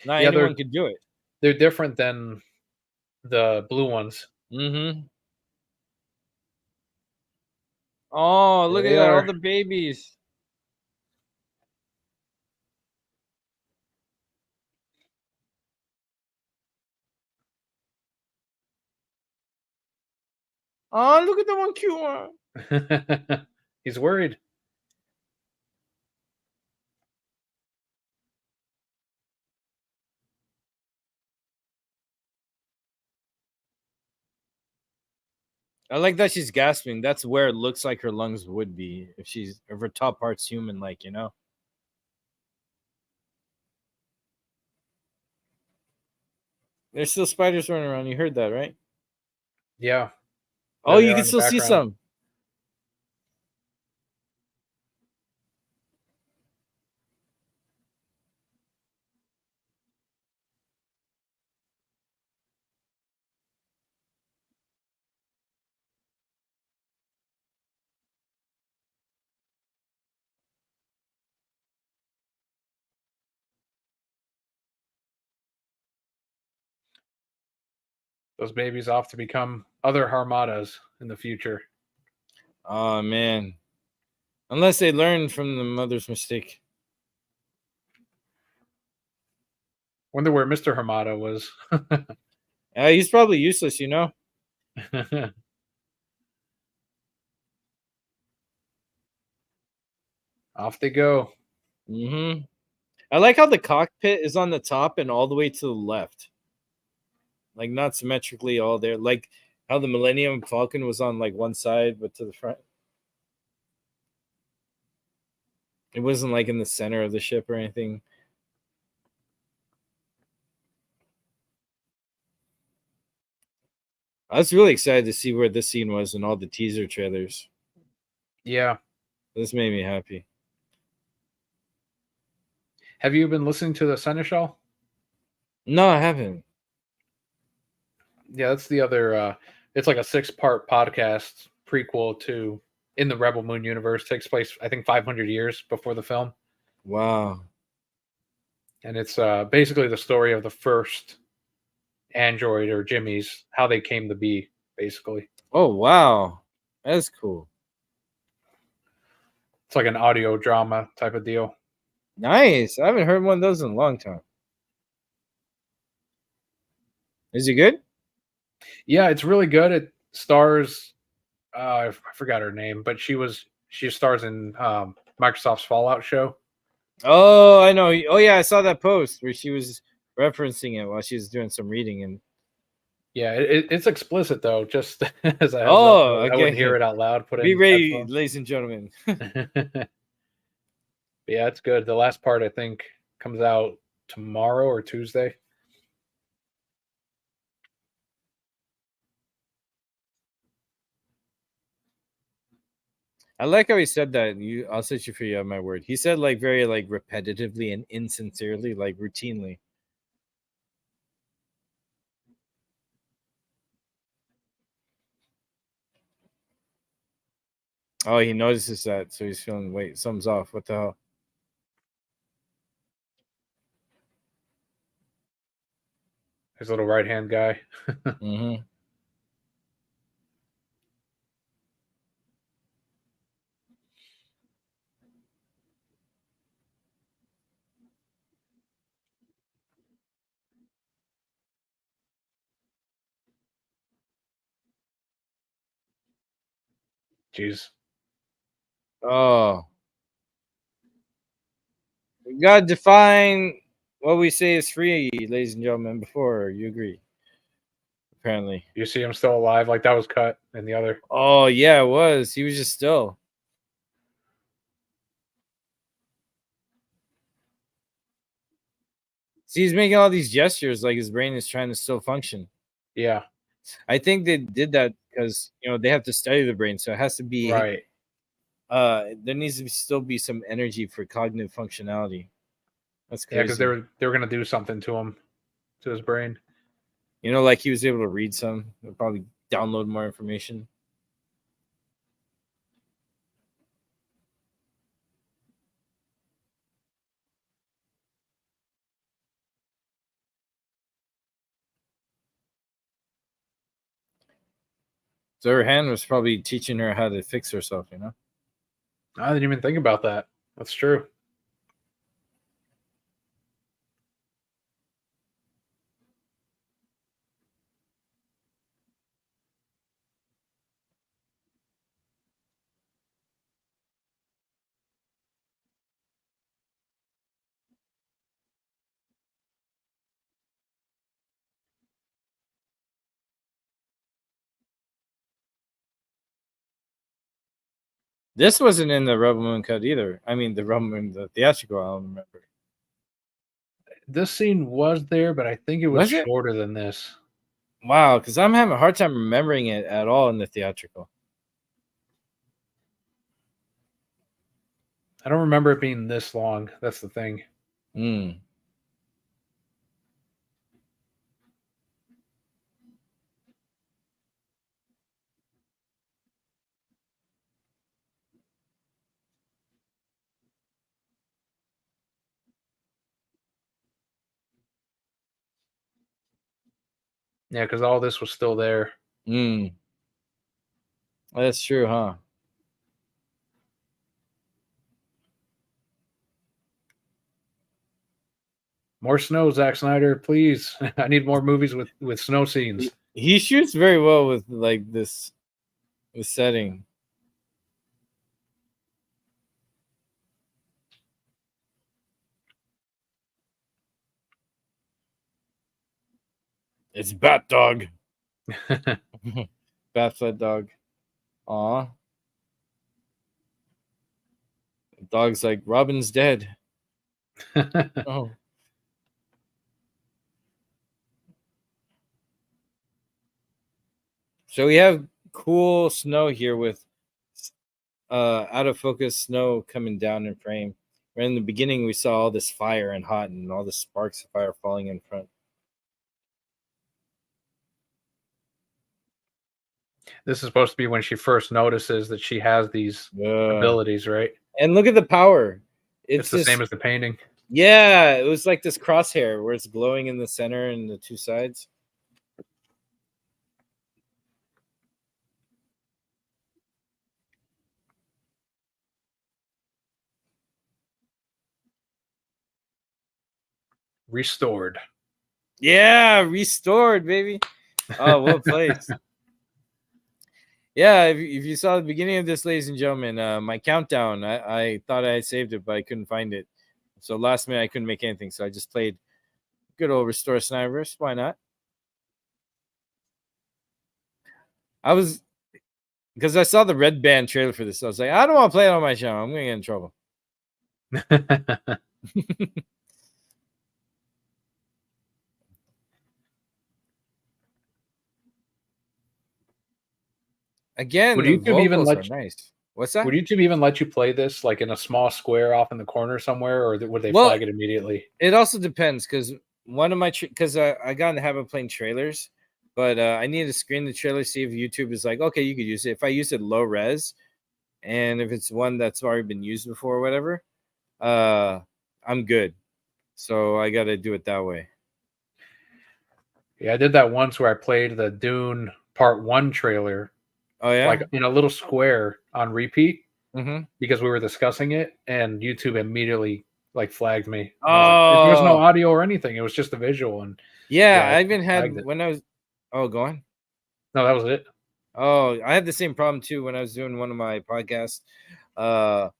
Not Yeah, anyone could do it. they're different than the blue ones. Mm-hmm. Oh, look at that, all the babies. Oh, look at the one cute one. He's worried. I like that she's gasping. That's where it looks like her lungs would be if her top part's human, like, you know. There's still spiders running around. You heard that, right? Yeah. Oh, you can still see some. Those babies off to become other Armadas in the future. Oh man. Unless they learn from the mother's mistake. Wonder where Mr. Hamada was. He's probably useless, you know. Off they go. Mm-hmm. I like how the cockpit is on the top and all the way to the left. Like not symmetrically all there. Like how the Millennium Falcon was on like one side but to the front. It wasn't like in the center of the ship or anything. I was really excited to see where this scene was in all the teaser trailers. Yeah. This made me happy. Have you been listening to the Seneschal? No, I haven't. Yeah, that's the other it's like a 6-part podcast prequel to In the Rebel Moon universe. Takes place, I think, 500 years before the film. Wow. And it's basically the story of the first android or Jimmys, how they came to be, basically. Oh wow. That's cool. It's like an audio drama type of deal. Nice. I haven't heard one of those in a long time. Is he good? Yeah, it's really good. It stars I forgot her name, but she stars in Microsoft's Fallout show. Oh, I know. Oh yeah, I saw that post where she was referencing it while she was doing some reading and yeah, it's explicit though, just as a heads oh, up. okay. I wouldn't hear it out loud. Be ready, ladies and gentlemen. Yeah, it's good. The last part I think comes out tomorrow or Tuesday. I like how he said that. I'll set you free on my word. He said like very like repetitively and insincerely, like routinely. Oh, he notices that, so he's feeling wait, something's off. What the hell? His little right hand guy. Mm-hmm. Jeez. Oh, we gotta define what we say is free, ladies and gentlemen. Before you agree, apparently. You see him still alive, like that was cut in the other. Oh yeah, it was. He was just still. See, he's making all these gestures like his brain is trying to still function. Yeah, I think they did that because they have to study the brain, so it has to be right. there needs to still be some energy for cognitive functionality. That's crazy. Yeah, because they were gonna do something to him, to his brain. Like he was able to read some, they'll probably download more information. So her hand was probably teaching her how to fix herself, I didn't even think about that. That's true. This wasn't in the Rebel Moon cut either. I mean, the Rebel Moon, the theatrical, I don't remember. This scene was there, but I think it was shorter than this. Wow, because I'm having a hard time remembering it at all in the theatrical. I don't remember it being this long. That's the thing. Yeah, because all this was still there. That's true, huh? More snow, Zack Snyder, please. I need more movies with snow scenes. He shoots very well with like this setting. It's Bat Dog. Batfleck dog. Aw. The dog's like, Robin's dead. Oh. So we have cool snow here with out of focus snow coming down in frame. Right in the beginning, we saw all this fire and hot and all the sparks of fire falling in front. This is supposed to be when she first notices that she has these abilities, right? And look at the power. It's the same as the painting. Yeah, it was like this crosshair where it's glowing in the center and the two sides. Restored. Yeah, restored, baby. Oh, what place. Yeah, if you saw the beginning of this, ladies and gentlemen, my countdown, I thought I had saved it, but I couldn't find it. So last minute, I couldn't make anything. So I just played good old Restore Sniperverse. Why not? Because I saw the Red Band trailer for this. So I was like, I don't want to play it on my channel. I'm going to get in trouble. Again, would the vocals are nice. What's that? Would YouTube even let you play this like in a small square off in the corner somewhere, or would they flag it immediately? It also depends because one of my because I got in the habit of playing trailers, but I needed to screen the trailer, see if YouTube is like, okay, you could use it. If I use it low res, and if it's one that's already been used before or whatever, I'm good. So I got to do it that way. Yeah, I did that once where I played the Dune Part 1 trailer. Oh, yeah? Like in a little square on repeat Mm-hmm. because we were discussing it, and YouTube immediately like flagged me. Oh, there was no audio or anything. It was just a visual. And yeah, I even had when I was. Oh, go on. No, that was it. Oh, I had the same problem too when I was doing one of my podcasts. I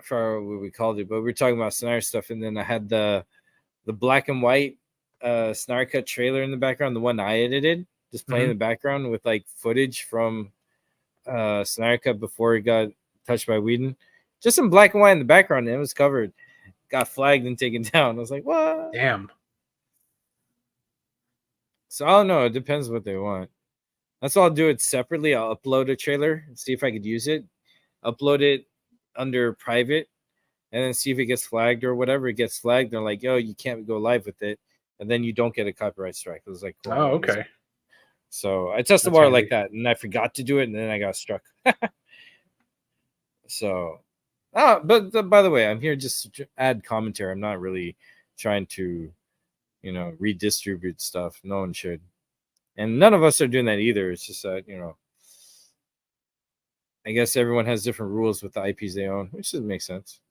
forgot what we called it, but we were talking about Snyder stuff, and then I had the black and white Snyder Cut trailer in the background, the one I edited, just playing in the background with like footage from Snyder Cut before it got touched by Whedon, just in black and white in the background, and it was covered. Got flagged and taken down. I was like, what? Damn. So I don't know. It depends what they want. That's why I'll do it separately. I'll upload a trailer and see if I could use it. Upload it under private, and then see if it gets flagged or whatever. It gets flagged. They're like, "Yo, you can't go live with it," and then you don't get a copyright strike. It was like, cool. Oh, okay. So I tested the water like that, and I forgot to do it, and then I got struck. So, but by the way, I'm here just to add commentary. I'm not really trying to, redistribute stuff. No one should, and none of us are doing that either. It's just that I guess everyone has different rules with the IPs they own, which doesn't make sense.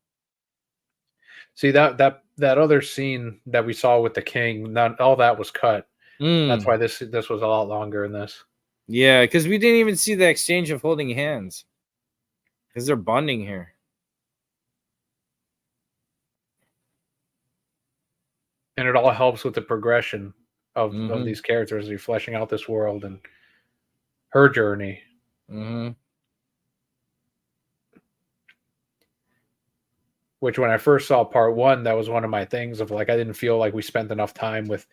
See that other scene that we saw with the king, not all that was cut. That's why this was a lot longer in this. Yeah, because we didn't even see the exchange of holding hands, because they're bonding here. And it all helps with the progression of these characters. You're fleshing out this world and her journey. Which, when I first saw part one, that was one of my things of like, I didn't feel like we spent enough time with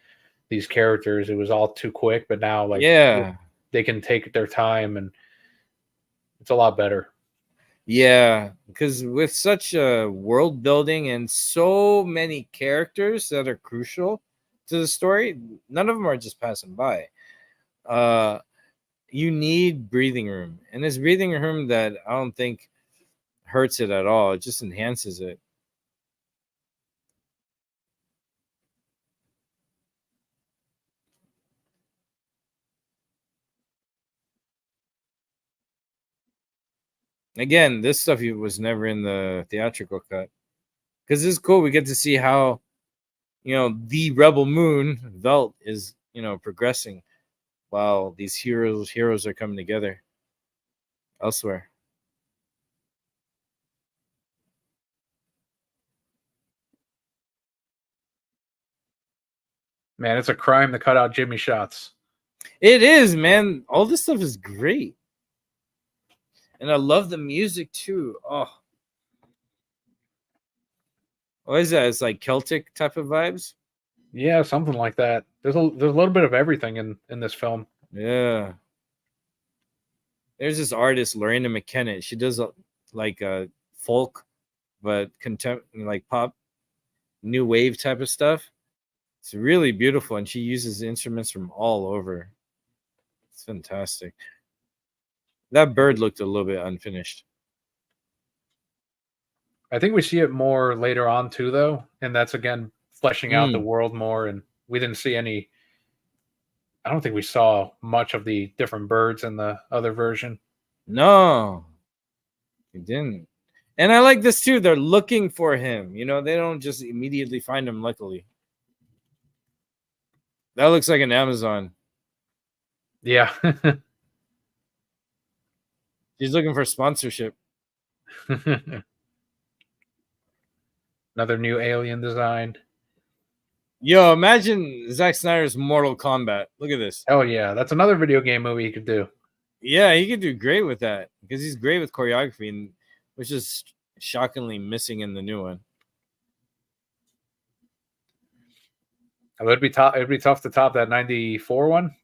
these characters. It was all too quick, but now like, yeah, they can take their time and it's a lot better. Yeah, because with such a world building and so many characters that are crucial to the story, none of them are just passing by. You need breathing room, and this breathing room that I don't think hurts it at all. It just enhances it. Again, this stuff was never in the theatrical cut, because it's cool. We get to see how, the Rebel Moon Velt is, progressing while these heroes are coming together elsewhere. Man, it's a crime to cut out Jimmy shots. It is, man. All this stuff is great. And I love the music too. Oh. What is that? It's like Celtic type of vibes? Yeah, something like that. There's a little bit of everything in this film. Yeah. There's this artist, Lorena McKenna. She does like folk, but like pop, new wave type of stuff. It's really beautiful, and she uses instruments from all over. It's fantastic. That bird looked a little bit unfinished. I think we see it more later on too, though, and that's again fleshing out the world more. And we didn't see any. I don't think we saw much of the different birds in the other version. No, we didn't. And I like this too. They're looking for him. They don't just immediately find him. Luckily, that looks like an Amazon. Yeah. He's looking for sponsorship. Another new alien design. Yo, imagine Zack Snyder's Mortal Kombat. Look at this. Oh yeah, that's another video game movie he could do. Yeah, he could do great with that, because he's great with choreography, and which is shockingly missing in the new one. It'd be tough to top that 94 one.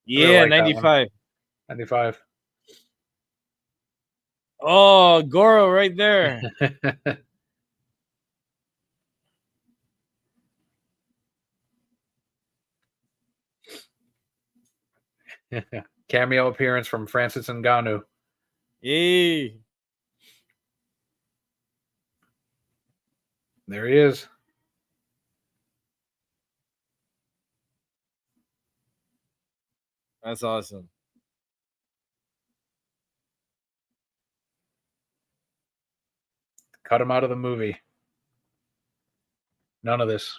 Yeah, 95. 95. Oh, Goro right there. Cameo appearance from Francis Ngannou. Yay. There he is. That's awesome. Cut him out of the movie. None of this.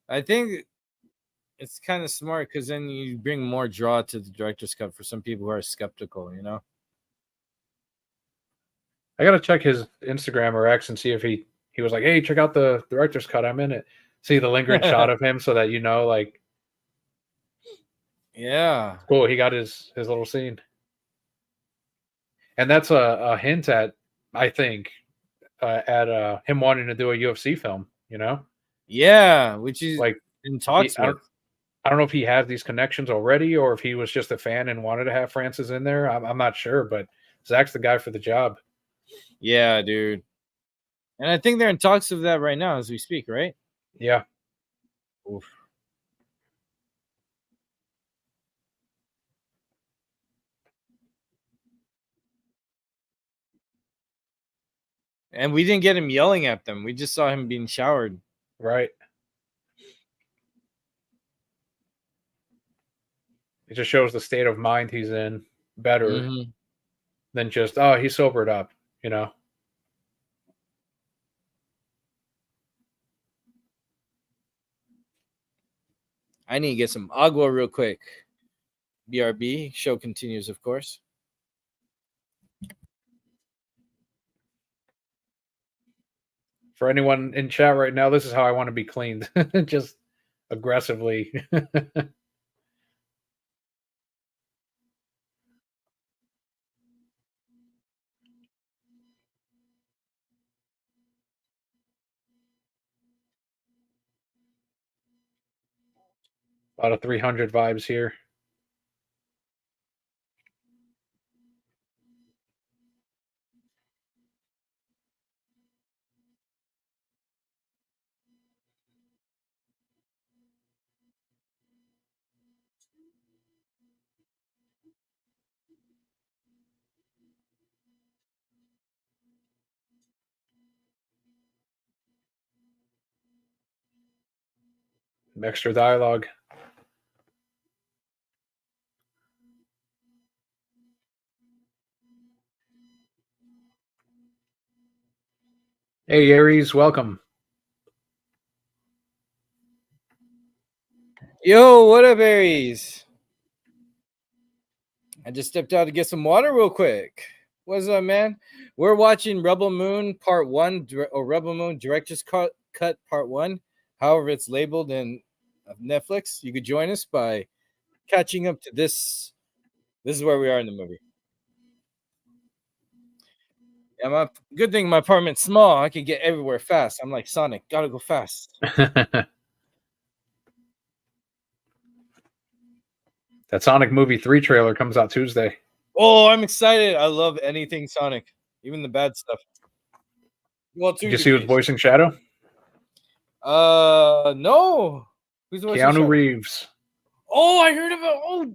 I think it's kind of smart, because then you bring more draw to the director's cut for some people who are skeptical, I gotta check his Instagram or X and see if he was like, "Hey, check out the director's cut. I'm in it." See the lingering shot of him so that you know, like, yeah, cool. He got his little scene, and that's a hint at, I think, at him wanting to do a UFC film. You know, yeah, which he's like in talks with. I don't know if he has these connections already or if he was just a fan and wanted to have Francis in there. I'm not sure, but Zach's the guy for the job. Yeah, dude. And I think they're in talks of that right now as we speak, right? Yeah. Oof. And we didn't get him yelling at them. We just saw him being showered. Right. It just shows the state of mind he's in better than just, oh, he's sobered up, you know? I need to get some agua real quick. BRB. Show continues, of course. For anyone in chat right now, this is how I want to be cleaned. Just aggressively. A lot of 300 vibes here. Extra dialogue. Hey, Aries, welcome. Yo, what up, Aries? I just stepped out to get some water real quick. What's up, man? We're watching Rebel Moon Part 1, or Rebel Moon Director's Cut Part 1. However, it's labeled in Netflix. You could join us by catching up to this. This is where we are in the movie. Yeah, good thing my apartment's small. I can get everywhere fast. I'm like Sonic. Gotta go fast. That Sonic Movie 3 trailer comes out Tuesday. Oh, I'm excited. I love anything Sonic, even the bad stuff. Well, did you see who's voicing Shadow? No. Who's voicing Keanu Shadow? Reeves. Oh, I heard about.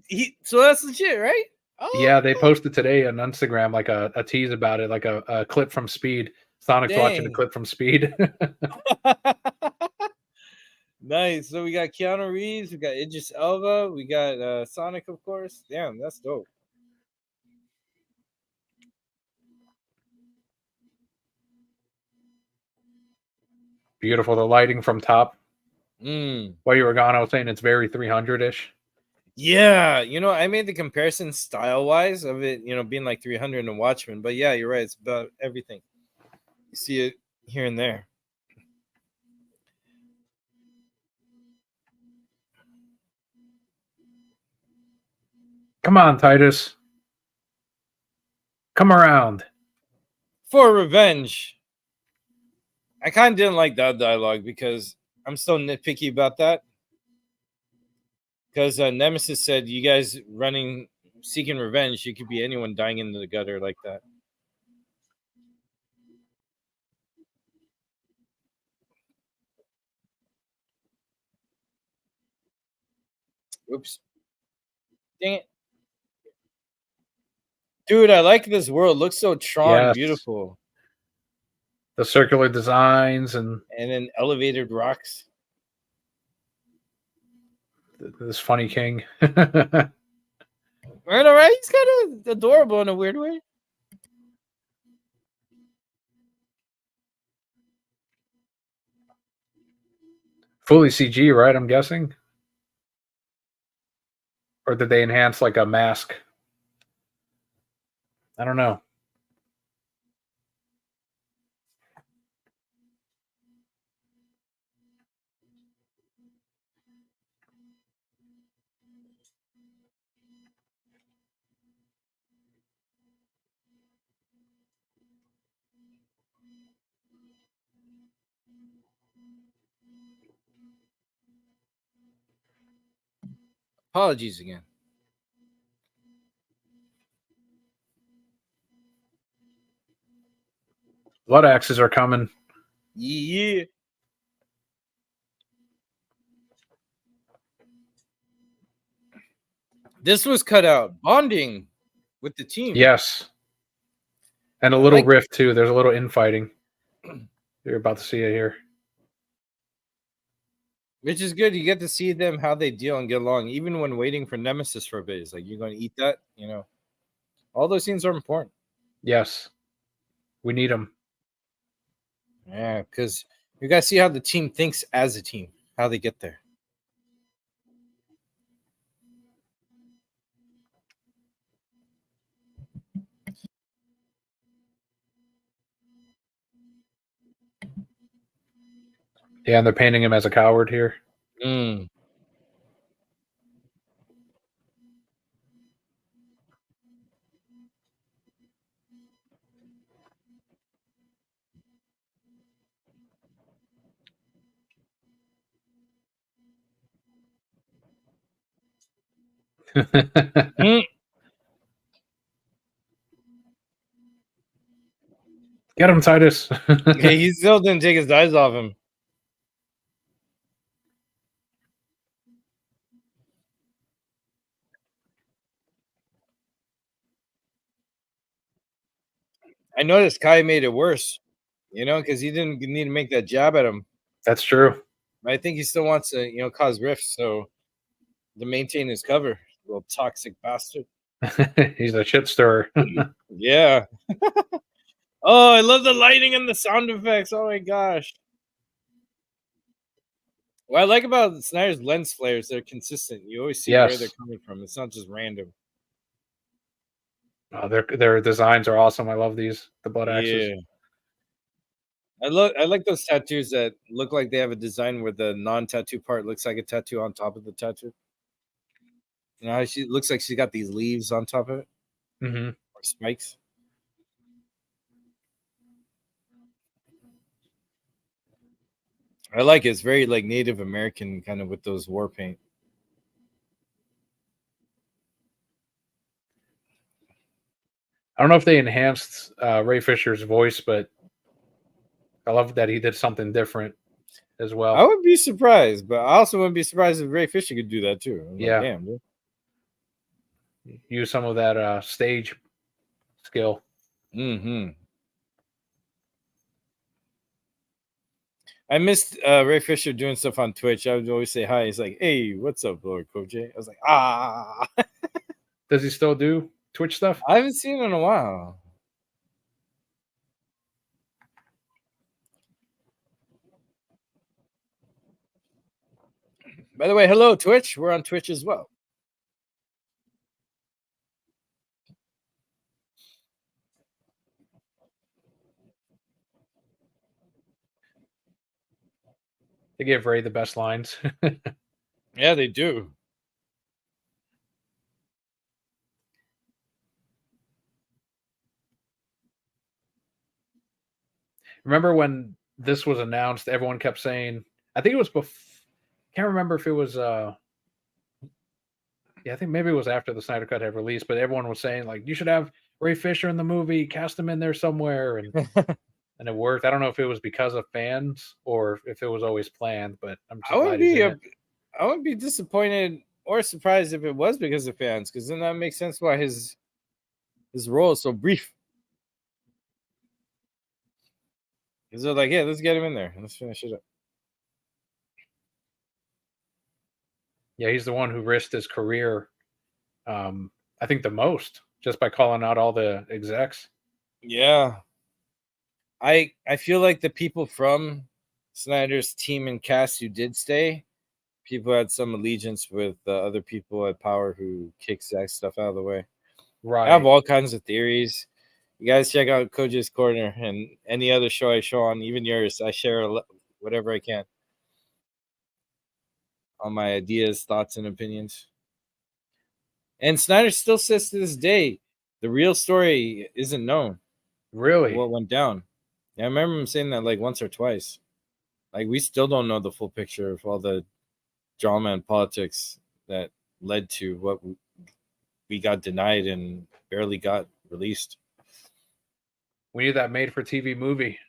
So that's legit, right? Oh, yeah, they posted today on Instagram like a tease about it, like a clip from Speed. Sonic's watching the clip from Speed. Nice. So we got Keanu Reeves, we got Idris Elba, we got Sonic, of course. Damn, that's dope. Beautiful. The lighting from top. While you were gone, I was saying it's very 300-ish. Yeah, I made the comparison style-wise of it, being like 300 in Watchmen. But yeah, you're right. It's about everything. You see it here and there. Come on, Titus. Come around. For revenge. I kind of didn't like that dialogue because I'm still nitpicky about that. Because Nemesis said, you guys seeking revenge, you could be anyone dying in the gutter like that. Oops. Dang it. Dude, I like this world. It looks so Tron beautiful. The circular designs and then elevated rocks. This funny king. Right, all right. He's kind of adorable in a weird way. Fully CG, right? I'm guessing. Or did they enhance like a mask? I don't know. apologies again. Blood axes are coming. Yeah. This was cut out. Bonding with the team. Yes. And a little rift, too. There's a little infighting. You're about to see it here. Which is good. You get to see them, how they deal and get along, even when waiting for Nemesis for a bit. It's like, you're going to eat that? You know, all those scenes are important. Yes. We need them. Yeah, because you got to see how the team thinks as a team, how they get there. Yeah, and they're painting him as a coward here. Mm. Get him, Titus. Hey, he still didn't take his eyes off him. I noticed Kai made it worse, you know, because he didn't need to make that jab at him. That's true. But I think he still wants to, you know, cause rifts, so to maintain his cover. Little toxic bastard. He's a shit stirrer. Yeah. Oh, I love the lighting and the sound effects. Oh my gosh. What I like about Snyder's lens flares, they're consistent. You always see where they're coming from. It's not just random. Oh, their designs are awesome. I love these. The blood axes. Yeah. I like those tattoos that look like they have a design where the non-tattoo part looks like a tattoo on top of the tattoo. You know, she looks like she's got these leaves on top of it. Mm-hmm. Or spikes. I like it. It's very like Native American kind of with those war paint. I don't know if they enhanced Ray Fisher's voice, but I love that he did something different as well. I would be surprised, but I also wouldn't be surprised if Ray Fisher could do that too. Yeah. Like, damn, dude. Use some of that stage skill. Mm-hmm. I missed Ray Fisher doing stuff on Twitch. I would always say hi. He's like, "Hey, what's up, Lord Koj?" I was like, "Ah." Does he still do Twitch stuff? I haven't seen him in a while. By the way, hello Twitch. We're on Twitch as well. They give Ray the best lines. Yeah, they do. Remember when this was announced, everyone kept saying, I think it was can't remember if it was I think maybe it was after the Snyder Cut had released, but everyone was saying like you should have Ray Fisher in the movie, cast him in there somewhere, and and it worked. I don't know if it was because of fans or if it was always planned, but I'm just I wouldn't be disappointed or surprised if it was because of fans, because then that makes sense why his role is so brief. Because they're like, yeah, let's get him in there. Let's finish it up. Yeah, he's the one who risked his career, I think the most, just by calling out all the execs. Yeah. I feel like the people from Snyder's team and cast who did stay, people had some allegiance with other people at power who kicked Zack stuff out of the way. Right. I have all kinds of theories. You guys check out Koji's Corner and any other show I show on, even yours. I share whatever I can. All my ideas, thoughts, and opinions. And Snyder still says to this day, the real story isn't known. Really? What went down. Yeah, I remember him saying that like once or twice. Like we still don't know the full picture of all the drama and politics that led to what we got denied and barely got released. We need that made for TV movie.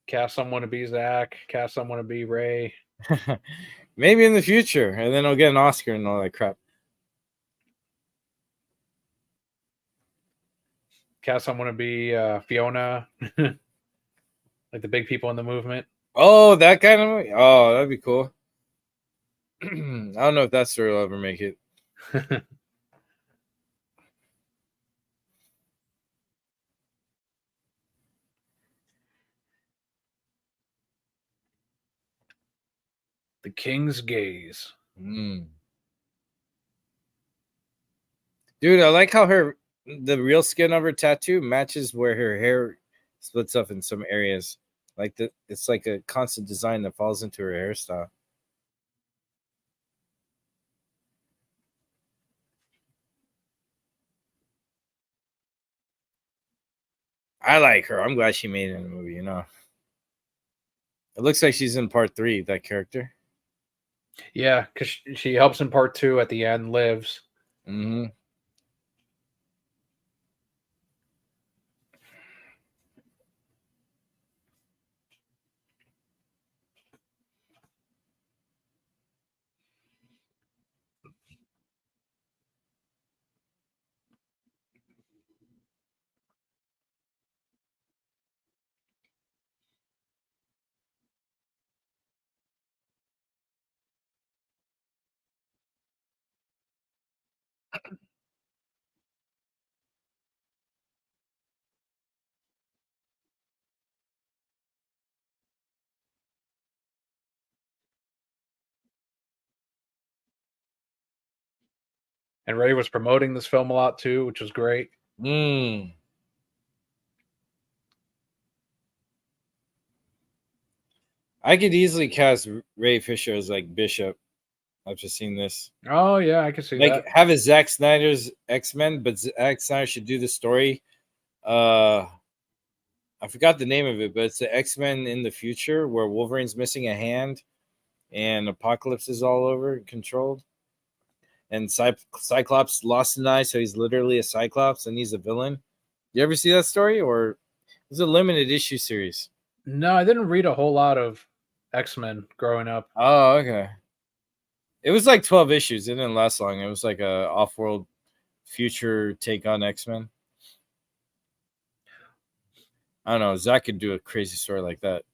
Cast someone to be Zach, cast someone to be Ray. Maybe in the future, and then I'll get an Oscar and all that crap. Cast someone to be Fiona, like the big people in the movement. Oh, that kind of movie? Oh, that'd be cool. I don't know if that story will ever make it. The King's Gaze. Dude, I like how the real skin of her tattoo matches where her hair splits up in some areas. Like it's like a constant design that falls into her hairstyle. I like her. I'm glad she made it in the movie, you know. It looks like she's in part 3, that character. Yeah, because she helps in part 2 at the end, lives. Mm-hmm. And Ray was promoting this film a lot too, which was great. I could easily cast Ray Fisher as like Bishop after seeing this. Oh yeah, I can see like, that. Have a Zack Snyder's X-Men, but Zack Snyder should do the story. I forgot the name of it, but it's the X-Men in the future where Wolverine's missing a hand and Apocalypse is all over controlled. And Cyclops lost an eye, so he's literally a Cyclops and he's a villain. You ever see that story? Or it was a limited issue series? No, I didn't read a whole lot of X-Men growing up. Oh, okay. It was like 12 issues. It didn't last long. It was like a off-world future take on X-Men. I don't know. Zach could do a crazy story like that.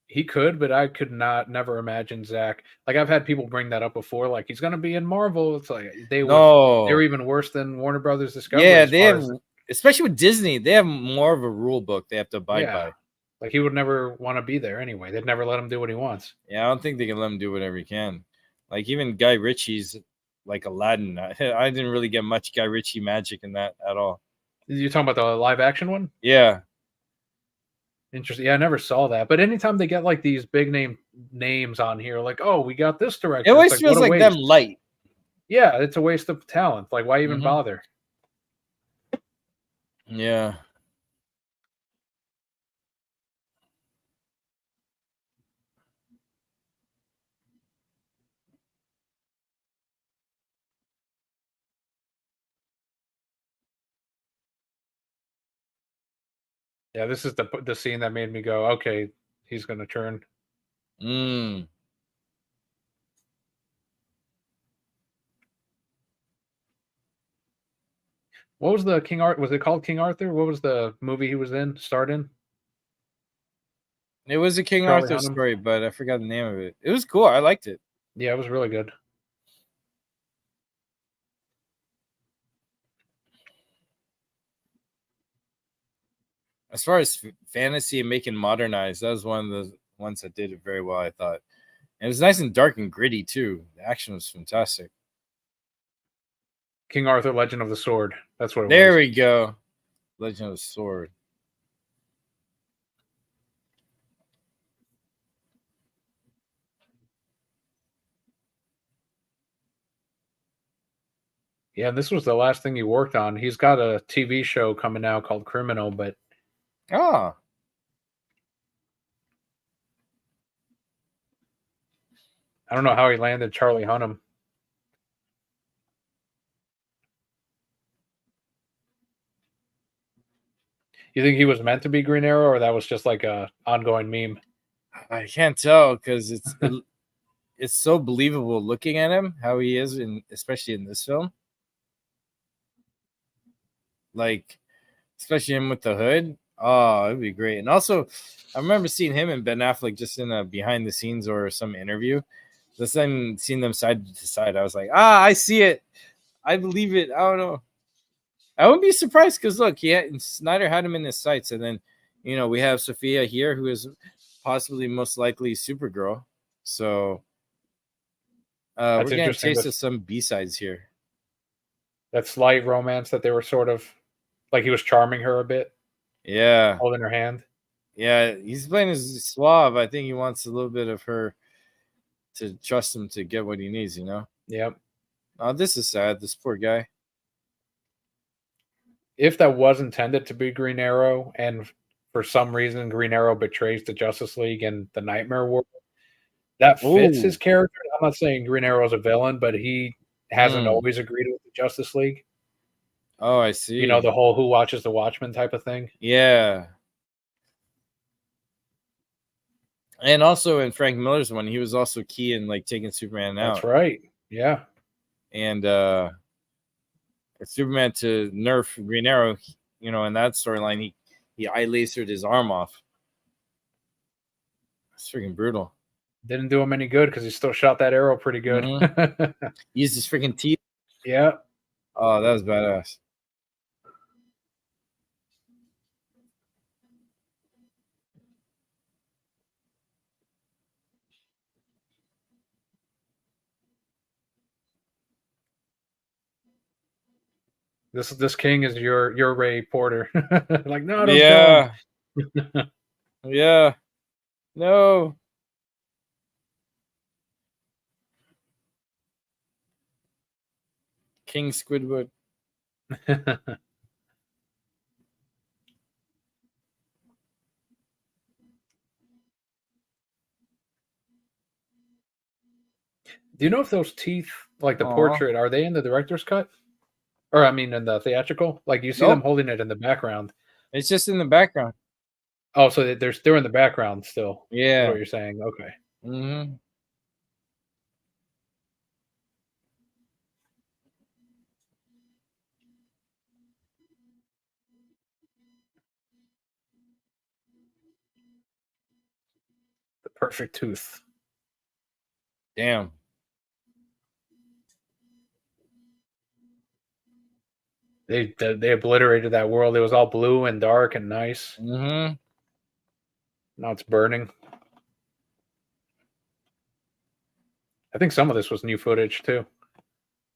He could, but I could never imagine Zach. Like, I've had people bring that up before. Like, he's going to be in Marvel. It's like they were even worse than Warner Brothers Discovery. Yeah, they have, especially with Disney, they have more of a rule book they have to abide by. Like, he would never want to be there anyway. They'd never let him do what he wants. Yeah, I don't think they can let him do whatever he can. Like, even Guy Ritchie's like Aladdin. I didn't really get much Guy Ritchie magic in that at all. You talking about the live action one? Yeah. Interesting. Yeah, I never saw that. But anytime they get like these big names on here, like, oh, we got this director. It always feels like them light. Yeah, it's a waste of talent. Like, why even bother? Yeah. Yeah, this is the scene that made me go, okay, he's going to turn. What was the King Arthur? Was it called King Arthur? What was the movie he was in? Starred in? It was a King Arthur story, but I forgot the name of it. It was cool. I liked it. Yeah, it was really good. As far as fantasy and making modernized, that was one of the ones that did it very well, I thought. And it was nice and dark and gritty too. The action was fantastic. King Arthur, Legend of the Sword. That's what it was. There we go. Legend of the Sword. Yeah, this was the last thing he worked on. He's got a TV show coming out called Criminal, but I don't know how he landed Charlie Hunnam. You think he was meant to be Green Arrow, or that was just like a ongoing meme? I can't tell because it's so believable looking at him, how he is, especially in this film. Like, especially him with the hood. Oh, it'd be great. And also, I remember seeing him and Ben Affleck just in a behind the scenes or some interview. This time, seeing them side to side, I was like, I see it. I believe it. I don't know. I wouldn't be surprised because look, Snyder had him in his sights, and then we have Sophia here, who is possibly most likely Supergirl. So we're gonna chase some B-sides here. That slight romance that they were sort of like he was charming her a bit. Yeah, holding her hand. Yeah, he's playing his suave. I think he wants a little bit of her to trust him to get what he needs. Yep. Oh, this is sad. This poor guy. If that was intended to be Green Arrow, and for some reason Green Arrow betrays the Justice League and the Nightmare World, that fits his character. I'm not saying Green Arrow's a villain, but he hasn't always agreed with the Justice League. Oh, I see. The whole who watches the Watchmen type of thing. Yeah. And also in Frank Miller's one, he was also key in like taking Superman out. That's right. Yeah. And Superman to nerf Green Arrow, in that storyline, he eye lasered his arm off. It's freaking brutal. Didn't do him any good because he still shot that arrow pretty good. Used his freaking teeth. Yeah. Oh, that was badass. This king is your Ray Porter. Like, no, don't kill him. Yeah. No. King Squidward. Do you know if those teeth, like the portrait, are they in the director's cut? Or I mean in the theatrical? Like you see them holding it in the background. It's just in the background. Oh, so they're in the background still. Yeah. Is what you're saying. Okay. Mm-hmm. The perfect tooth. Damn. They obliterated that world. It was all blue and dark and nice. Mm-hmm. Now it's burning. I think some of this was new footage too.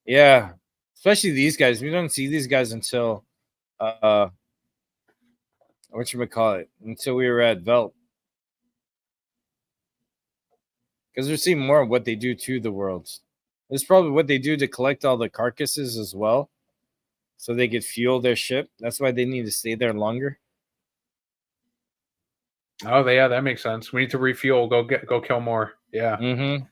Yeah, especially these guys. We don't see these guys until whatchamacallit, until we were at Velt. Because we're seeing more of what they do to the worlds. It's probably what they do to collect all the carcasses as well, so they could fuel their ship. That's why they need to stay there longer. Oh, yeah, that makes sense. We need to refuel. Go kill more. Yeah. Mm-hmm.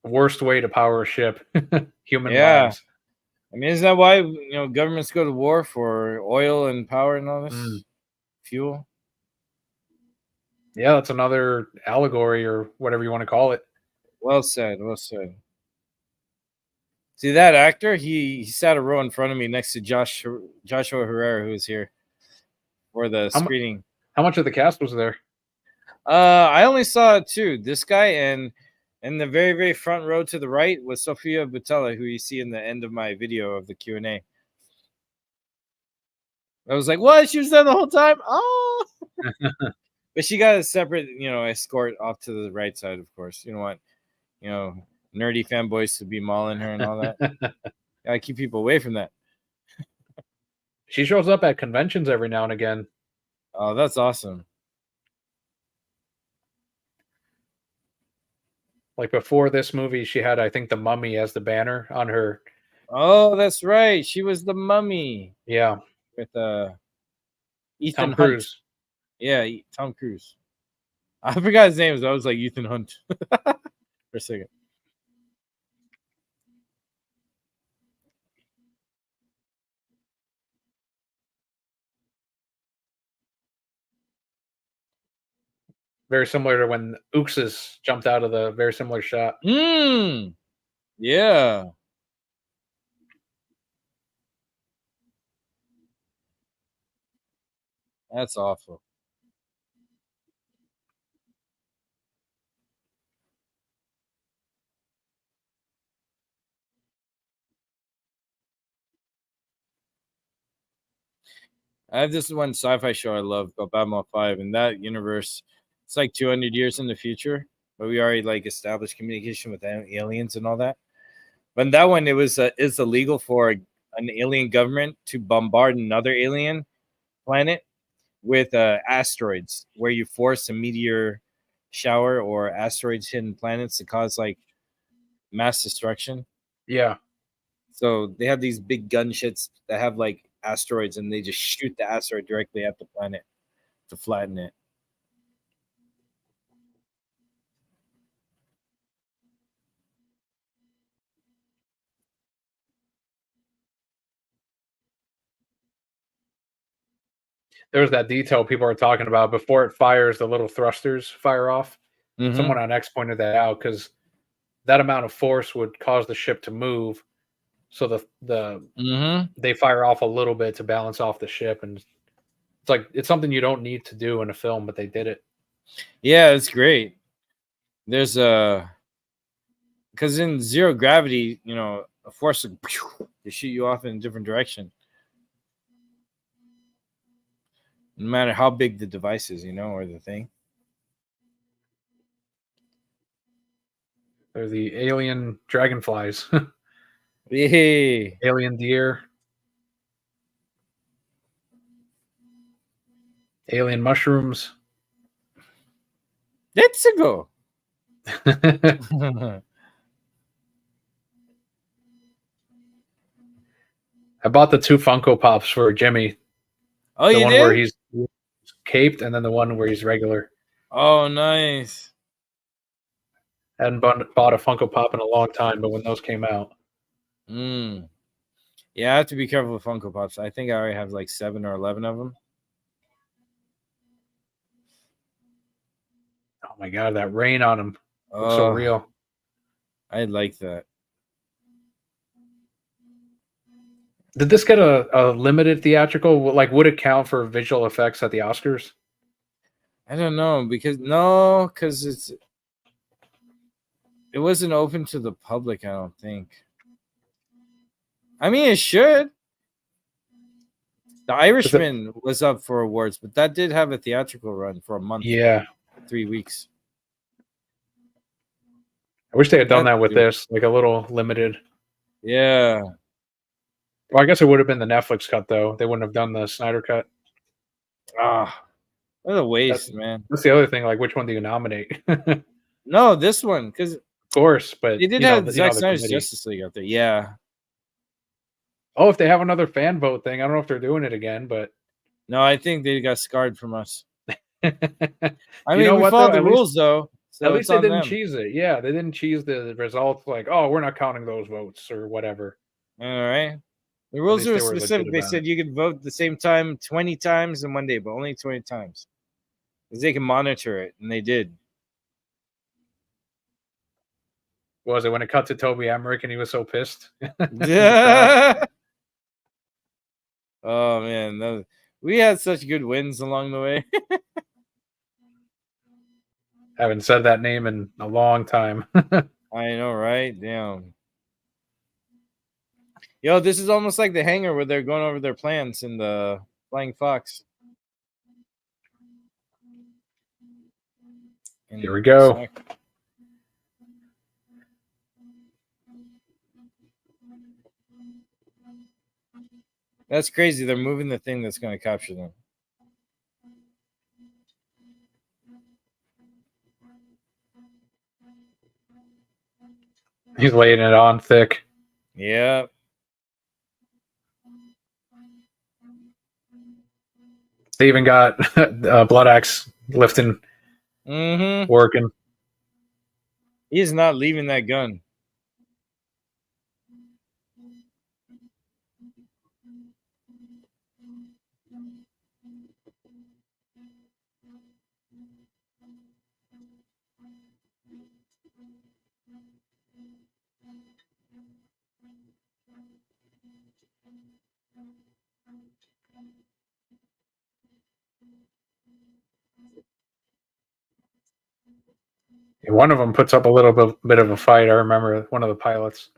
Worst way to power a ship. Human lives. I mean, isn't that why governments go to war for oil and power and all this fuel? Yeah, that's another allegory or whatever you want to call it. Well said. Well said. See that actor? He sat a row in front of me next to Joshua Herrera, who was here for the screening. How much of the cast was there? I only saw two. This guy, and in the very, very front row to the right was Sofia Boutella, who you see in the end of my video of the Q&A. I was like, what? She was there the whole time? Oh! But she got a separate, escort off to the right side, of course. You know what? Nerdy fanboys to be mauling her and all that. Gotta keep people away from that. She shows up at conventions every now and again. Oh, that's awesome. Like before this movie, she had, I think, the Mummy as the banner on her. Oh, that's right. She was the Mummy. Yeah. With Ethan Tom Cruise. Hunt. Yeah, Tom Cruise. I forgot his name. I was like Ethan Hunt for a second. Very similar to when Uxas jumped out of the very similar shot. Yeah. That's awful. I have this one sci-fi show I love called Babylon 5, and that universe, it's like 200 years in the future, but we already like established communication with aliens and all that. But in that one, it's illegal for an alien government to bombard another alien planet with asteroids, where you force a meteor shower or asteroids hitting planets to cause like mass destruction. Yeah. So they have these big gunships that have like asteroids, and they just shoot the asteroid directly at the planet to flatten it. There's that detail people are talking about before it fires, the little thrusters fire off. Mm-hmm. Someone on X pointed that out because that amount of force would cause the ship to move. So they fire off a little bit to balance off the ship, and it's something you don't need to do in a film, but they did it. Yeah, it's great. There's because in zero gravity, a force to shoot you off in a different direction, no matter how big the device is, or the thing. They're the alien dragonflies. Yay. Alien deer. Alien mushrooms. Let's go. I bought the 2 Funko Pops for Jimmy. Oh, the you one did? where he's caped, and then the one where he's regular. Oh, nice. I hadn't bought a Funko Pop in a long time, but when those came out. Yeah, I have to be careful with Funko Pops. I think I already have like 7 or 11 of them. Oh my god, that rain on him looks so real. I like that. Did this get a limited theatrical? Like, would it count for visual effects at the Oscars? I don't know because it wasn't open to the public. I don't think. I mean, it should. The Irishman was up for awards, but that did have a theatrical run for a month. Yeah, 3 weeks. I wish they had done that with this, like a little limited. Yeah. Well, I guess it would have been the Netflix cut, though. They wouldn't have done the Snyder cut. What a waste, man. That's the other thing. Like, which one do you nominate? No, this one, because of course, but they did have Zack Snyder's Justice League out there. Yeah. Oh, if they have another fan vote thing, I don't know if they're doing it again, but no, I think they got scarred from us. I mean, we followed the rules, though. So at least they didn't cheese it. Yeah, they didn't cheese the results. Like, oh, we're not counting those votes or whatever. All right. The rules were specific. They said you could vote the same time 20 times in one day, but only 20 times. Because they can monitor it, and they did. Was it when it cut to Toby Emmerich and he was so pissed? Yeah. Oh, man. We had such good wins along the way. Haven't said that name in a long time. I know, right? Damn. Yo, this is almost like The Hangar where they're going over their plans in the Flying Fox. Here we go. That's crazy. They're moving the thing that's going to capture them. He's laying it on thick. Yeah. They even got Blood Axe lifting Mm-hmm. Working. He's not leaving that gun. One of them puts up a little bit of a fight. I remember one of the pilots.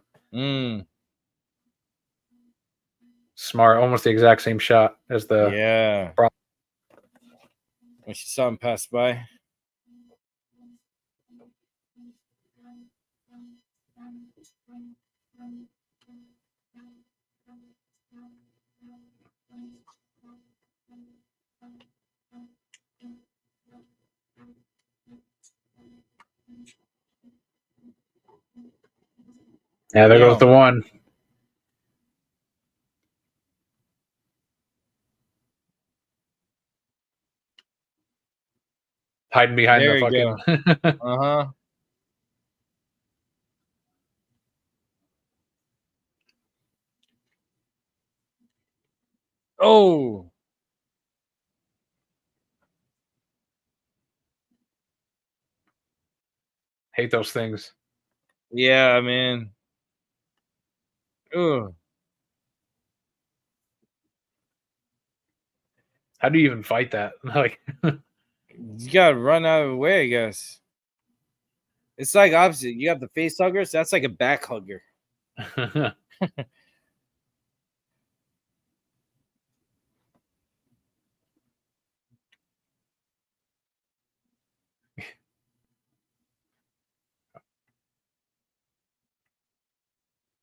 Smart, almost the exact same shot as the. Yeah. When she saw him pass by. Yeah, there goes the one. Hiding behind There the fucking. Uh-huh. Oh. Hate those things. Yeah, man. Ugh. How do you even fight that? Like, you gotta run out of the way, I guess. It's like opposite. You got the face hugger, so that's like a back hugger.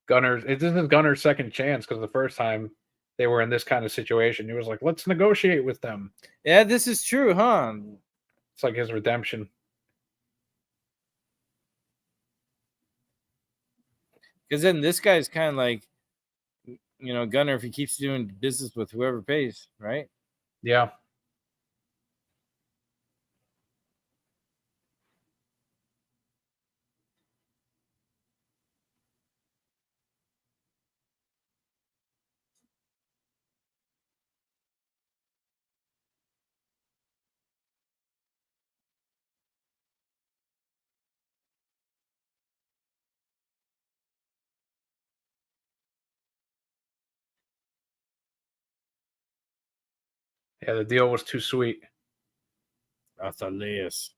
Gunner's. This is Gunner's second chance because the first time they were in this kind of situation, he was like, "Let's negotiate with them." Yeah, this is true, huh? It's like his redemption. Because then this guy's kind of like, Gunner if he keeps doing business with whoever pays, right? Yeah. Yeah, the deal was too sweet. Atalias.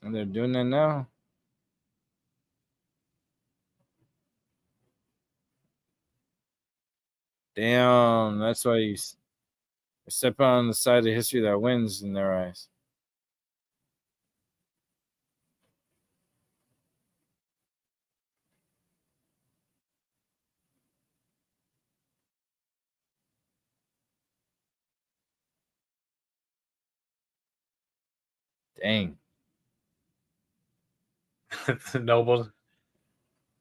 And they're doing that now. Damn, that's why you step on the side of history that wins in their eyes. Dang. The nobles,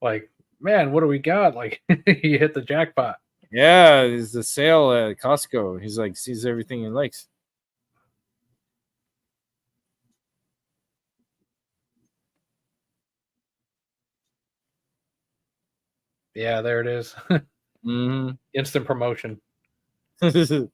like, man, what do we got? Like, he hit the jackpot. Yeah, it's the sale at Costco. He's like, sees everything he likes. Yeah, there it is. Mm-hmm. Instant promotion. Mm-hmm.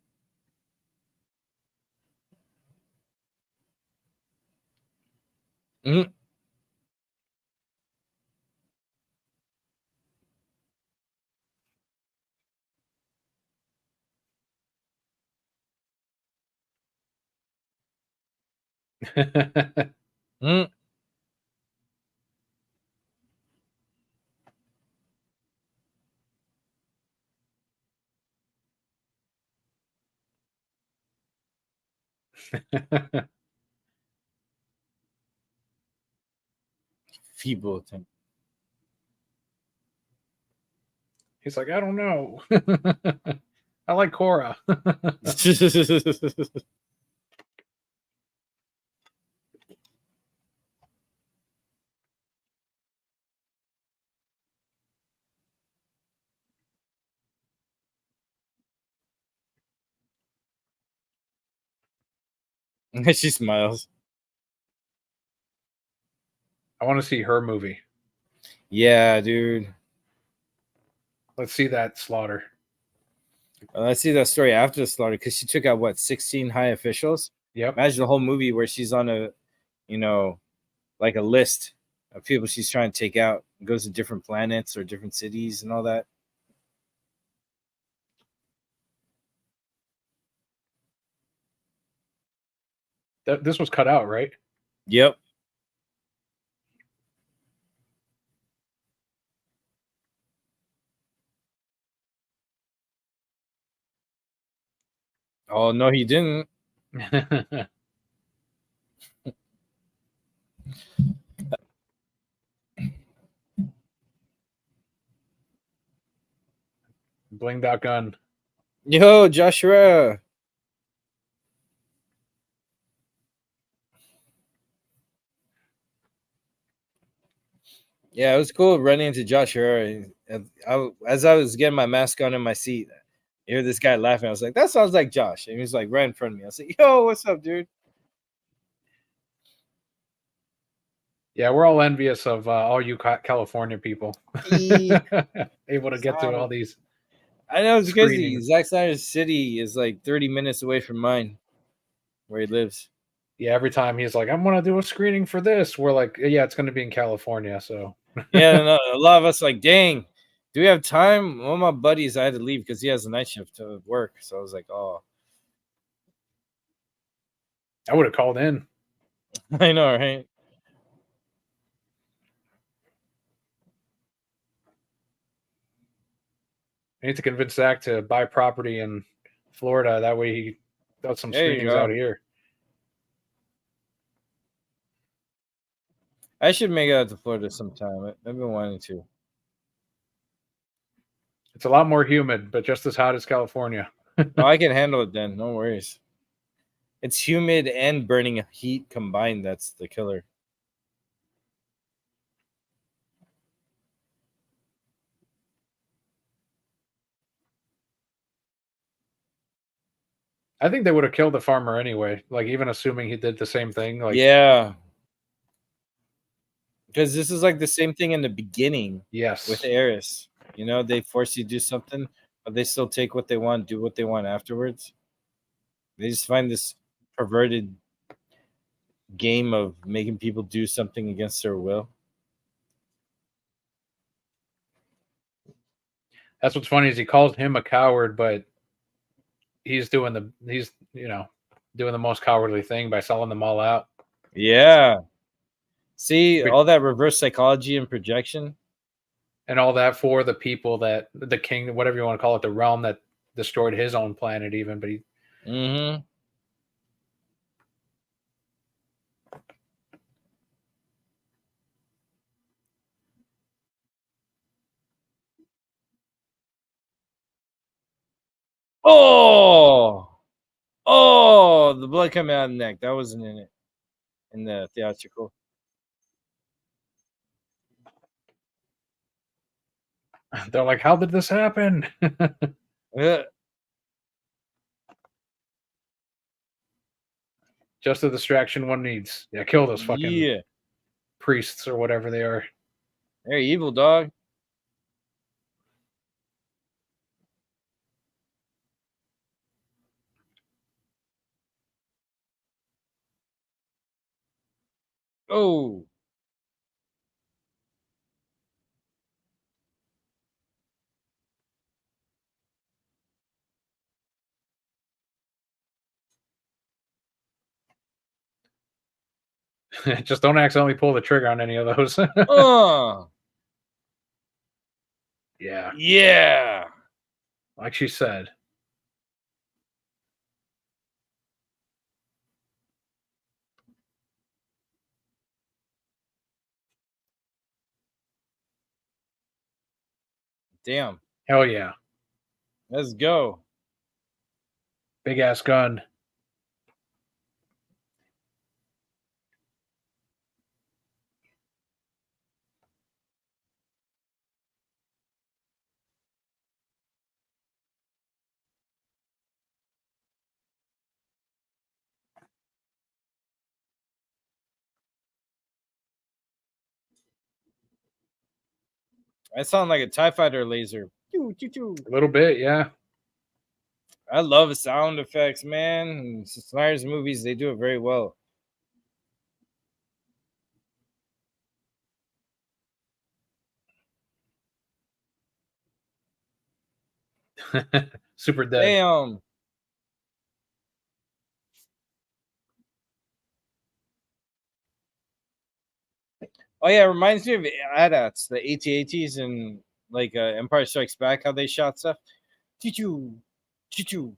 Mm-hmm. Feeble attempt. He's like, I don't know. I like Cora. She smiles. I want to see her movie. Yeah, dude. Let's see that slaughter. I see that story after the slaughter because she took out what 16 high officials. Yep. Imagine the whole movie where she's on a, like a list of people she's trying to take out. Goes to different planets or different cities and all that. This was cut out, right? Yep. Oh no, he didn't. Blinged out gun. Yo, Joshua. Yeah, it was cool running into Joshua. As I was getting my mask on in my seat, I hear this guy laughing. I was like, that sounds like Josh. And he was like right in front of me. I was like, yo, what's up, dude? Yeah, we're all envious of all you California people. Able to get to all these. I know it's crazy. Zack Snyder's city is like 30 minutes away from mine, where he lives. Yeah, every time he's like, I'm going to do a screening for this, we're like, yeah, it's going to be in California. So, yeah, no, a lot of us like, dang, do we have time? One of my buddies, I had to leave because he has a night shift to work. So I was like, oh. I would have called in. I know, right? I need to convince Zach to buy property in Florida. That way he does some screenings out here. I should make it out to Florida sometime. I've been wanting to. It's a lot more humid, but just as hot as California. Oh, I can handle it then. No worries. It's humid and burning heat combined. That's the killer. I think they would have killed the farmer anyway. Like, even assuming he did the same thing. Like, yeah. Because this is like the same thing in the beginning. Yes. With Eris. You know, they force you to do something, but they still take what they want, do what they want afterwards. They just find this perverted game of making people do something against their will. That's what's funny is he calls him a coward, but he's doing the most cowardly thing by selling them all out. Yeah. See, all that reverse psychology and projection. And all that for the people that the king, whatever you want to call it, the realm that destroyed his own planet even, but he Oh, the blood coming out of the neck. That wasn't in it. In the theatrical. They're like, how did this happen? Just the distraction one needs. Yeah, kill those fucking priests or whatever they are. They're evil, dog. Oh. Just don't accidentally pull the trigger on any of those. Yeah. Yeah. Like she said. Damn. Hell yeah. Let's go. Big ass gun. That sounds like a TIE fighter laser. A little bit, yeah. I love sound effects, man. Snyder's movies, they do it very well. Super dead. Damn. Oh yeah, it reminds me of AT-ATs, the AT-ATs and like Empire Strikes Back, how they shot stuff. Choo-choo. Choo-choo.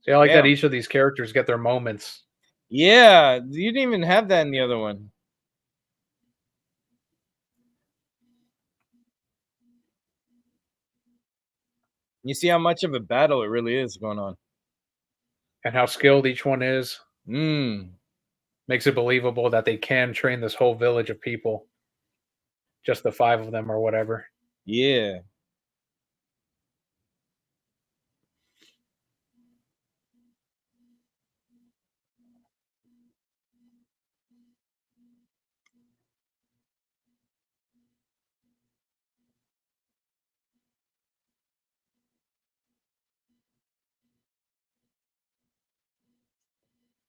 See, I like that each of these characters get their moments. Yeah, you didn't even have that in the other one. You see how much of a battle it really is going on. And how skilled each one is. Makes it believable that they can train this whole village of people. Just the 5 of them or whatever. Yeah.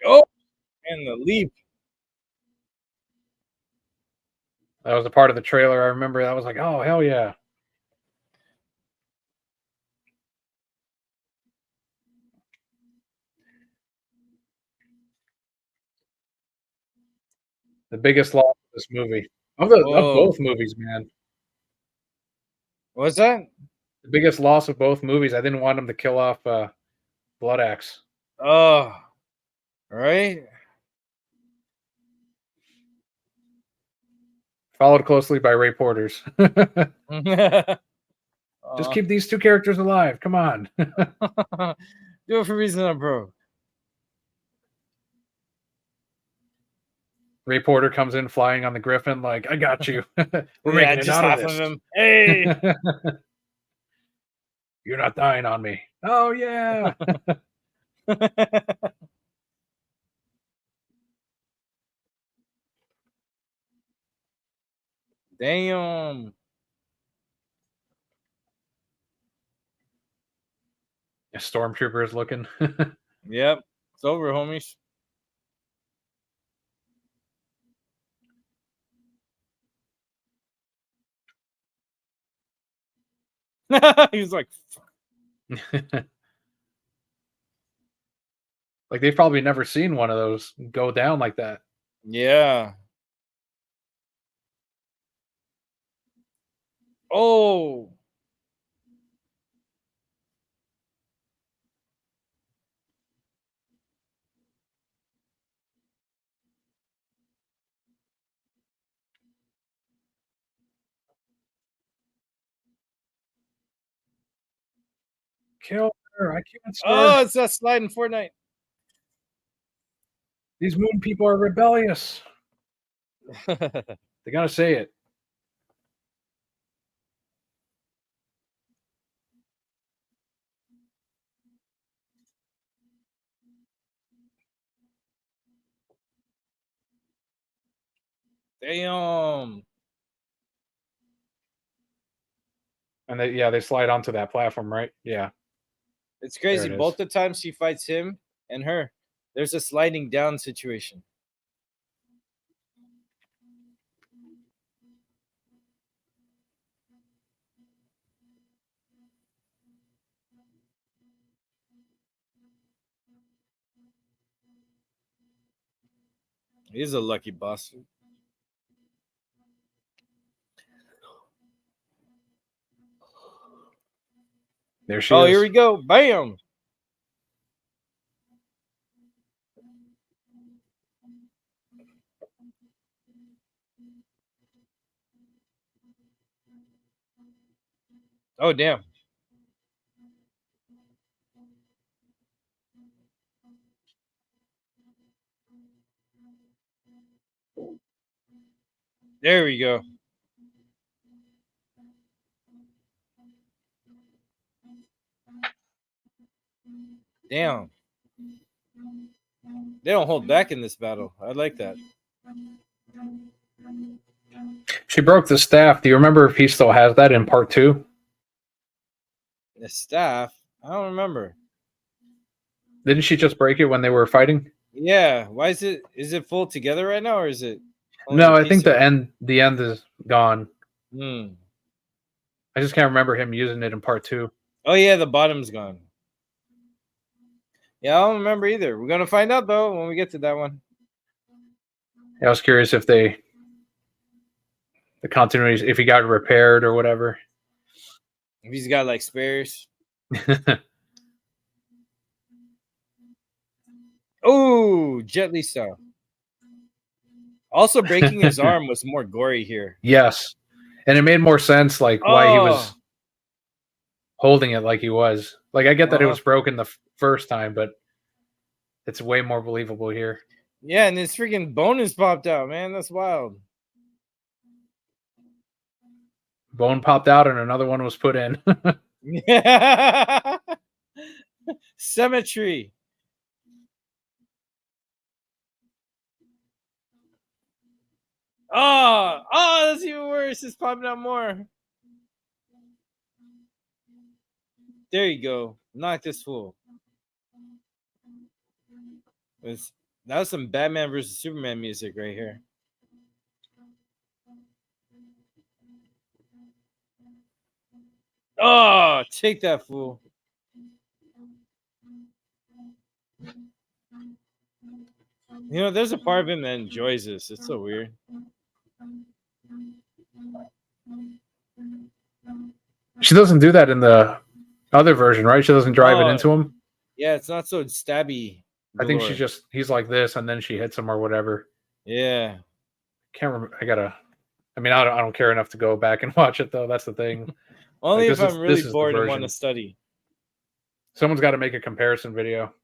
Oh, and the leap. That was a part of the trailer. I remember that was like, oh, hell yeah. The biggest loss of this movie. Of both movies, man. What's that? The biggest loss of both movies. I didn't want them to kill off Blood Axe. Oh, right. Followed closely by Ray Porters. Just keep these 2 characters alive. Come on. Do it for reason, bro. Ray Porter comes in flying on the Griffin like, I got you. We're making it out of this. Him. Hey. You're not dying on me. Oh, yeah. Damn. A stormtrooper is looking. Yep. It's over, homies. He was like, like they've probably never seen one of those go down like that. Yeah. Oh. Kill her. I can't swear. Oh, it's that slide in Fortnite. These moon people are rebellious. They gotta say it. Damn. And they slide onto that platform, right? Yeah. It's crazy. Both the times she fights him and her, there's a sliding down situation. He's a lucky bastard. There she is. Oh, here we go. Bam. Oh, damn. There we go. Damn. They don't hold back in this battle. I like that. She broke the staff. Do you remember if he still has that in part 2? The staff? I don't remember. Didn't she just break it when they were fighting? Yeah. Why is it full together right now, or is it? No, I think the end is gone. Hmm. I just can't remember him using it in part 2. Oh yeah, the bottom's gone. Yeah, I don't remember either. We're gonna find out though when we get to that one. I was curious if the continuity, if he got repaired or whatever. If he's got like spares. Oh, Jet Li style. Also, breaking his arm was more gory here. Yes, and it made more sense, like why he was holding it like he was. Like I get that it was broken the first time, but it's way more believable here. Yeah, and his freaking bone is popped out, man. That's wild. Bone popped out, and another one was put in. Symmetry. Oh, that's even worse. It's popping out more. There you go. Knock this fool. That was some Batman versus Superman music right here. Oh, take that, fool. You know, there's a part of him that enjoys this. It's so weird. She doesn't do that in the other version, right? She doesn't drive it into him. Yeah, it's not so stabby. I think he's like this, and then she hits him or whatever. Yeah. Can't remember. I don't care enough to go back and watch it though. That's the thing. Only if I'm really bored and want to study. Someone's got to make a comparison video.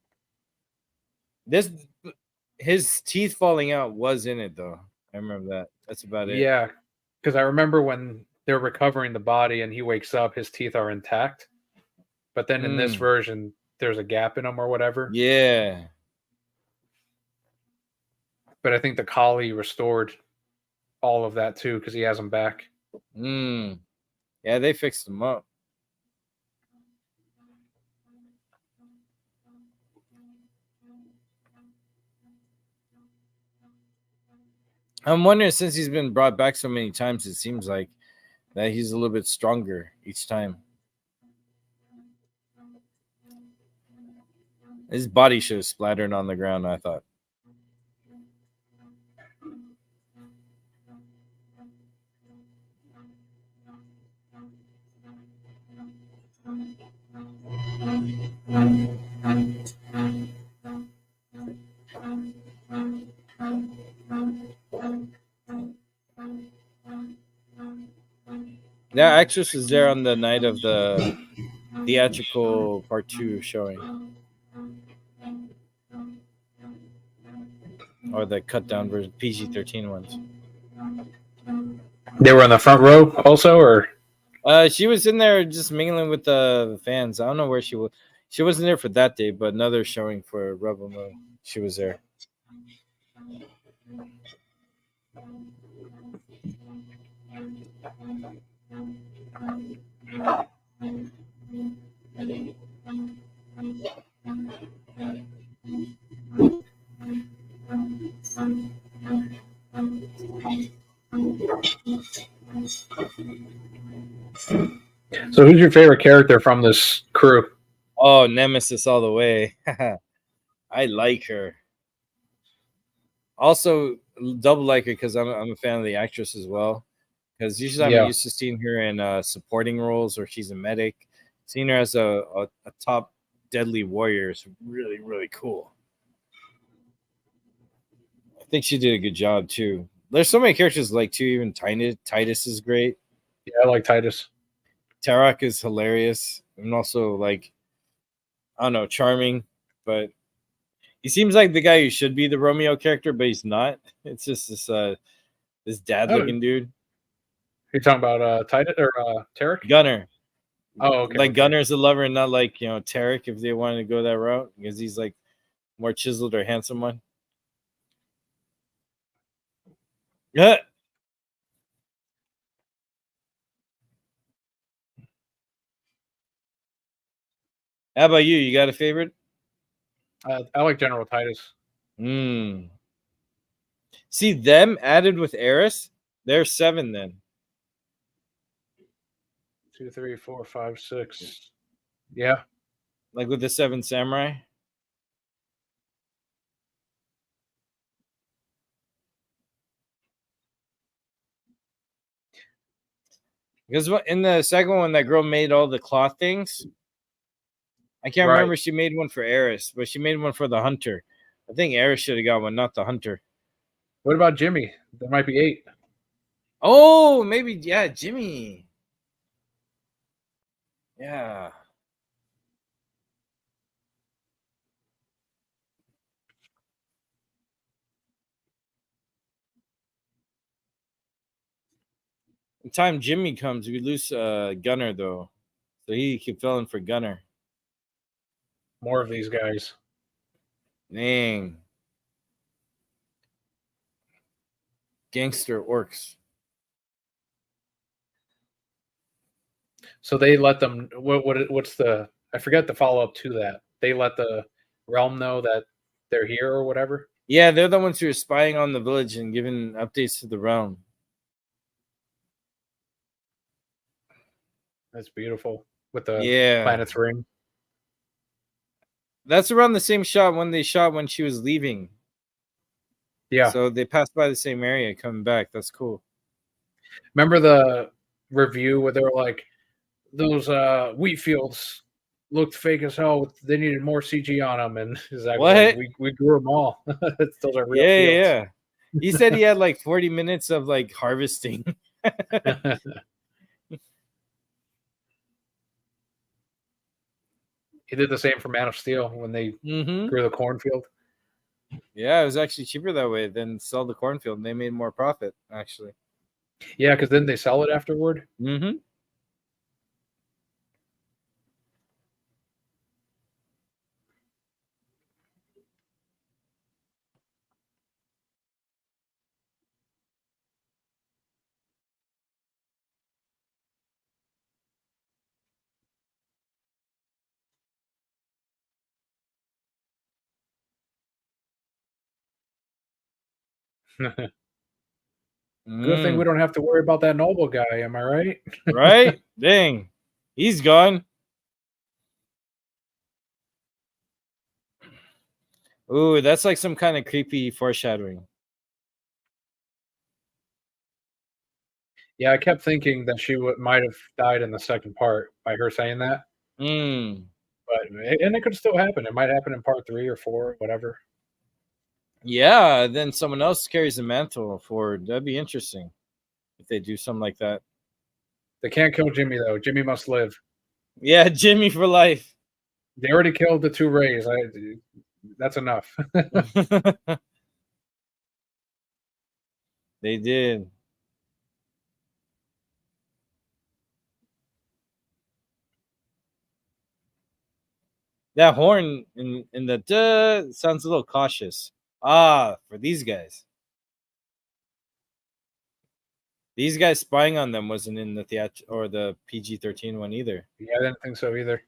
His teeth falling out was in it though. I remember that. That's about it. Yeah, because I remember when they're recovering the body and he wakes up, his teeth are intact. But then in this version, there's a gap in them or whatever. Yeah. But I think the collie restored all of that too because he has them back. Yeah, they fixed them up. I'm wondering, since he's been brought back so many times, it seems like that he's a little bit stronger each time. His body should have splattered on the ground, I thought. That actress was there on the night of the theatrical part 2 showing. Or the cut down version, PG-13 ones. They were in the front row also, or? She was in there just mingling with the fans. I don't know where she was. She wasn't there for that day, but another showing for Rebel Moon, she was there. So who's your favorite character from this crew? Oh, Nemesis all the way. I like her. Also, double like her because I'm a fan of the actress as well. Because usually I'm used to seeing her in supporting roles, or she's a medic. Seeing her as a top deadly warrior is really, really cool. I think she did a good job too. There's so many characters like too. Even Titus is great. Yeah, I like Titus. Tarak is hilarious and also like I don't know, charming, but he seems like the guy who should be the Romeo character, but he's not. It's just this dad looking dude. You're talking about Titus or Tarek? Gunner. Oh, okay. Like Gunner's a lover and not like, you know, Tarek if they wanted to go that route because he's like more chiseled or handsome one. Yeah. How about you? You got a favorite? I like General Titus. See them added with Eris, they're 7 then. 2, 3, 4, 5, 6. Yeah. Like with the 7 samurai. Because in the second one, that girl made all the cloth things. I can't remember. She made one for Eris, but she made one for the hunter. I think Eris should have got one, not the hunter. What about Jimmy? There might be 8. Oh, maybe, yeah, Jimmy. Yeah. The time Jimmy comes, we lose Gunner, though. So he keep filling for Gunner. More of these guys. Dang. Gangster orcs. So they let them. What's the? I forget the follow up to that. They let the realm know that they're here or whatever. Yeah, they're the ones who are spying on the village and giving updates to the realm. That's beautiful with the planet's ring. That's around the same shot when they shot when she was leaving. Yeah. So they passed by the same area coming back. That's cool. Remember the review where they were like, those wheat fields looked fake as hell. They needed more CG on them. And exactly, what? Like, we grew them all. Those are real fields. Yeah. He said he had like 40 minutes of like harvesting. He did the same for Man of Steel when they grew the cornfield. Yeah, it was actually cheaper that way than sell the cornfield. And they made more profit, actually. Yeah, because then they sell it afterward. Mm-hmm. Good thing we don't have to worry about that noble guy, am I right? Right? Dang. He's gone. Ooh, that's like some kind of creepy foreshadowing. Yeah, I kept thinking that she might have died in the second part by her saying that. But and it could still happen. It might happen in part 3 or 4, whatever. Yeah, then someone else carries the mantle forward. That'd be interesting if they do something like that. They can't kill Jimmy though. Jimmy must live. Yeah, Jimmy for life. They already killed the 2 Rays. That's enough. They did. That horn in the duh sounds a little cautious. For these guys. These guys spying on them wasn't in the theater or the PG-13 one either. Yeah, I didn't think so either.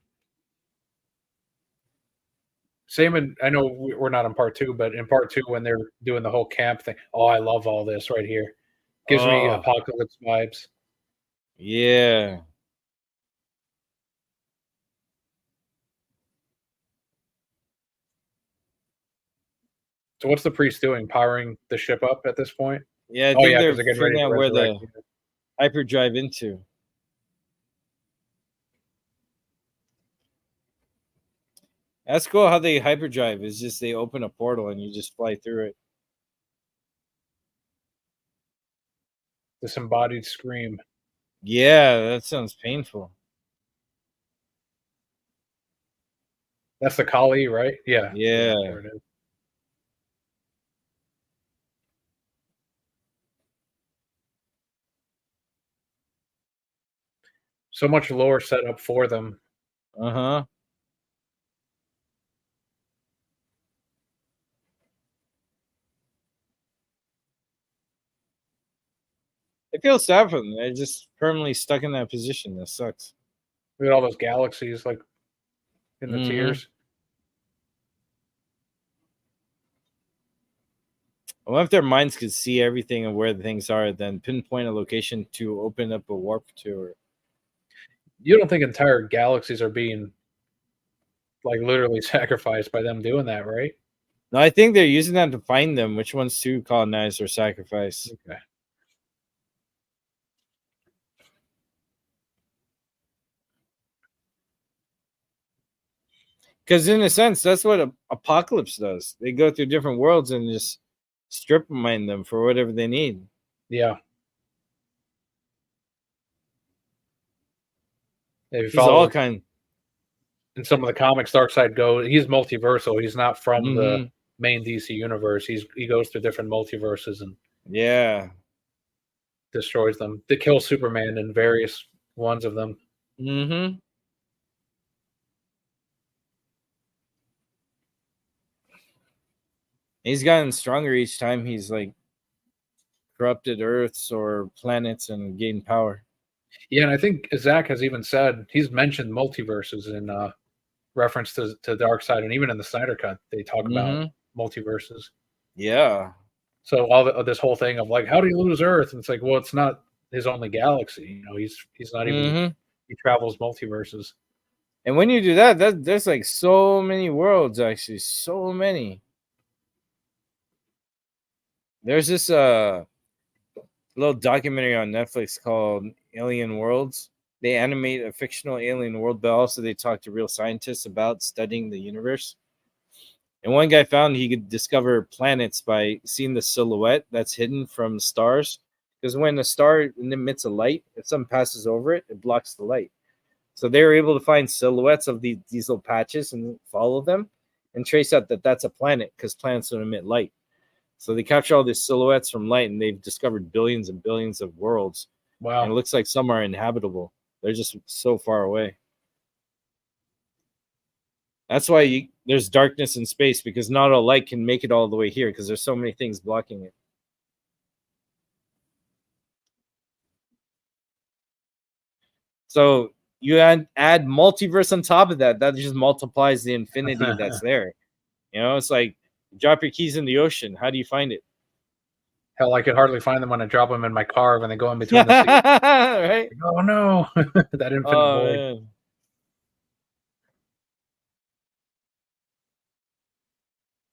Same in, I know we're not in part 2, but in part 2 when they're doing the whole camp thing. Oh, I love all this right here. Gives me apocalypse vibes. Yeah. So what's the priest doing? Powering the ship up at this point? Yeah, I think they're figuring out where the hyperdrive into. That's cool how they hyperdrive. Is just they open a portal and you just fly through it. Disembodied scream. Yeah, that sounds painful. That's the Kali, right? Yeah. Yeah. There it is. So much lore set up for them. Uh-huh. I feel sad for them. They're just permanently stuck in that position. That sucks. Look at all those galaxies like in the tiers. Well, if their minds could see everything and where the things are, then pinpoint a location to open up a warp tour. You don't think entire galaxies are being like literally sacrificed by them doing that, right? No, I think they're using that to find them, which ones to colonize or sacrifice. Okay. Because in a sense, that's what Apocalypse does. They go through different worlds and just strip mine them for whatever they need. Yeah. He's all kind. In some of the comics, Darkseid he's multiversal. He's not from the main DC universe. He goes through different multiverses and destroys them. To kill Superman in various ones of them. He's gotten stronger each time he's like corrupted Earths or planets and gained power. Yeah, and I think Zach has even said he's mentioned multiverses in reference to Darkseid, and even in the Snyder Cut, they talk about multiverses. Yeah. So all this whole thing of like, how do you lose Earth? And it's like, well, it's not his only galaxy. You know, he's not even he travels multiverses. And when you do that, there's like so many worlds, actually, so many. There's this little documentary on Netflix called Alien Worlds. They animate a fictional alien world, but also they talk to real scientists about studying the universe. And one guy found he could discover planets by seeing the silhouette that's hidden from stars. Because when a star emits a light, if something passes over it, it blocks the light. So they were able to find silhouettes of these little patches and follow them and trace out that that's a planet because planets don't emit light. So they capture all these silhouettes from light, and they've discovered billions and billions of worlds. Wow. And it looks like some are inhabitable. They're just so far away. That's why there's darkness in space, because not all light can make it all the way here because there's so many things blocking it. So you add multiverse on top of that. That just multiplies the infinity that's there. You know, it's like drop your keys in the ocean. How do you find it? Hell, I could hardly find them when I drop them in my car when they go in between the seats. Right? Like, oh no, that infinite void. Man.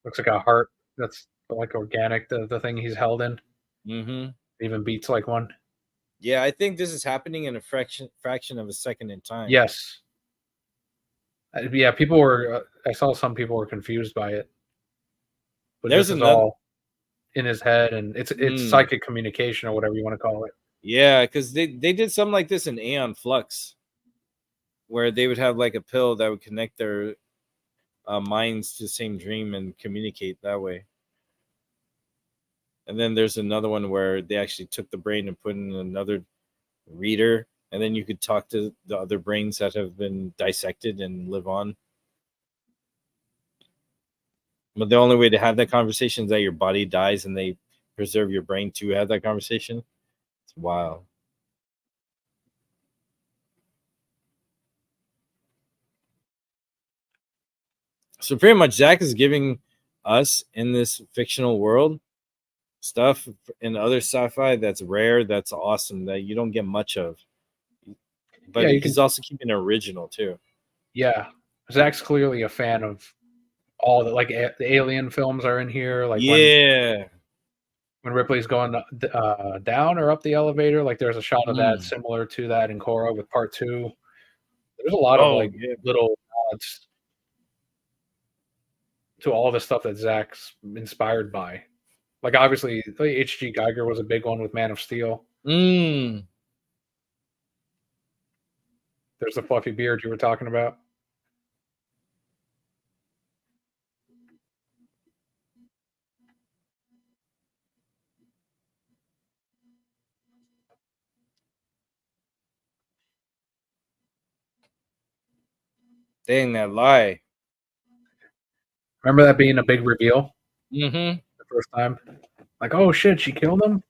Looks like a heart. That's like organic. The thing he's held in. Even beats like one. Yeah, I think this is happening in a fraction of a second in time. Yes. Yeah, people were. I saw some people were confused by it. But there's all in his head, and it's psychic communication or whatever you want to call it. Yeah, because they did something like this in Aeon Flux, where they would have like a pill that would connect their minds to the same dream and communicate that way. And then there's another one where they actually took the brain and put in another reader, and then you could talk to the other brains that have been dissected and live on. But the only way to have that conversation is that your body dies and they preserve your brain to have that conversation. It's wild. So pretty much Zach is giving us in this fictional world stuff in other sci-fi that's rare, that's awesome, that you don't get much of. But yeah, he's also keeping it original too. Yeah. Zach's clearly a fan of all the the Alien films are in here. Like when Ripley's going down or up the elevator, like there's a shot of that similar to that in Korra with part 2. There's a lot of little nods to all the stuff that Zach's inspired by. Like obviously H.G. Geiger was a big one with Man of Steel. There's the fluffy beard you were talking about. Dang, that lie. Remember that being a big reveal Mm-hmm. the first time? Like, oh shit, she killed him?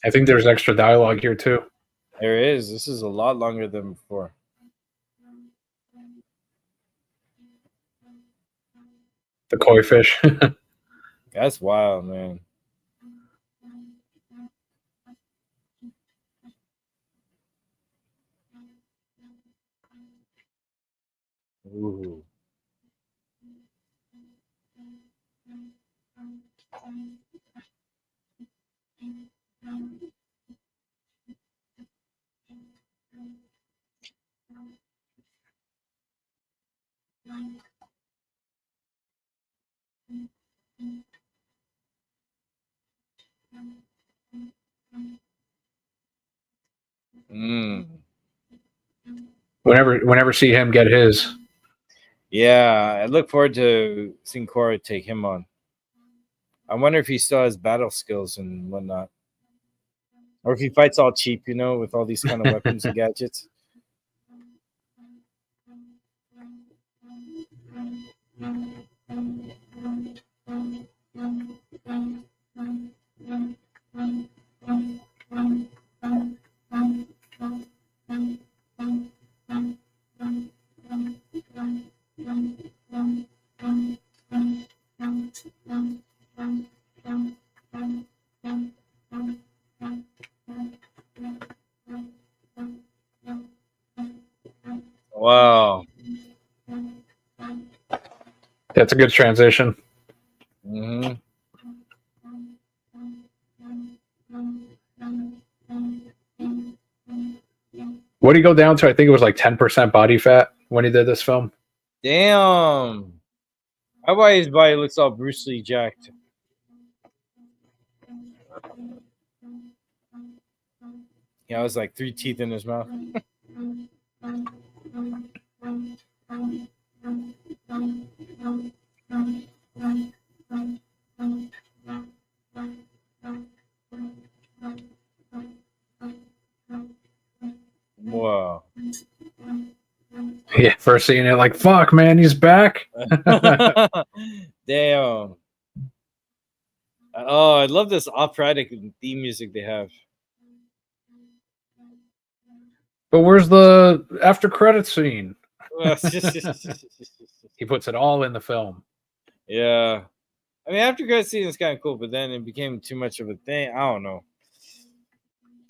I think there's extra dialogue here too. There is. This is a lot longer than before. The koi fish. That's wild, man. Ooh. Mm. Whenever see him get his. Yeah, I look forward to seeing Cora take him on. I wonder if he still has battle skills and whatnot. Or if he fights all cheap, you know, with all these kind of weapons and gadgets. Wow. That's a good transition. Mm-hmm. What did he go down to? I think it was like 10% body fat when he did this film. Damn. That's why his body looks all Bruce Lee jacked. Yeah, it was like 3 teeth in his mouth. Wow. Yeah, first seeing it, like, fuck, man, he's back. Damn. Oh, I love this operatic theme music they have. But where's the after credit scene? He puts it all in the film. Yeah. I mean, after credit scene is kind of cool, but then it became too much of a thing. I don't know.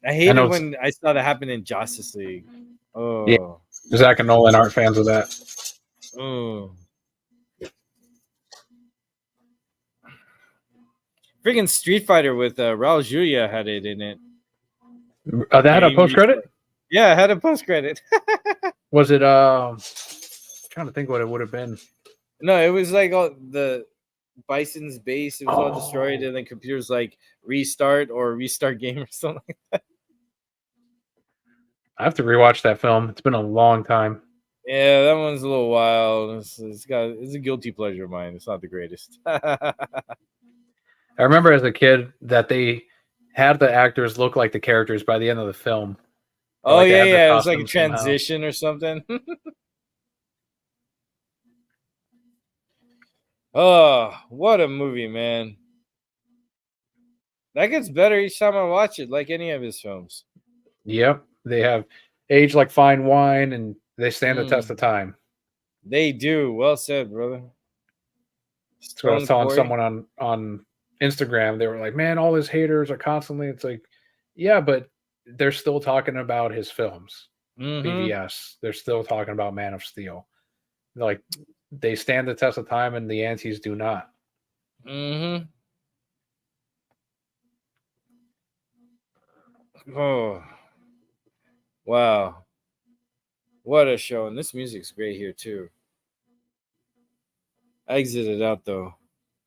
I hated when I saw that happen in Justice League. Oh. Yeah. Zach and Nolan aren't fans of that. Oh. Freaking Street Fighter with Raul Julia had it in it. That had a post credit? Yeah, it had a post credit. Was it I'm trying to think what it would have been. No, it was like all the Bison's base, it was all destroyed, and then computers like restart game or something like that. I have to rewatch that film. It's been a long time. Yeah, that one's a little wild. It's a guilty pleasure of mine. It's not the greatest. I remember as a kid that they had the actors look like the characters by the end of the film. Oh, like yeah. It was like a transition or something. Oh, what a movie, man. That gets better each time I watch it, like any of his films. Yep. They have aged like fine wine, and they stand the test of time. They do. Well said, brother. So I was telling someone on Instagram, they were like, man, all his haters are constantly, it's like, yeah, but they're still talking about his films. BVS. They're still talking about Man of Steel. Like, they stand the test of time, and the antis do not. Oh, wow. What a show. And this music's great here, too. I exited out, though.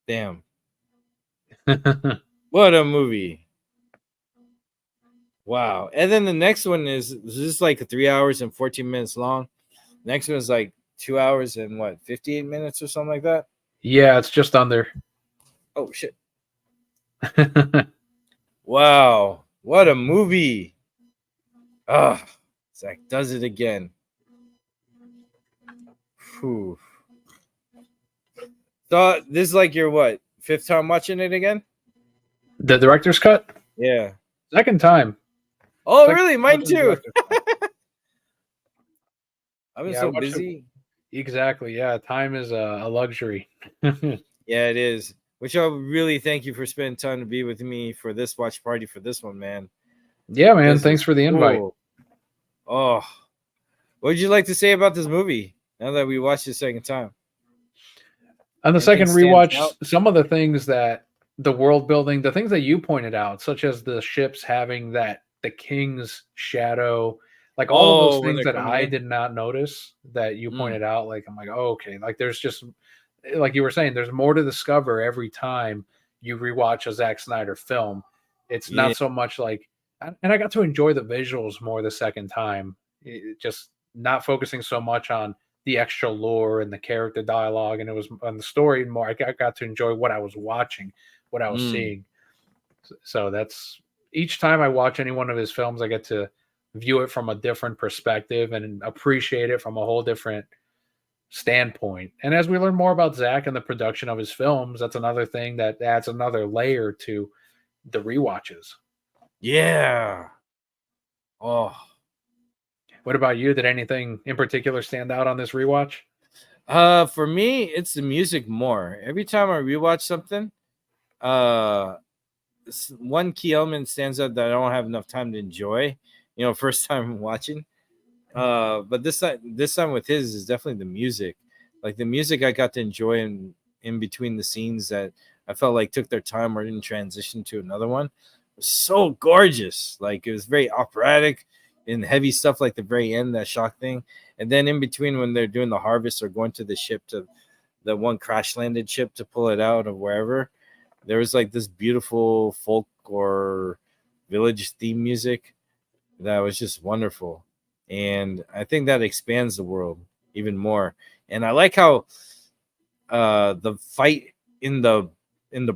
Damn. What a movie. Wow. And then the next one is like 3 hours and 14 minutes long. Next one is like 2 hours and 58 minutes or something like that. Yeah, it's just under. Oh shit! Wow, what a movie! Ah, Zach does it again. Whew. Thought this is like your what, 5th time watching it again? The director's cut? Yeah. Second time. Oh, really? Mine too. I've been so busy. Exactly. Yeah, time is a luxury. Yeah, it is. Which I really thank you for spending time to be with me for this watch party for this one, man. Yeah, man. Thanks for the invite. Cool. Oh, what would you like to say about this movie now that we watched it a second time? On the second rewatch, some of the things that the world building, the things that you pointed out, such as the ships having the king's shadow, like all of those things that I did not notice that you pointed out. Like, I'm like, oh, okay. Like, there's just, like you were saying, there's more to discover every time you rewatch a Zack Snyder film. It's not so much like, and I got to enjoy the visuals more the second time. Just not focusing so much on the extra lore and the character dialogue, and it was on the story more. I got to enjoy what I was watching, what I was seeing. So that's each time I watch any one of his films, I get to view it from a different perspective and appreciate it from a whole different standpoint. And as we learn more about Zach and the production of his films, that's another thing that adds another layer to the rewatches. Yeah. Oh. What about you? Did anything in particular stand out on this rewatch? For me, it's the music more. Every time I rewatch something, one key element stands out that I don't have enough time to enjoy. You know, first time watching. But this time with his is definitely the music. Like the music I got to enjoy in between the scenes that I felt like took their time or didn't transition to another one. It was so gorgeous. Like it was very operatic and heavy stuff like the very end, that shock thing. And then in between when they're doing the harvest or going to the ship, to the one crash landed ship to pull it out of wherever, there was like this beautiful folk or village theme music that was just wonderful. And I think that expands the world even more. And I like how the fight in the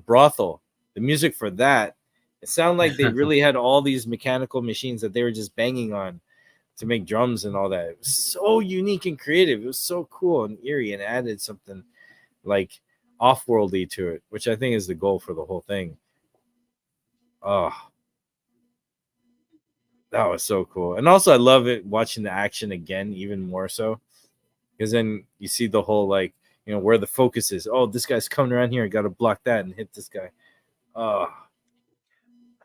brothel, the music for that, it sounded like they really had all these mechanical machines that they were just banging on to make drums and all that. It was so unique and creative. It was so cool and eerie, and added something like off-worldly to it, which I think is the goal for the whole thing. Oh, that was so cool. And also I love it watching the action again, even more so, because then you see the whole, like, you know, where the focus is. Oh, this guy's coming around here, got to block that and hit this guy.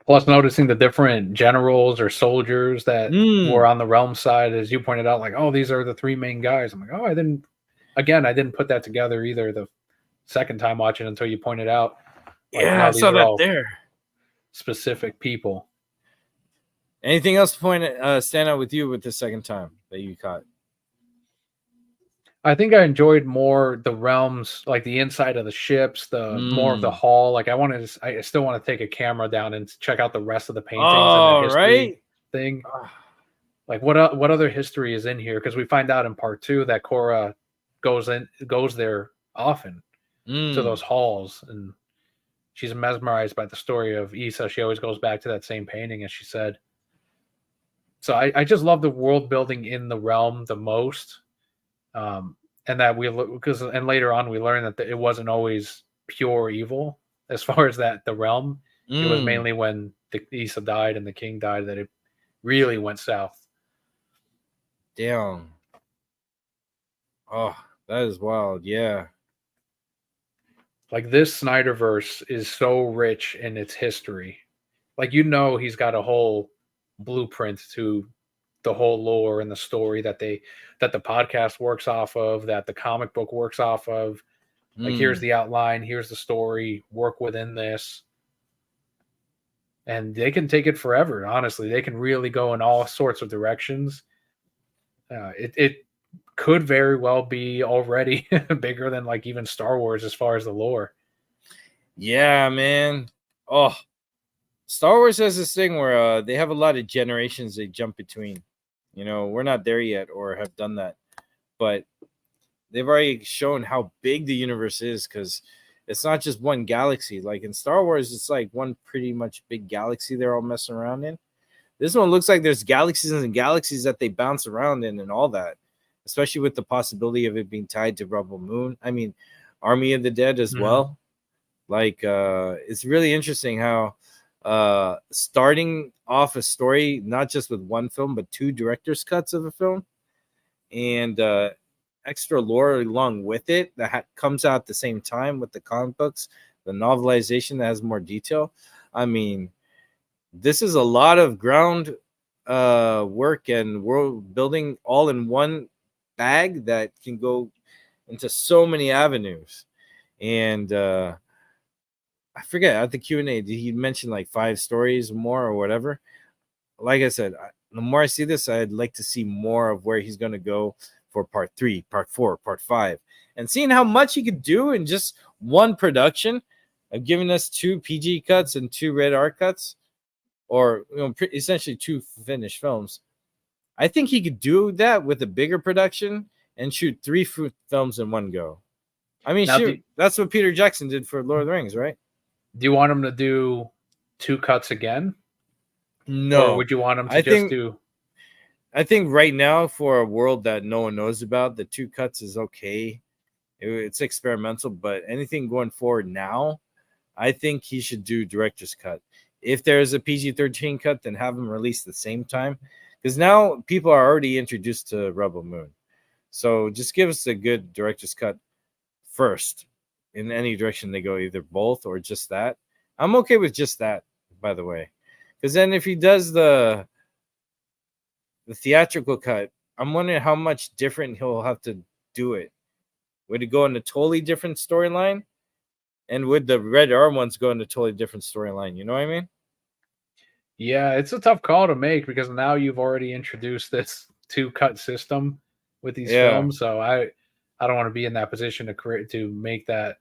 Plus noticing the different generals or soldiers that were on the realm side, as you pointed out, like, oh, these are the 3 main guys. I'm like, oh, I didn't put that together either the second time watching until you pointed out. Like, yeah, I saw that there. Specific people. Anything else stand out with you with the second time that you caught? I think I enjoyed more the realms, like the inside of the ships, the more of the hall. Like I still want to take a camera down and check out the rest of the paintings and the history thing. Like what other history is in here? Because we find out in part 2 that Cora goes there often to those halls, and she's mesmerized by the story of Issa. She always goes back to that same painting, as she said. So I just love the world building in the realm the most. And that and later on we learned that it wasn't always pure evil as far as the realm. It was mainly when the Issa died and the king died that it really went south. Damn. Oh, that is wild. Yeah. Like, this Snyderverse is so rich in its history. Like, you know, he's got a whole blueprint to the whole lore and the story that the podcast works off of, that the comic book works off of. Like, here's the outline, here's the story, work within this. And they can take it forever, honestly. They can really go in all sorts of directions. It could very well be already bigger than, like, even Star Wars as far as the lore. Yeah, man. Oh, Star Wars has this thing where they have a lot of generations they jump between. You know, we're not there yet or have done that. But they've already shown how big the universe is, because it's not just one galaxy. Like in Star Wars, it's like one pretty much big galaxy they're all messing around in. This one looks like there's galaxies and galaxies that they bounce around in and all that, especially with the possibility of it being tied to Rebel Moon. I mean, Army of the Dead as well. Like, it's really interesting how starting off a story, not just with one film, but 2 director's cuts of a film, and extra lore along with it that comes out at the same time with the comic books, the novelization that has more detail. I mean, this is a lot of ground work and world building all in one bag that can go into so many avenues. And I forget at the Q&A, did he mention like 5 stories more or whatever? Like I said, the more I see this, I'd like to see more of where he's going to go for part 3, part 4, part 5, and seeing how much he could do in just one production of giving us 2 PG cuts and 2 red R cuts, or essentially 2 finished films. I think he could do that with a bigger production and shoot 3 films in one go. I mean, now, that's what Peter Jackson did for Lord of the Rings, right? Do you want him to do 2 cuts again? No. Or would you want him to do? I think right now, for a world that no one knows about, the 2 cuts is okay. It's experimental, but anything going forward now, I think he should do director's cut. If there's a PG-13 cut, then have them released at the same time, because now people are already introduced to Rebel Moon. So just give us a good director's cut first in any direction they go, either both or just that. I'm okay with just that, by the way, because then if he does the theatrical cut, I'm wondering how much different he'll have to do it. Would it go in a totally different storyline? And would the red R ones go in a totally different storyline? You know what I mean? Yeah, it's a tough call to make, because now you've already introduced this 2-cut system with these films. So I don't want to be in that position to make that,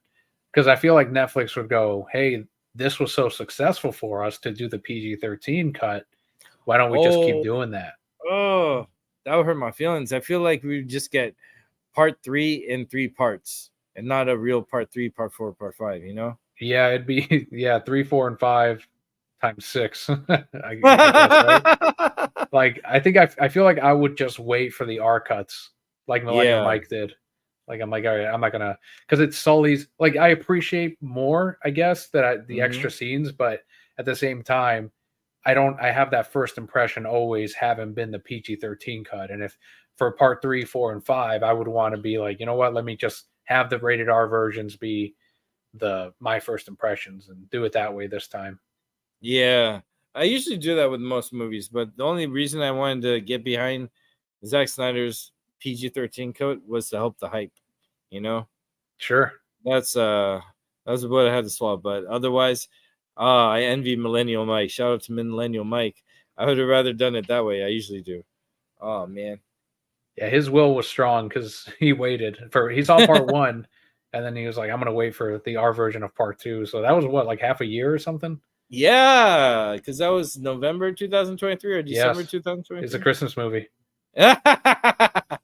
because I feel like Netflix would go, hey, this was so successful for us to do the PG-13 cut. Why don't we just keep doing that? Oh, that would hurt my feelings. I feel like we would just get part 3 in 3 parts and not a real part 3, part 4, part 5, you know? Yeah, it'd be 3, 4, and 5 times 6. I guess, right? Like, I feel like I would just wait for the R cuts, like Millennial Mike did. Like, I'm like, all right, I'm not gonna, because it sullies. Like, I appreciate more, I guess, that the extra scenes, but at the same time, I have that first impression always having been the PG-13 cut. And if for part 3, 4, and 5, I would want to be like, you know what, let me just have the rated R versions be my first impressions and do it that way this time. Yeah, I usually do that with most movies, but the only reason I wanted to get behind Zack Snyder's PG-13 cut was to help the hype, you know? Sure. That's what I had to swallow. But otherwise, I envy Millennial Mike. Shout out to Millennial Mike. I would have rather done it that way. I usually do. Oh man. Yeah, his will was strong because he waited he saw part 1, and then he was like, I'm gonna wait for the R version of part 2. So that was what, like half a year or something? Yeah, because that was November 2023 or December 2023. It's a Christmas movie. It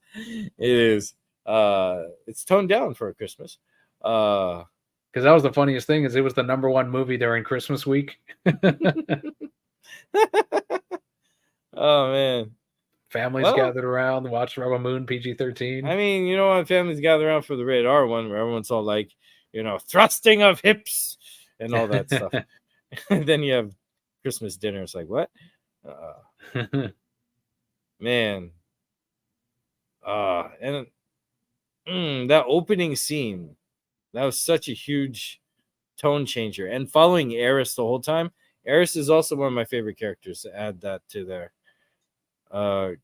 is. It's toned down for Christmas. Because that was the funniest thing, is it was the #1 movie during Christmas week. Oh man. Families gathered around and watched Rebel Moon PG-13. I mean, you know what? Families gather around for the rated R one, where everyone's all like, thrusting of hips and all that stuff. And then you have Christmas dinner. It's like, what? Man. And that opening scene, that was such a huge tone changer. And following Eris the whole time. Eris is also one of my favorite characters, to add that to there. Because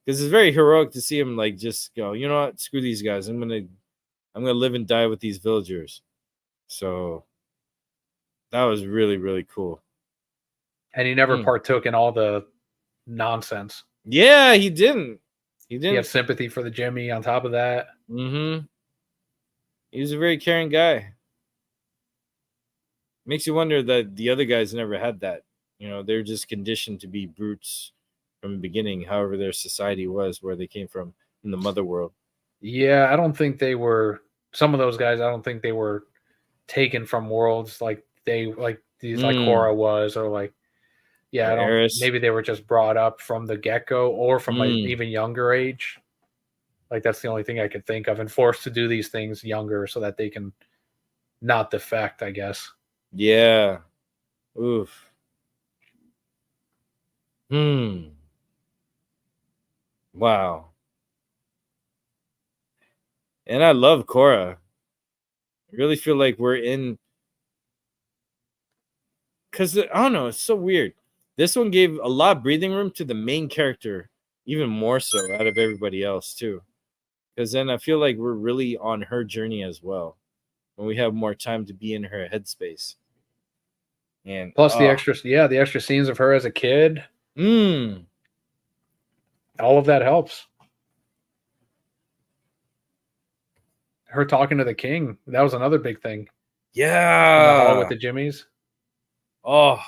it's very heroic to see him like just go, you know what, screw these guys. I'm gonna live and die with these villagers. So that was really, really cool. And he never partook in all the nonsense. Yeah, he didn't. He had sympathy for the Jimmy on top of that. Mm-hmm. He was a very caring guy. Makes you wonder that the other guys never had that. They're just conditioned to be brutes from the beginning, however their society was, where they came from in the mother world. Yeah, I don't think they were. Some of those guys, I don't think they were taken from worlds like these like Korra was, or like Or I don't. Eris. Maybe they were just brought up from the get go, or from an even younger age. Like that's the only thing I could think of, and forced to do these things younger so that they can not defect, I guess. Yeah. Oof. Wow. And I love Korra. I really feel like we're in, because I don't know, it's so weird. This one gave a lot of breathing room to the main character, even more so out of everybody else too. Because then I feel like we're really on her journey as well, when we have more time to be in her headspace. And plus the extra scenes of her as a kid. All of that helps. Her talking to the king, that was another big thing. Yeah. In the hall with the Jimmies. Oh.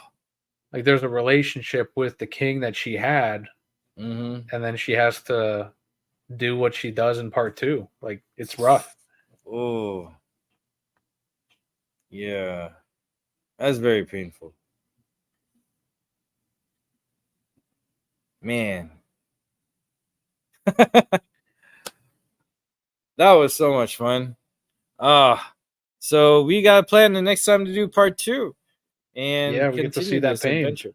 Like there's a relationship with the king that she had, and then she has to do what she does in part 2. Like it's rough. Oh. Yeah. That's very painful. Man. That was so much fun. So we got a plan the next time to do part 2 and we get to see that pain. Adventure.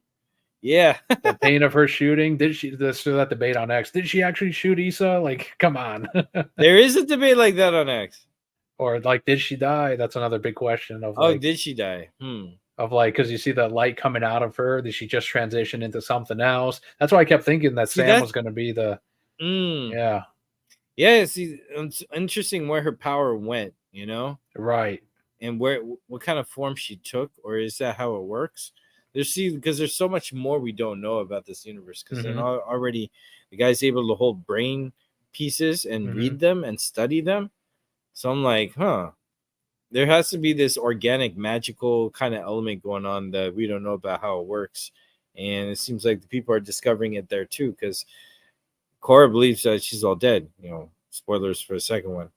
Yeah. The pain of her shooting. Did she? There's that debate on X. Did she actually shoot Issa? Like, come on. There is a debate like that on X. Or like, did she die? That's another big question of like, did she die? Of like, because you see the light coming out of her. Did she just transition into something else? That's why I kept thinking that Sam was going to be the. Yeah. Yeah. See, it's interesting where her power went. You know. Right. And what kind of form she took, or is that how it works? Because there's so much more we don't know about this universe. Because they're not already, the guy's able to hold brain pieces and read them and study them. So I'm like, there has to be this organic, magical kind of element going on that we don't know about how it works. And it seems like the people are discovering it there too. Because Korra believes that she's all dead. You know, spoilers for the second one.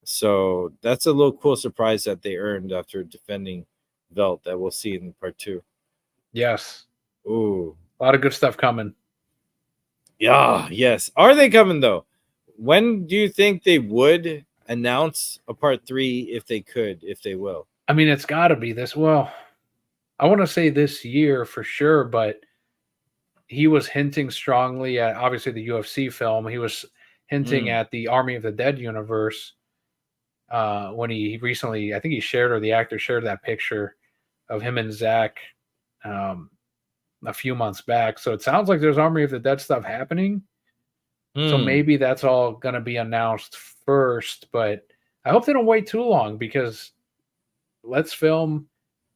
So that's a little cool surprise that they earned after defending Velt that we'll see in part 2. Yes. Ooh. A lot of good stuff coming. Yeah, yes. Are they coming though? When do you think they would announce a part 3 if they could, if they will? I mean, it's got to be this. Well, I want to say this year for sure, but he was hinting strongly at obviously the UFC film. He was hinting at the Army of the Dead universe when he recently, I think he shared, or the actor shared that picture of him and Zach a few months back. So it sounds like there's Army of the Dead stuff happening. So maybe that's all going to be announced first, but I hope they don't wait too long, because let's film.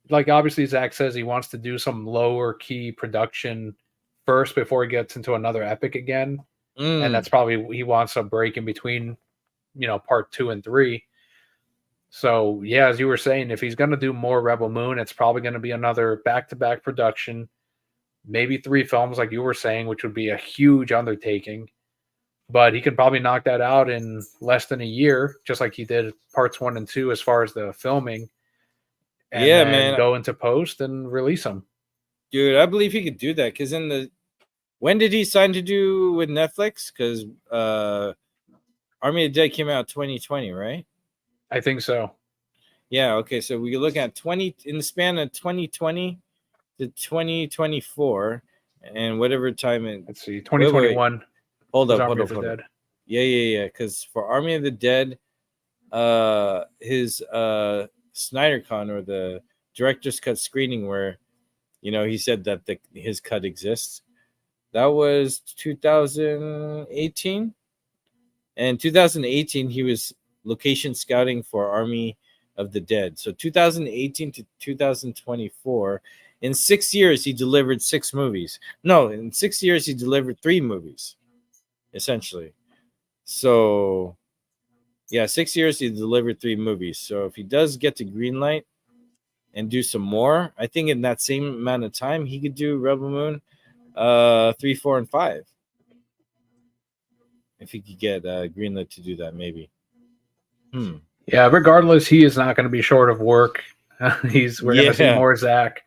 Like obviously Zach says he wants to do some lower key production first before he gets into another epic again. And that's probably, he wants a break in between, part 2 and 3. So yeah, as you were saying, if he's going to do more Rebel Moon, it's probably going to be another back-to-back production, maybe 3 films like you were saying, which would be a huge undertaking. But he could probably knock that out in less than a year, just like he did parts 1 and 2 as far as the filming. And then go into post and release them. Dude, I believe he could do that, because when did he sign to do with Netflix? Because Army of the Dead came out 2020, right? I think so. Yeah, okay, so we look at in the span of 2020 to 2024, and whatever time let's see, 2021. Wait. Hold up. Yeah, because for Army of the Dead, his SnyderCon, or the director's cut screening, where he said that his cut exists, that was 2018. And 2018 he was location scouting for Army of the Dead. So 2018 to 2024, in 6 years he delivered 6 movies. No, in 6 years he delivered 3 movies, essentially. So yeah, 6 years he delivered 3 movies. So if he does get to greenlight and do some more, I think in that same amount of time he could do Rebel Moon 3, 4, and 5. if he could get greenlit to do that, maybe. Yeah, regardless, he is not going to be short of work. We're going to see more Zach.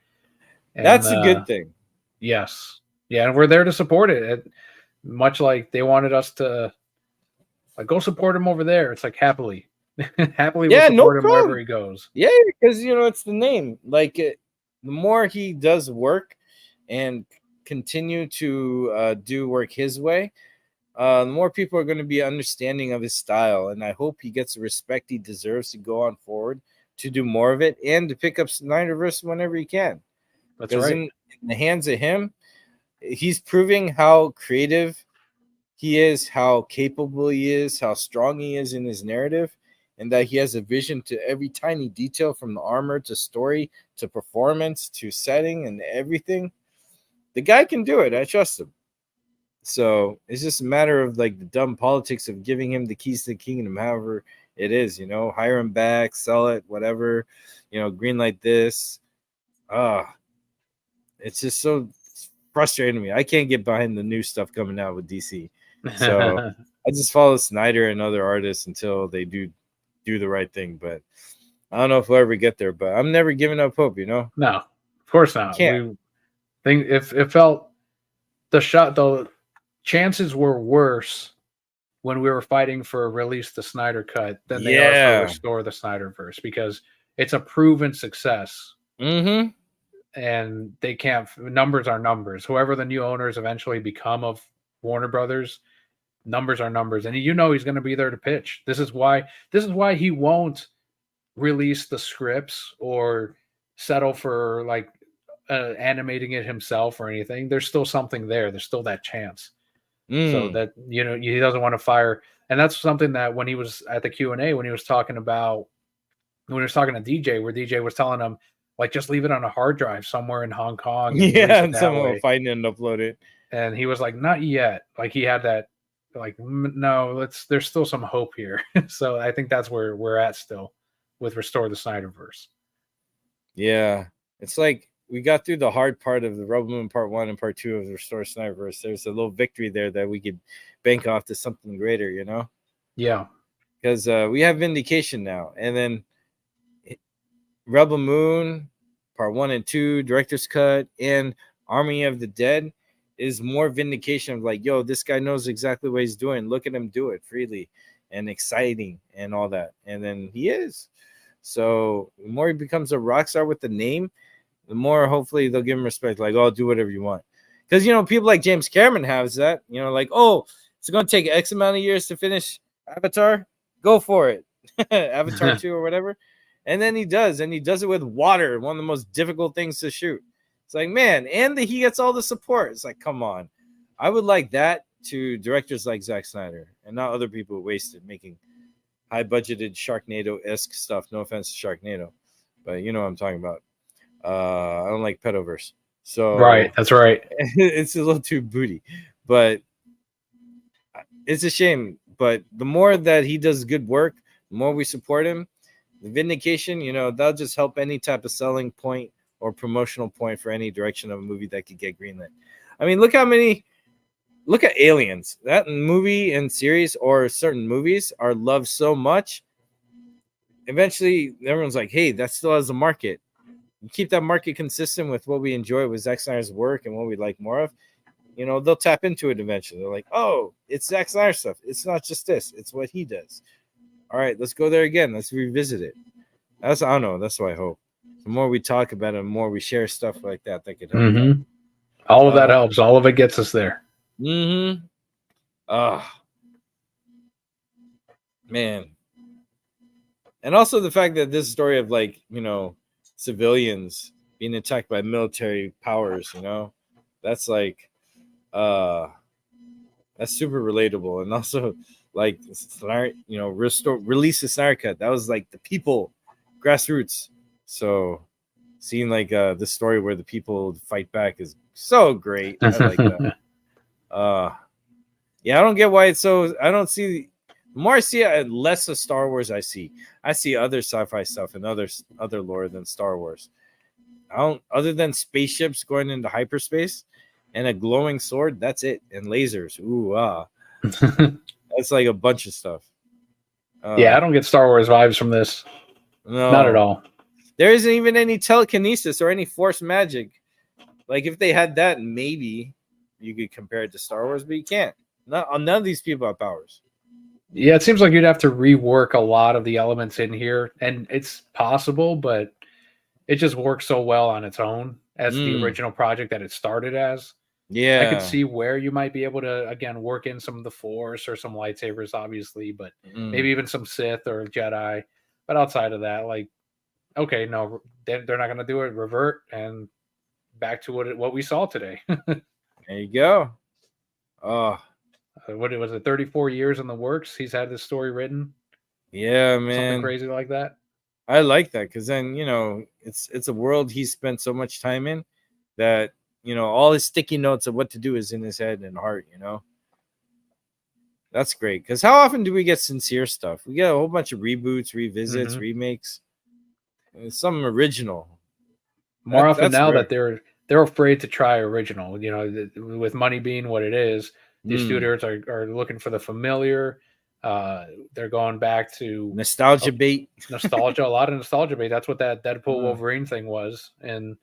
And, that's a good thing. Yes. Yeah, and we're there to support it. Much like they wanted us to go support him over there. It's like happily we'll support him wherever he goes. Yeah, because it's the name. Like the more he does work and continue to do work his way, the more people are going to be understanding of his style. And I hope he gets the respect he deserves to go on forward, to do more of it, and to pick up Snyderverse whenever he can. That's right. In the hands of him, he's proving how creative he is, how capable he is, how strong he is in his narrative, and that he has a vision to every tiny detail, from the armor to story to performance to setting and everything. The guy can do it. I trust him. So it's just a matter of like the dumb politics of giving him the keys to the kingdom, however it is, hire him back, sell it, whatever, green light this. It's just so frustrating to me. I can't get behind the new stuff coming out with DC. So I just follow Snyder and other artists until they do the right thing. But I don't know if we'll ever get there, but I'm never giving up hope, No, of course not. If it felt the chances were worse when we were fighting for release the Snyder Cut than they are to restore the Snyderverse, because it's a proven success. Mm-hmm. And they can't. Numbers are numbers. Whoever the new owners eventually become of Warner Brothers, numbers are numbers, and he's going to be there to pitch. This is why he won't release the scripts or settle for like animating it himself or anything. There's still something there. There's still that chance. So that he doesn't want to fire. And that's something that when he was at the Q&A, when he was talking to DJ, where DJ was telling him, like, just leave it on a hard drive somewhere in Hong Kong. And someone will find it and upload it. And he was like, not yet. Like, he had that, like, no, there's still some hope here. So I think that's where we're at still with Restore the Snyderverse. Yeah. It's like we got through the hard part of the Rebel Moon Part 1 and Part 2 of the Restore Snyderverse. There's a little victory there that we could bank off to something greater, Yeah. Because we have Vindication now. And then Rebel Moon Part 1 and 2, Director's Cut, and Army of the Dead is more vindication of like, yo, this guy knows exactly what he's doing. Look at him do it freely and exciting and all that. And then he is. So the more he becomes a rock star with the name, the more hopefully they'll give him respect. Like, oh, do whatever you want. Because, people like James Cameron has that, like, oh, it's going to take X amount of years to finish Avatar. Go for it. Avatar 2 or whatever. And then he does. And he does it with water, one of the most difficult things to shoot. It's like, man, and he gets all the support. It's like, come on. I would like that to directors like Zack Snyder and not other people who wasted making high-budgeted Sharknado-esque stuff. No offense to Sharknado, but you know what I'm talking about. I don't like Petoverse. So right, that's right. It's a little too booty, but it's a shame. But the more that he does good work, the more we support him. The Vindication, that'll just help any type of selling point or promotional point for any direction of a movie that could get greenlit. I mean, look at Aliens. That movie and series or certain movies are loved so much. Eventually, everyone's like, hey, that still has a market. You keep that market consistent with what we enjoy with Zack Snyder's work and what we like more of, they'll tap into it eventually. They're like, oh, it's Zack Snyder stuff. It's not just this. It's what he does. All right, let's go there again. Let's revisit it. I don't know. That's what I hope. The more we talk about it, the more we share stuff like that could help. Mm-hmm. All of that helps. All of it gets us there. Mm-hmm. Man. And also the fact that this story of like, civilians being attacked by military powers, that's like, that's super relatable. And also like, release the Snyder Cut. That was like the people, grassroots. So seeing like this story where the people fight back is so great. I like that. Yeah, I don't get why it's so. I don't see. The more I see it, less of Star Wars I see. I see other sci-fi stuff and other lore than Star Wars. I don't. Other than spaceships going into hyperspace and a glowing sword, that's it. And lasers. Ooh, It's like a bunch of stuff. Yeah, I don't get Star Wars vibes from this. No, not at all. There isn't even any telekinesis or any force magic. Like if they had that, maybe you could compare it to Star Wars, but you can't. None of these people have powers. Yeah, it seems like you'd have to rework a lot of the elements in here, and it's possible, but it just works so well on its own as the original project that it started as. Yeah, I could see where you might be able to, again, work in some of the Force or some lightsabers, obviously, but maybe even some Sith or Jedi. But outside of that, like, okay, no, they're not going to do it. Revert and back to what we saw today. There you go. Oh, what was it? 34 years in the works. He's had this story written. Yeah, man. Something crazy like that. I like that because then it's a world he's spent so much time in that all his sticky notes of what to do is in his head and heart. That's great because how often do we get sincere stuff? We get a whole bunch of reboots, revisits, remakes. It's something original. More often now rare. That they're afraid to try original. With money being what it is, these studios are looking for the familiar. They're going back to nostalgia bait. A lot of nostalgia bait. That's what that Deadpool Wolverine thing was. And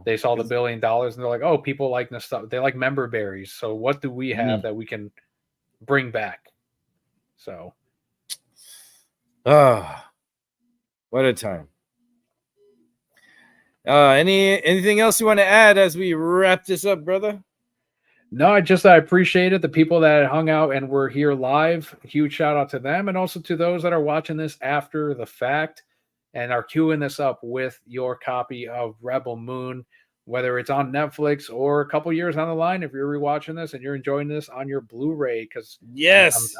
they saw the $1 billion and they're like, oh, people like nostalgia. They like member berries. So what do we have that we can bring back? So, what a time. Anything else you want to add as we wrap this up, brother? No, I appreciate it. The people that hung out and were here live, huge shout out to them, and also to those that are watching this after the fact and are queuing this up with your copy of Rebel Moon, whether it's on Netflix or a couple years down the line. If you're rewatching this and you're enjoying this on your Blu-ray, because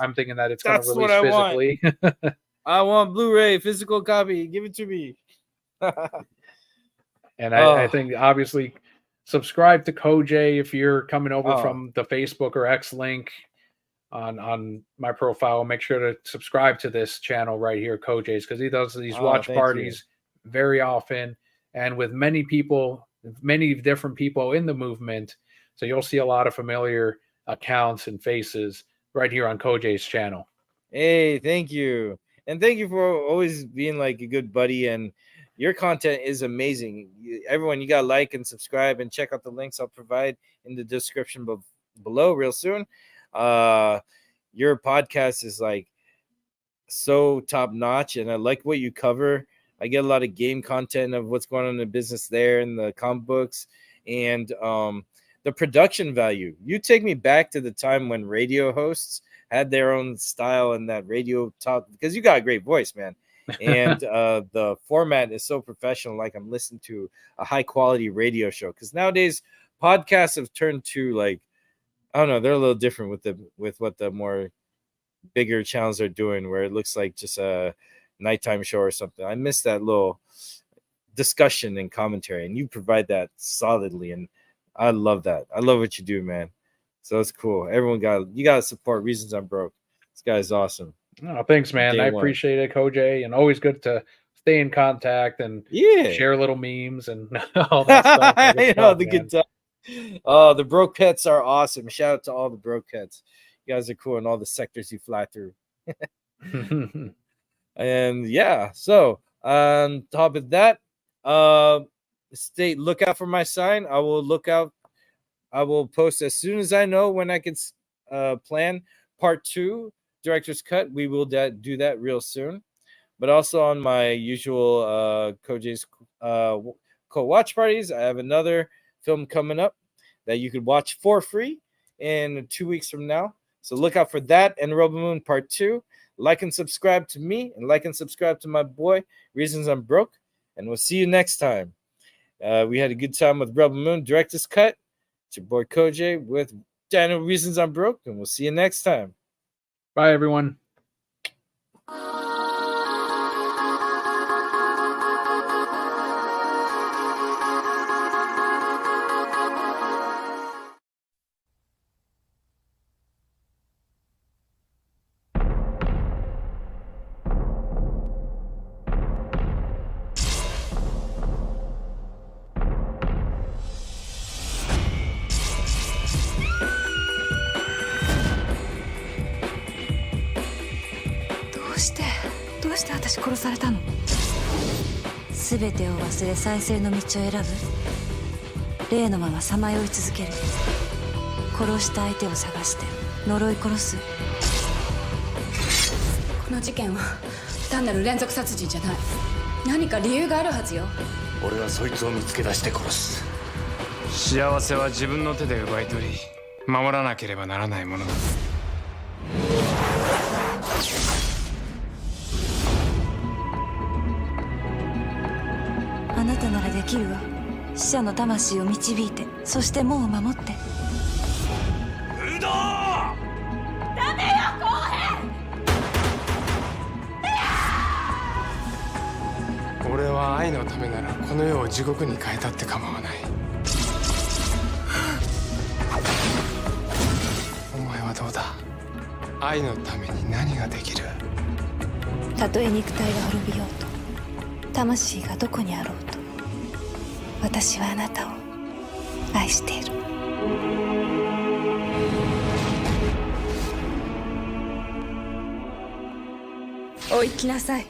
I'm thinking that it's going to release physically. I want Blu-ray physical copy. Give it to me. And I think obviously subscribe to Koj if you're coming over from the Facebook or X link on my profile. Make sure to subscribe to this channel right here, Koj's, because he does these watch parties very often and with many people, many different people in the movement. So you'll see a lot of familiar accounts and faces right here on Koj's channel. Hey, thank you. And thank you for always being like a good buddy, and your content is amazing. Everyone, you got to like and subscribe and check out the links I'll provide in the description below real soon. Your podcast is like so top notch, and I like what you cover. I get a lot of game content of what's going on in the business there and the comic books and the production value. You take me back to the time when radio hosts had their own style and that radio talk, because you got a great voice, man. And the format is so professional, like I'm listening to a high quality radio show. Because nowadays podcasts have turned to, like, I don't know, they're a little different with what the more bigger channels are doing, where it looks like just a nighttime show or something. I miss that little discussion and commentary, and you provide that solidly, and I love that. I love what you do, man. So it's cool. Everyone you gotta support Reasons I'm Broke. This guy is awesome. Oh, thanks, man. I appreciate it, Koj, and always good to stay in contact and share little memes and all that stuff. I know, the good time. Oh, the broke pets are awesome. Shout out to all the broke pets. You guys are cool in all the sectors you fly through. And so on top of that, look out for my sign. I will post as soon as I know when I can plan part 2 director's cut. We will do that real soon, but also on my usual Koj's co-watch parties, I have another film coming up that you could watch for free in 2 weeks from now. So look out for that and Rebel Moon part 2. Like and subscribe to me, and like and subscribe to my boy Reasons I'm Broke, and we'll see you next time. We had a good time with Rebel Moon director's cut. It's your boy Koj with Daniel Reasons I'm Broke, and we'll see you next time. Bye, everyone. うして私殺されたの？全てを忘れ再生の道を選ぶ？例のままさまよい続ける？殺した相手を探して呪い殺す？この事件は単なる連続殺人じゃない。何か理由があるはずよ。俺はそいつを見つけ出して殺す。幸せは自分の手で奪い取り守らなければならないものだ。あなたならできるわ。死者の魂を導いて、そして門を守って。ウド！ダメよ、公平！俺は愛のためならこの世を地獄に変えたって構わない。お前はどうだ？愛のために何ができる？たとえ肉体が滅びようと、魂がどこにあろうと、私はあなたを愛している。お行きなさい。